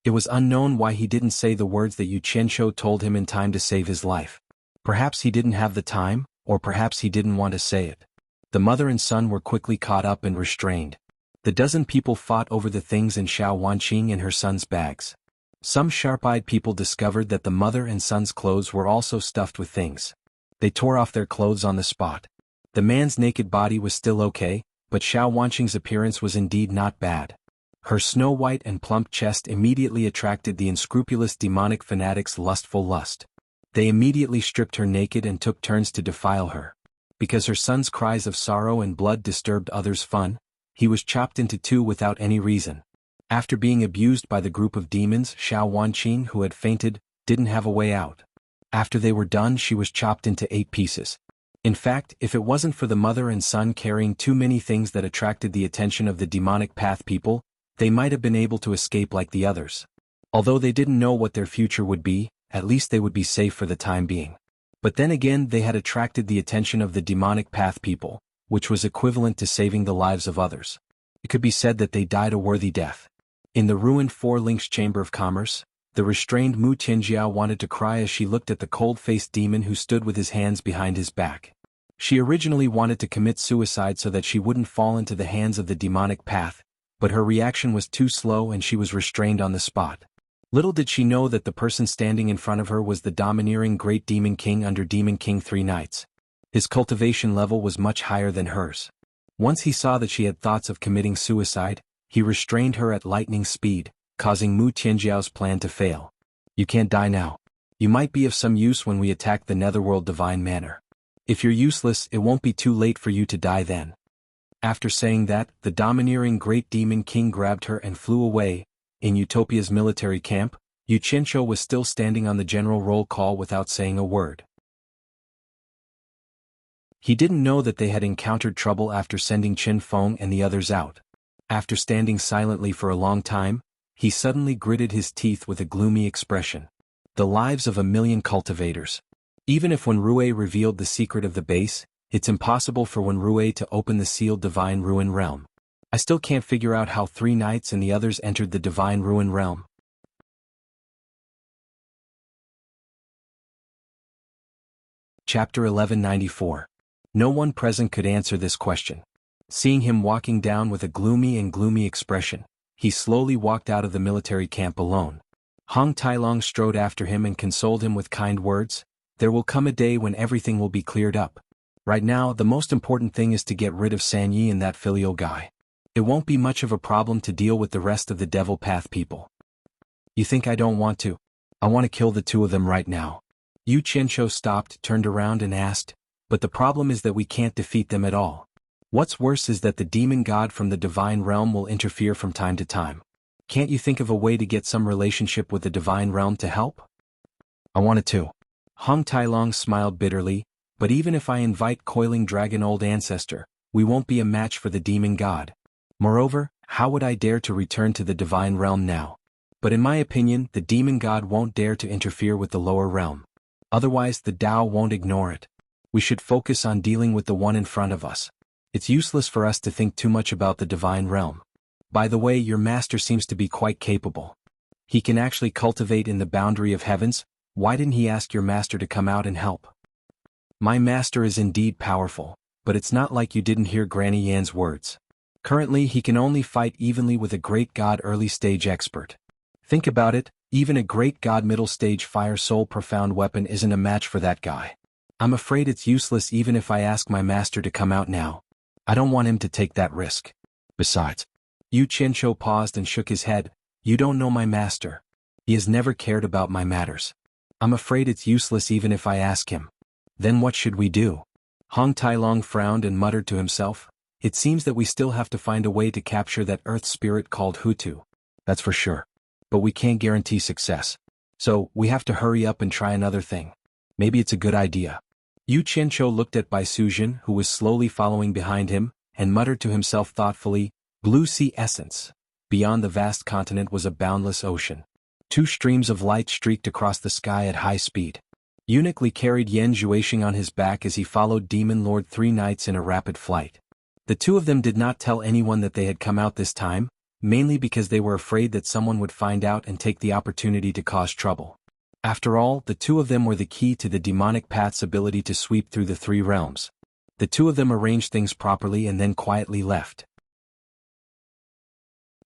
It was unknown why he didn't say the words that Xianxia told him in time to save his life. Perhaps he didn't have the time, or perhaps he didn't want to say it. The mother and son were quickly caught up and restrained. The dozen people fought over the things in xuanhuan and her son's bags. Some sharp-eyed people discovered that the mother and son's clothes were also stuffed with things. They tore off their clothes on the spot. The man's naked body was still okay, but xuanhuan's appearance was indeed not bad. Her snow-white and plump chest immediately attracted the unscrupulous demonic fanatics' lustful lust. They immediately stripped her naked and took turns to defile her. Because her son's cries of sorrow and blood disturbed others' fun, he was chopped into two without any reason. After being abused by the group of demons, xuanhuan, who had fainted, didn't have a way out. After they were done, she was chopped into 8 pieces. In fact, if it wasn't for the mother and son carrying too many things that attracted the attention of the demonic path people, they might have been able to escape like the others. Although they didn't know what their future would be, at least they would be safe for the time being. But then again, they had attracted the attention of the demonic path people, which was equivalent to saving the lives of others. It could be said that they died a worthy death. In the ruined 4-links chamber of commerce, the restrained Mu Tianjia wanted to cry as she looked at the cold-faced demon who stood with his hands behind his back. She originally wanted to commit suicide so that she wouldn't fall into the hands of the demonic path, but her reaction was too slow and she was restrained on the spot. Little did she know that the person standing in front of her was the domineering Great Demon King under Demon King 3 Knights. His cultivation level was much higher than hers. Once he saw that she had thoughts of committing suicide, he restrained her at lightning speed, causing Mu Tianjiao's plan to fail. You can't die now. You might be of some use when we attack the Netherworld Divine Manor. If you're useless, it won't be too late for you to die then. After saying that, the domineering Great Demon King grabbed her and flew away. In Utopia's military camp, Xianxia was still standing on the general roll call without saying a word. He didn't know that they had encountered trouble after sending Qin Feng and the others out. After standing silently for a long time, he suddenly gritted his teeth with a gloomy expression. The lives of 1,000,000 cultivators. Even if Wenrui revealed the secret of the base, it's impossible for Wenrui to open the sealed Divine Ruin Realm. I still can't figure out how 3 knights and the others entered the Divine Ruin Realm. Chapter 1194. No one present could answer this question. Seeing him walking down with a gloomy expression, he slowly walked out of the military camp alone. Hong Tailong strode after him and consoled him with kind words. There will come a day when everything will be cleared up. Right now, the most important thing is to get rid of San Yi and that filial guy. It won't be much of a problem to deal with the rest of the Devil Path people. You think I don't want to? I want to kill the 2 of them right now. Xianxia stopped, turned around and asked, but the problem is that we can't defeat them at all. What's worse is that the demon god from the divine realm will interfere from time to time. Can't you think of a way to get some relationship with the divine realm to help? I wanted to. Hong Tailong smiled bitterly, but even if I invite Coiling Dragon Old Ancestor, we won't be a match for the demon god. Moreover, how would I dare to return to the divine realm now? But in my opinion, the demon god won't dare to interfere with the lower realm. Otherwise the Tao won't ignore it. We should focus on dealing with the one in front of us. It's useless for us to think too much about the divine realm. By the way, your master seems to be quite capable. He can actually cultivate in the boundary of heavens. Why didn't he ask your master to come out and help? My master is indeed powerful, but it's not like you didn't hear Granny Yan's words. Currently he can only fight evenly with a great god early stage expert. Think about it, even a great god middle stage fire soul profound weapon isn't a match for that guy. I'm afraid it's useless even if I ask my master to come out now. I don't want him to take that risk. Besides, Xianxia paused and shook his head. You don't know my master. He has never cared about my matters. I'm afraid it's useless even if I ask him. Then what should we do? Hong Tailong frowned and muttered to himself. It seems that we still have to find a way to capture that earth spirit called Hutu. That's for sure. But we can't guarantee success. So, we have to hurry up and try another thing. Maybe it's a good idea. Xianxia looked at Bai Sujin, who was slowly following behind him, and muttered to himself thoughtfully, Blue Sea Essence. Beyond the vast continent was a boundless ocean. 2 streams of light streaked across the sky at high speed. Eunuch Li carried Yan Zhuixing on his back as he followed Demon Lord 3 Knights in a rapid flight. The two of them did not tell anyone that they had come out this time, mainly because they were afraid that someone would find out and take the opportunity to cause trouble. After all, the two of them were the key to the demonic path's ability to sweep through the three realms. The two of them arranged things properly and then quietly left.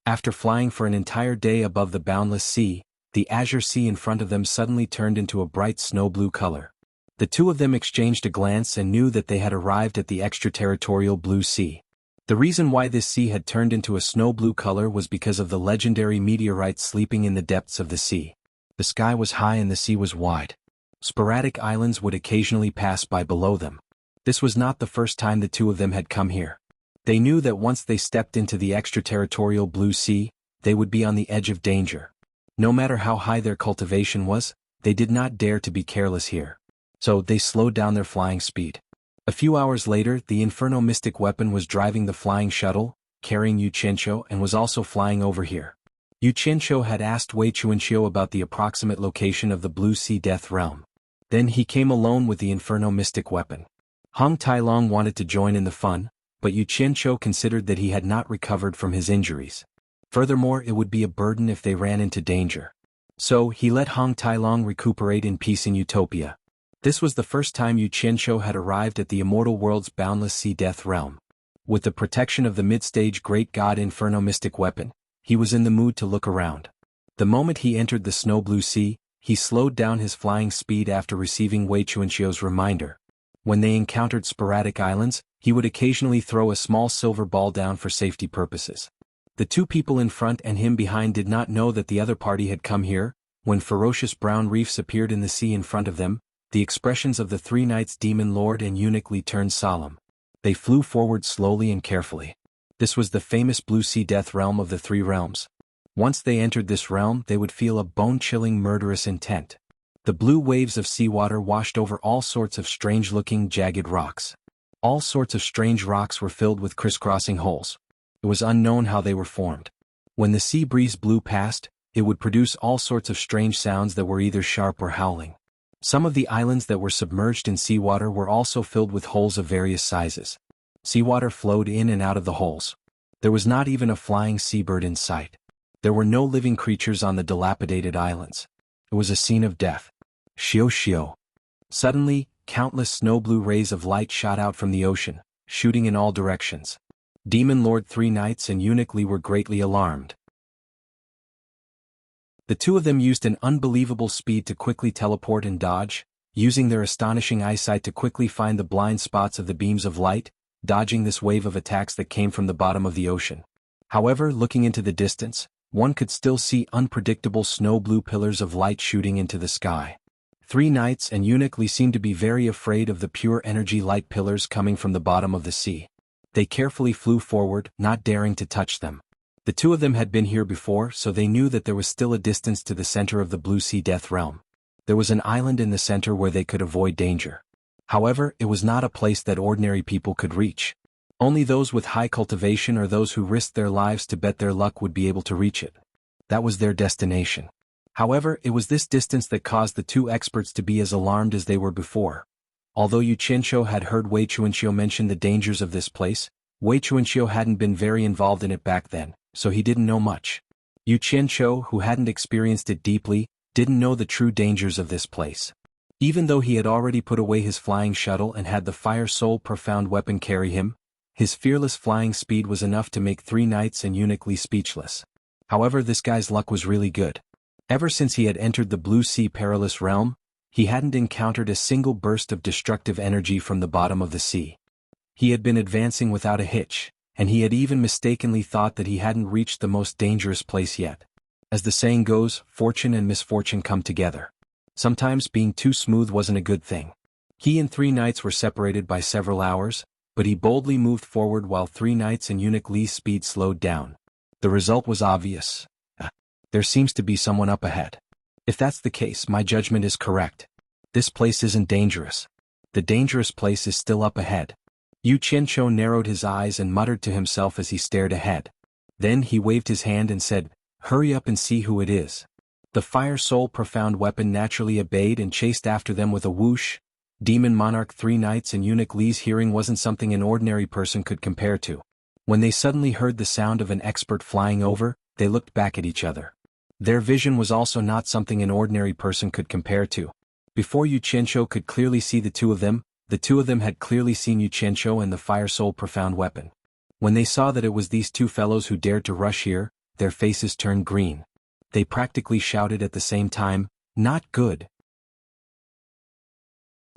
After flying for an entire day above the boundless sea, the azure sea in front of them suddenly turned into a bright snow blue color. The two of them exchanged a glance and knew that they had arrived at the extraterritorial blue sea. The reason why this sea had turned into a snow blue color was because of the legendary meteorites sleeping in the depths of the sea. The sky was high and the sea was wide. Sporadic islands would occasionally pass by below them. This was not the first time the two of them had come here. They knew that once they stepped into the extraterritorial blue sea, they would be on the edge of danger. No matter how high their cultivation was, they did not dare to be careless here. So they slowed down their flying speed. A few hours later, the Inferno Mystic Weapon was driving the flying shuttle, carrying Xianxia, and was also flying over here. Xianxia had asked Xuanhuan about the approximate location of the Blue Sea Death Realm. Then he came alone with the Inferno Mystic Weapon. Hong Tailong wanted to join in the fun, but Xianxia considered that he had not recovered from his injuries. Furthermore, it would be a burden if they ran into danger. So he let Hong Tailong recuperate in peace in Utopia. This was the first time Xianxia had arrived at the immortal world's boundless sea death realm. With the protection of the mid-stage great god Inferno Mystic Weapon, he was in the mood to look around. The moment he entered the snow blue sea, he slowed down his flying speed after receiving Wei Chuanxiao's reminder. When they encountered sporadic islands, he would occasionally throw a small silver ball down for safety purposes. The two people in front and him behind did not know that the other party had come here. When ferocious brown reefs appeared in the sea in front of them, the expressions of the three knights Demon Lord and Eunuchly turned solemn. They flew forward slowly and carefully. This was the famous Blue Sea Death Realm of the Three Realms. Once they entered this realm, they would feel a bone-chilling murderous intent. The blue waves of seawater washed over all sorts of strange-looking jagged rocks. All sorts of strange rocks were filled with crisscrossing holes. It was unknown how they were formed. When the sea breeze blew past, it would produce all sorts of strange sounds that were either sharp or howling. Some of the islands that were submerged in seawater were also filled with holes of various sizes. Seawater flowed in and out of the holes. There was not even a flying seabird in sight. There were no living creatures on the dilapidated islands. It was a scene of death. Xiao. Suddenly, countless snow-blue rays of light shot out from the ocean, shooting in all directions. Demon Lord, three knights, and Eunuchly were greatly alarmed. The two of them used an unbelievable speed to quickly teleport and dodge, using their astonishing eyesight to quickly find the blind spots of the beams of light, dodging this wave of attacks that came from the bottom of the ocean. However, looking into the distance, one could still see unpredictable snow-blue pillars of light shooting into the sky. Three knights and Eunuchly seemed to be very afraid of the pure energy light pillars coming from the bottom of the sea. They carefully flew forward, not daring to touch them. The two of them had been here before, so they knew that there was still a distance to the center of the Blue Sea Death Realm. There was an island in the center where they could avoid danger. However, it was not a place that ordinary people could reach. Only those with high cultivation or those who risked their lives to bet their luck would be able to reach it. That was their destination. However, it was this distance that caused the two experts to be as alarmed as they were before. Although Xianxia had heard Wei Chuanxiao mention the dangers of this place, Wei Chuanxiao hadn't been very involved in it back then, so he didn't know much. Xianxia, who hadn't experienced it deeply, didn't know the true dangers of this place. Even though he had already put away his flying shuttle and had the Fire Soul Profound Weapon carry him, his fearless flying speed was enough to make three knights and Eunuchly speechless. However, this guy's luck was really good. Ever since he had entered the Blue Sea Perilous Realm, he hadn't encountered a single burst of destructive energy from the bottom of the sea. He had been advancing without a hitch, and he had even mistakenly thought that he hadn't reached the most dangerous place yet. As the saying goes, fortune and misfortune come together. Sometimes being too smooth wasn't a good thing. He and three knights were separated by several hours, but he boldly moved forward while three knights and Eunuchly's speed slowed down. The result was obvious. There seems to be someone up ahead. If that's the case, my judgment is correct. This place isn't dangerous. The dangerous place is still up ahead. Xianxia narrowed his eyes and muttered to himself as he stared ahead. Then he waved his hand and said, "Hurry up and see who it is." The Fire Soul Profound Weapon naturally obeyed and chased after them with a whoosh. Demon Monarch 3 Knights and Eunuch Li's hearing wasn't something an ordinary person could compare to. When they suddenly heard the sound of an expert flying over, they looked back at each other. Their vision was also not something an ordinary person could compare to. Before Xianxia could clearly see the two of them had clearly seen Xianxia and the Fire Soul Profound Weapon. When they saw that it was these two fellows who dared to rush here, their faces turned green. They practically shouted at the same time, "Not good."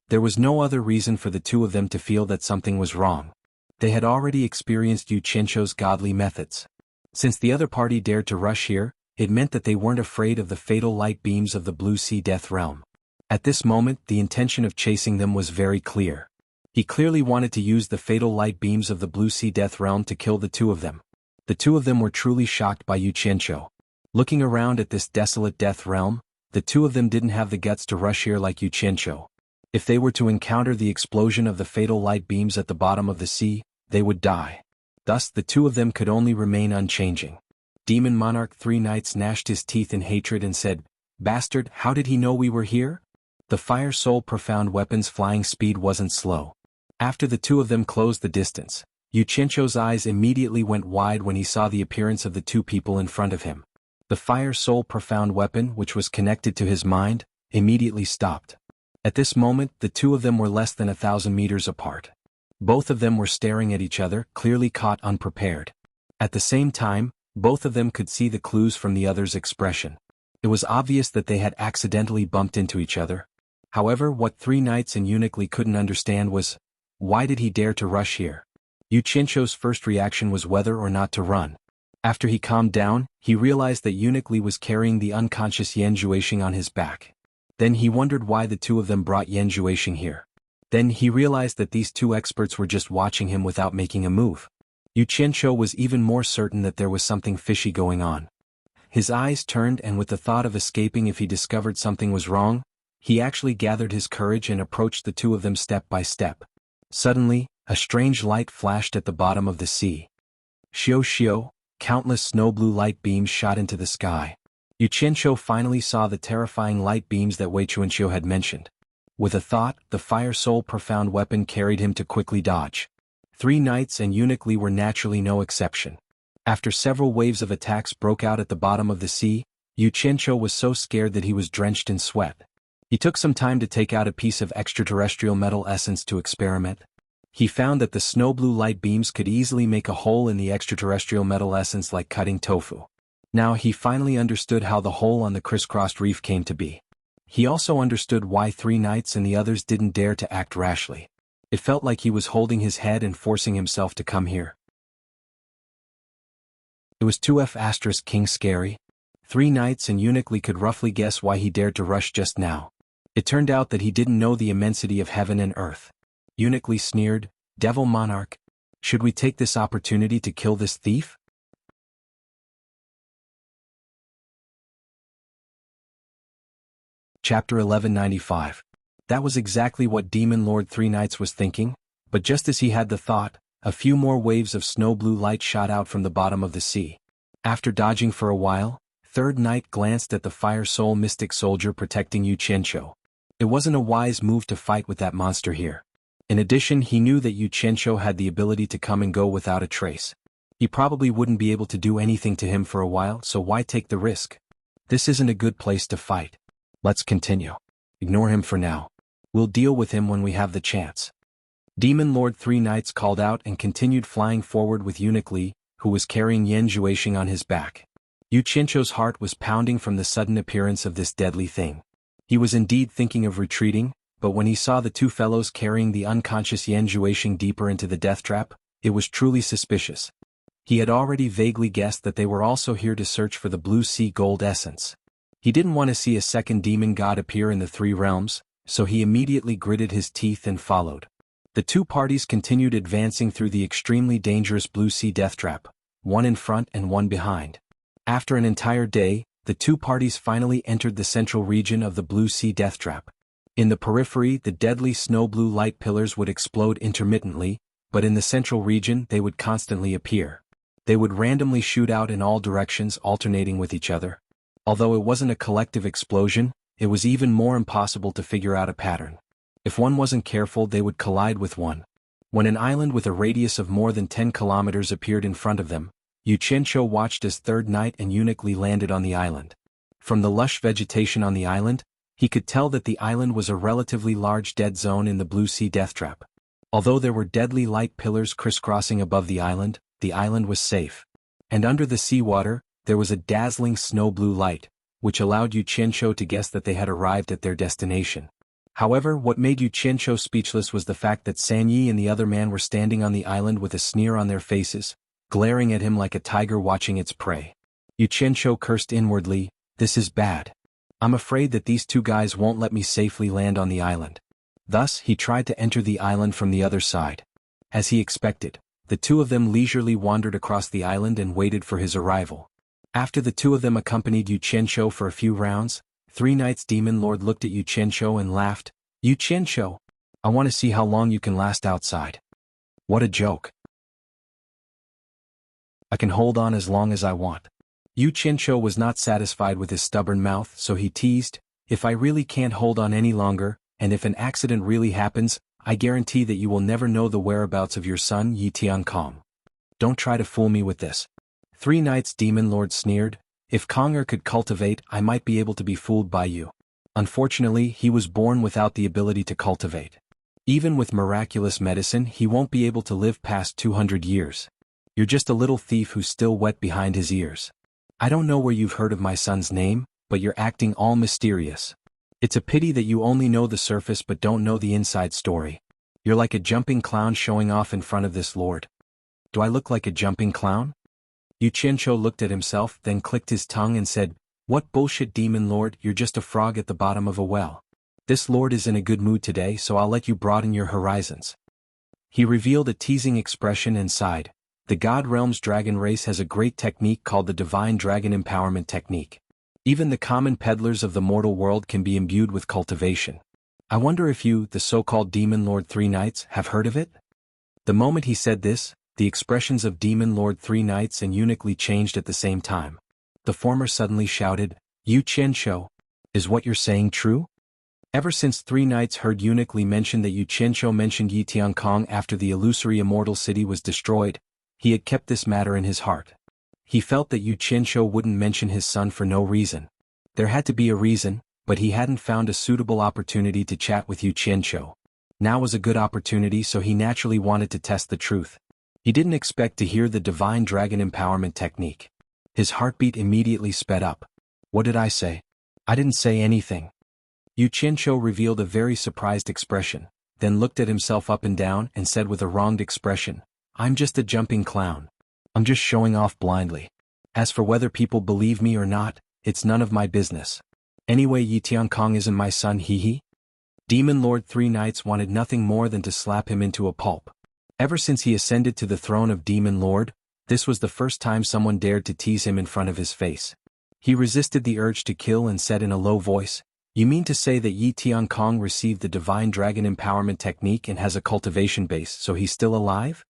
There was no other reason for the two of them to feel that something was wrong. They had already experienced Xianxia's godly methods. Since the other party dared to rush here, it meant that they weren't afraid of the fatal light beams of the Blue Sea Death Realm. At this moment, the intention of chasing them was very clear. He clearly wanted to use the fatal light beams of the Blue Sea Death Realm to kill the two of them. The two of them were truly shocked by Xianxia. Looking around at this desolate death realm, the two of them didn't have the guts to rush here like Xianxia. If they were to encounter the explosion of the fatal light beams at the bottom of the sea, they would die. Thus the two of them could only remain unchanging. Demon Monarch 3 Knights gnashed his teeth in hatred and said, "Bastard, how did he know we were here?" The Fire Soul Profound Weapon's flying speed wasn't slow. After the two of them closed the distance, Xianxia's eyes immediately went wide when he saw the appearance of the two people in front of him. The Fire Soul Profound Weapon, which was connected to his mind, immediately stopped. At this moment, the two of them were less than 1,000 meters apart. Both of them were staring at each other, clearly caught unprepared. At the same time, both of them could see the clues from the other's expression. It was obvious that they had accidentally bumped into each other. However, what 3 Knights and Eunuch Li couldn't understand was, why did he dare to rush here? Xianxia's first reaction was whether or not to run. After he calmed down, he realized that Eunuch Li was carrying the unconscious Yan Zhuixing on his back. Then he wondered why the two of them brought Yan Zhuixing here. Then he realized that these two experts were just watching him without making a move. Xianxia was even more certain that there was something fishy going on. His eyes turned, and with the thought of escaping if he discovered something was wrong, he actually gathered his courage and approached the two of them step by step. Suddenly, a strange light flashed at the bottom of the sea. Xiao, countless snow-blue light beams shot into the sky. Xianxia finally saw the terrifying light beams that Wei Chuanxiu had mentioned. With a thought, the Fire Soul Profound Weapon carried him to quickly dodge. 3 Knights and Eunuch Li were naturally no exception. After several waves of attacks broke out at the bottom of the sea, Xianxia was so scared that he was drenched in sweat. He took some time to take out a piece of extraterrestrial metal essence to experiment. He found that the snow-blue light beams could easily make a hole in the extraterrestrial metal essence like cutting tofu. Now he finally understood how the hole on the crisscrossed reef came to be. He also understood why 3 Knights and the others didn't dare to act rashly. It felt like he was holding his head and forcing himself to come here. It was 2F** King scary. 3 Knights and Eunuch Li could roughly guess why he dared to rush just now. It turned out that he didn't know the immensity of heaven and earth. Eunuch Li sneered, "Devil Monarch, should we take this opportunity to kill this thief?" Chapter 1195. That was exactly what Demon Lord 3 Knights was thinking, but just as he had the thought, a few more waves of snow-blue light shot out from the bottom of the sea. After dodging for a while, 3rd Knight glanced at the Fire Soul Mystic Soldier protecting Xianxia. It wasn't a wise move to fight with that monster here. In addition, he knew that Xianxia had the ability to come and go without a trace. He probably wouldn't be able to do anything to him for a while, so why take the risk? This isn't a good place to fight. Let's continue. Ignore him for now. We'll deal with him when we have the chance. Demon Lord 3 Knights called out and continued flying forward with Eunuch Li, who was carrying Yan Zhuixing on his back. Xianxia's heart was pounding from the sudden appearance of this deadly thing. He was indeed thinking of retreating, but when he saw the two fellows carrying the unconscious Yan Zhuixing deeper into the death trap, it was truly suspicious. He had already vaguely guessed that they were also here to search for the Blue Sea Gold Essence. He didn't want to see a second demon god appear in the 3 realms, so he immediately gritted his teeth and followed. The two parties continued advancing through the extremely dangerous Blue Sea Death Trap, one in front and one behind. After an entire day, the two parties finally entered the central region of the Blue Sea Death Trap. In the periphery, the deadly snow-blue light pillars would explode intermittently, but in the central region they would constantly appear. They would randomly shoot out in all directions, alternating with each other. Although it wasn't a collective explosion, it was even more impossible to figure out a pattern. If one wasn't careful, they would collide with one. When an island with a radius of more than 10 kilometers appeared in front of them, Xianxia watched as third knight and uniquely landed on the island. From the lush vegetation on the island, he could tell that the island was a relatively large dead zone in the blue sea deathtrap. Although there were deadly light pillars crisscrossing above the island was safe. And under the seawater, there was a dazzling snow-blue light, which allowed Xianxia to guess that they had arrived at their destination. However, what made Xianxia speechless was the fact that Sanyi and the other man were standing on the island with a sneer on their faces, glaring at him like a tiger watching its prey. Xianxia cursed inwardly, "This is bad. I'm afraid that these two guys won't let me safely land on the island." Thus, he tried to enter the island from the other side. As he expected, the two of them leisurely wandered across the island and waited for his arrival. After the two of them accompanied Xianxia for a few rounds, Three Knights Demon Lord looked at Xianxia and laughed. "Xianxia, I want to see how long you can last outside." "What a joke. I can hold on as long as I want." Xianxia was not satisfied with his stubborn mouth, so he teased, "If I really can't hold on any longer, and if an accident really happens, I guarantee that you will never know the whereabouts of your son Tiankong. Don't try to fool me with this." Three Knights Demon Lord sneered, "If Konger could cultivate, I might be able to be fooled by you. Unfortunately, he was born without the ability to cultivate. Even with miraculous medicine, he won't be able to live past 200 years. You're just a little thief who's still wet behind his ears. I don't know where you've heard of my son's name, but you're acting all mysterious. It's a pity that you only know the surface but don't know the inside story. You're like a jumping clown showing off in front of this lord." "Do I look like a jumping clown?" Xianxia looked at himself, then clicked his tongue and said, "What bullshit, Demon Lord, you're just a frog at the bottom of a well. This lord is in a good mood today, so I'll let you broaden your horizons." He revealed a teasing expression and sighed. "The God Realm's dragon race has a great technique called the Divine Dragon Empowerment Technique. Even the common peddlers of the mortal world can be imbued with cultivation. I wonder if you, the so-called Demon Lord Three Knights, have heard of it?" The moment he said this, the expressions of Demon Lord Three Knights and uniquely changed at the same time. The former suddenly shouted, "Xianxia, is what you're saying true?" Ever since Three Knights heard uniquely mention that Xianxia mentioned Tiankong after the illusory immortal city was destroyed, he had kept this matter in his heart. He felt that Xianxia wouldn't mention his son for no reason. There had to be a reason, but he hadn't found a suitable opportunity to chat with Xianxia. Now was a good opportunity, so he naturally wanted to test the truth. He didn't expect to hear the Divine Dragon Empowerment Technique. His heartbeat immediately sped up. "What did I say? I didn't say anything." Xianxia revealed a very surprised expression, then looked at himself up and down and said with a wronged expression, "I'm just a jumping clown. I'm just showing off blindly. As for whether people believe me or not, it's none of my business. Anyway, Tiankong isn't my son, hee." Demon Lord Three Knights wanted nothing more than to slap him into a pulp. Ever since he ascended to the throne of Demon Lord, this was the first time someone dared to tease him in front of his face. He resisted the urge to kill and said in a low voice, "You mean to say that Tiankong received the Divine Dragon Empowerment Technique and has a cultivation base, so he's still alive?"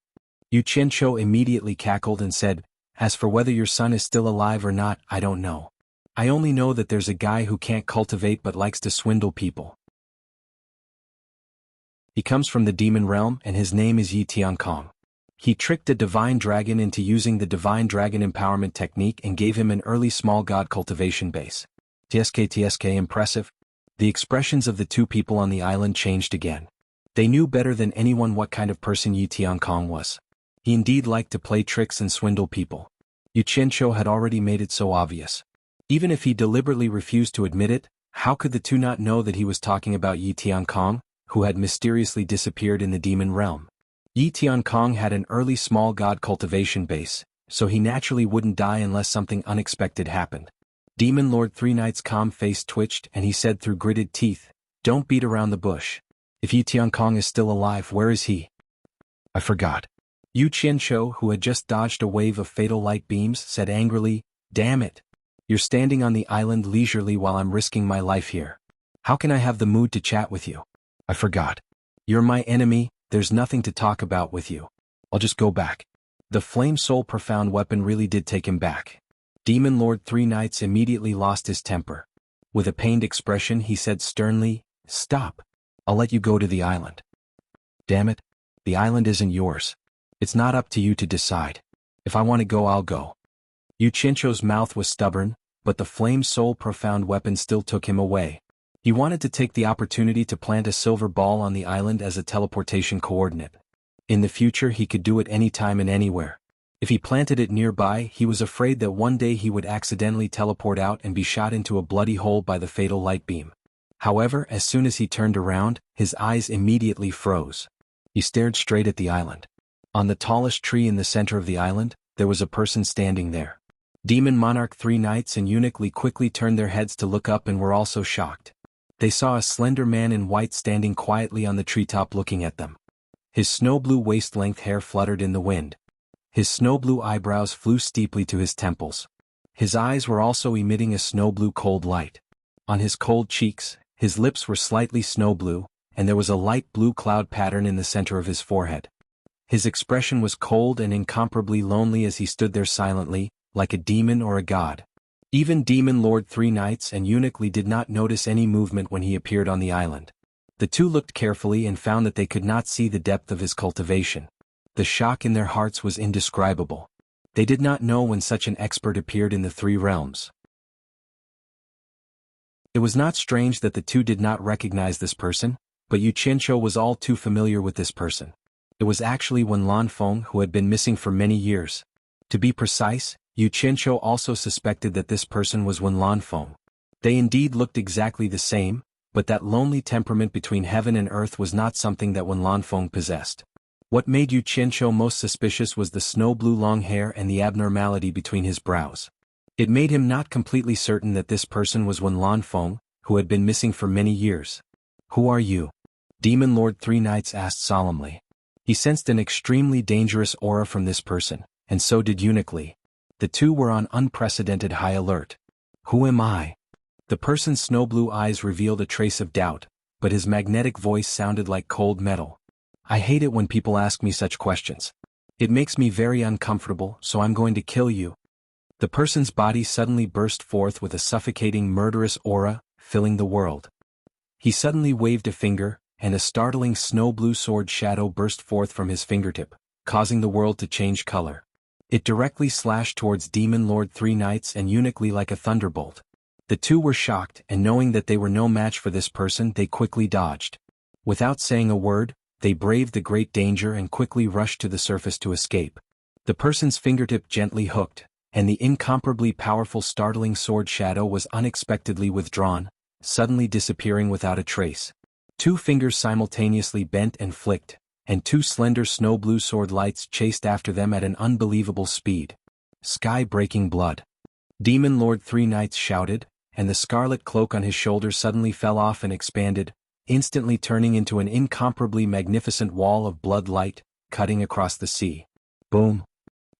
Xianxia immediately cackled and said, "As for whether your son is still alive or not, I don't know. I only know that there's a guy who can't cultivate but likes to swindle people. He comes from the demon realm and his name is Tiankong. He tricked a divine dragon into using the Divine Dragon Empowerment Technique and gave him an early small god cultivation base. TSK impressive." The expressions of the two people on the island changed again. They knew better than anyone what kind of person Tiankong was. He indeed liked to play tricks and swindle people. Xianxia had already made it so obvious. Even if he deliberately refused to admit it, how could the two not know that he was talking about Tiankong, who had mysteriously disappeared in the demon realm? Tiankong had an early small god cultivation base, so he naturally wouldn't die unless something unexpected happened. Demon Lord Three Knights' calm face twitched and he said through gritted teeth, "Don't beat around the bush. If Tiankong is still alive, where is he?" "I forgot." Xianxia, who had just dodged a wave of fatal light beams, said angrily, "Damn it. You're standing on the island leisurely while I'm risking my life here. How can I have the mood to chat with you?" "I forgot. You're my enemy, there's nothing to talk about with you. I'll just go back." The Flame Soul Profound weapon really did take him back. Demon Lord Three Knights immediately lost his temper. With a pained expression he said sternly, "Stop. I'll let you go to the island. Damn it. The island isn't yours. It's not up to you to decide. If I want to go, I'll go. Xianxia's mouth was stubborn, but the flame soul profound weapon still took him away. He wanted to take the opportunity to plant a silver ball on the island as a teleportation coordinate. In the future he could do it anytime and anywhere. If he planted it nearby, he was afraid that one day he would accidentally teleport out and be shot into a bloody hole by the fatal light beam. However, as soon as he turned around, his eyes immediately froze. He stared straight at the island. On the tallest tree in the center of the island, there was a person standing there. Demon Monarch 3 knights and Eunuch quickly turned their heads to look up and were also shocked. They saw a slender man in white standing quietly on the treetop looking at them. His snow-blue waist-length hair fluttered in the wind. His snow-blue eyebrows flew steeply to his temples. His eyes were also emitting a snow-blue cold light. On his cold cheeks, his lips were slightly snow-blue, and there was a light blue cloud pattern in the center of his forehead. His expression was cold and incomparably lonely as he stood there silently, like a demon or a god. Even Demon Lord 3 knights and Eunuch did not notice any movement when he appeared on the island. The two looked carefully and found that they could not see the depth of his cultivation. The shock in their hearts was indescribable. They did not know when such an expert appeared in the 3 realms. It was not strange that the two did not recognize this person, but Xianxia was all too familiar with this person. It was actually Xuanhuan who had been missing for many years. To be precise, Xianxia also suspected that this person was Xuanhuan. They indeed looked exactly the same, but that lonely temperament between heaven and earth was not something that Xuanhuan possessed. What made Xianxia most suspicious was the snow-blue long hair and the abnormality between his brows. It made him not completely certain that this person was Xuanhuan, who had been missing for many years. "Who are you?" Demon Lord 3 knights asked solemnly. He sensed an extremely dangerous aura from this person, and so did Eunuch. The two were on unprecedented high alert. "Who am I?" The person's snow-blue eyes revealed a trace of doubt, but his magnetic voice sounded like cold metal. "I hate it when people ask me such questions. It makes me very uncomfortable, so I'm going to kill you." The person's body suddenly burst forth with a suffocating murderous aura, filling the world. He suddenly waved a finger, and a startling snow-blue sword shadow burst forth from his fingertip, causing the world to change color. It directly slashed towards Demon Lord 3 knights and Eunuch like a thunderbolt. The two were shocked, and knowing that they were no match for this person, they quickly dodged. Without saying a word, they braved the great danger and quickly rushed to the surface to escape. The person's fingertip gently hooked, and the incomparably powerful startling sword shadow was unexpectedly withdrawn, suddenly disappearing without a trace. 2 fingers simultaneously bent and flicked, and 2 slender snow-blue sword lights chased after them at an unbelievable speed. Sky-breaking blood. Demon Lord 3 knights shouted, and the scarlet cloak on his shoulders suddenly fell off and expanded, instantly turning into an incomparably magnificent wall of blood light, cutting across the sea. Boom!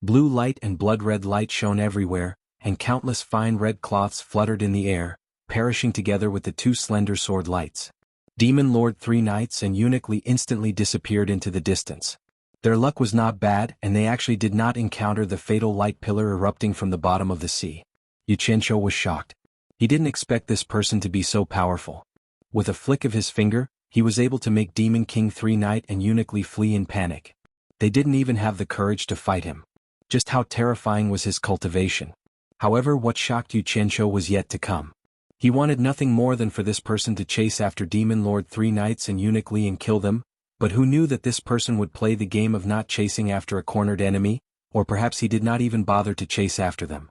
Blue light and blood-red light shone everywhere, and countless fine red cloths fluttered in the air, perishing together with the 2 slender sword lights. Demon Lord 3 knights and Eunuch instantly disappeared into the distance. Their luck was not bad, and they actually did not encounter the fatal light pillar erupting from the bottom of the sea. Xianxia was shocked. He didn't expect this person to be so powerful. With a flick of his finger, he was able to make Demon King 3 knight and Eunuch flee in panic. They didn't even have the courage to fight him. Just how terrifying was his cultivation. However, what shocked Xianxia was yet to come. He wanted nothing more than for this person to chase after Demon Lord 3 knights and Eunuch and kill them, but who knew that this person would play the game of not chasing after a cornered enemy, or perhaps he did not even bother to chase after them.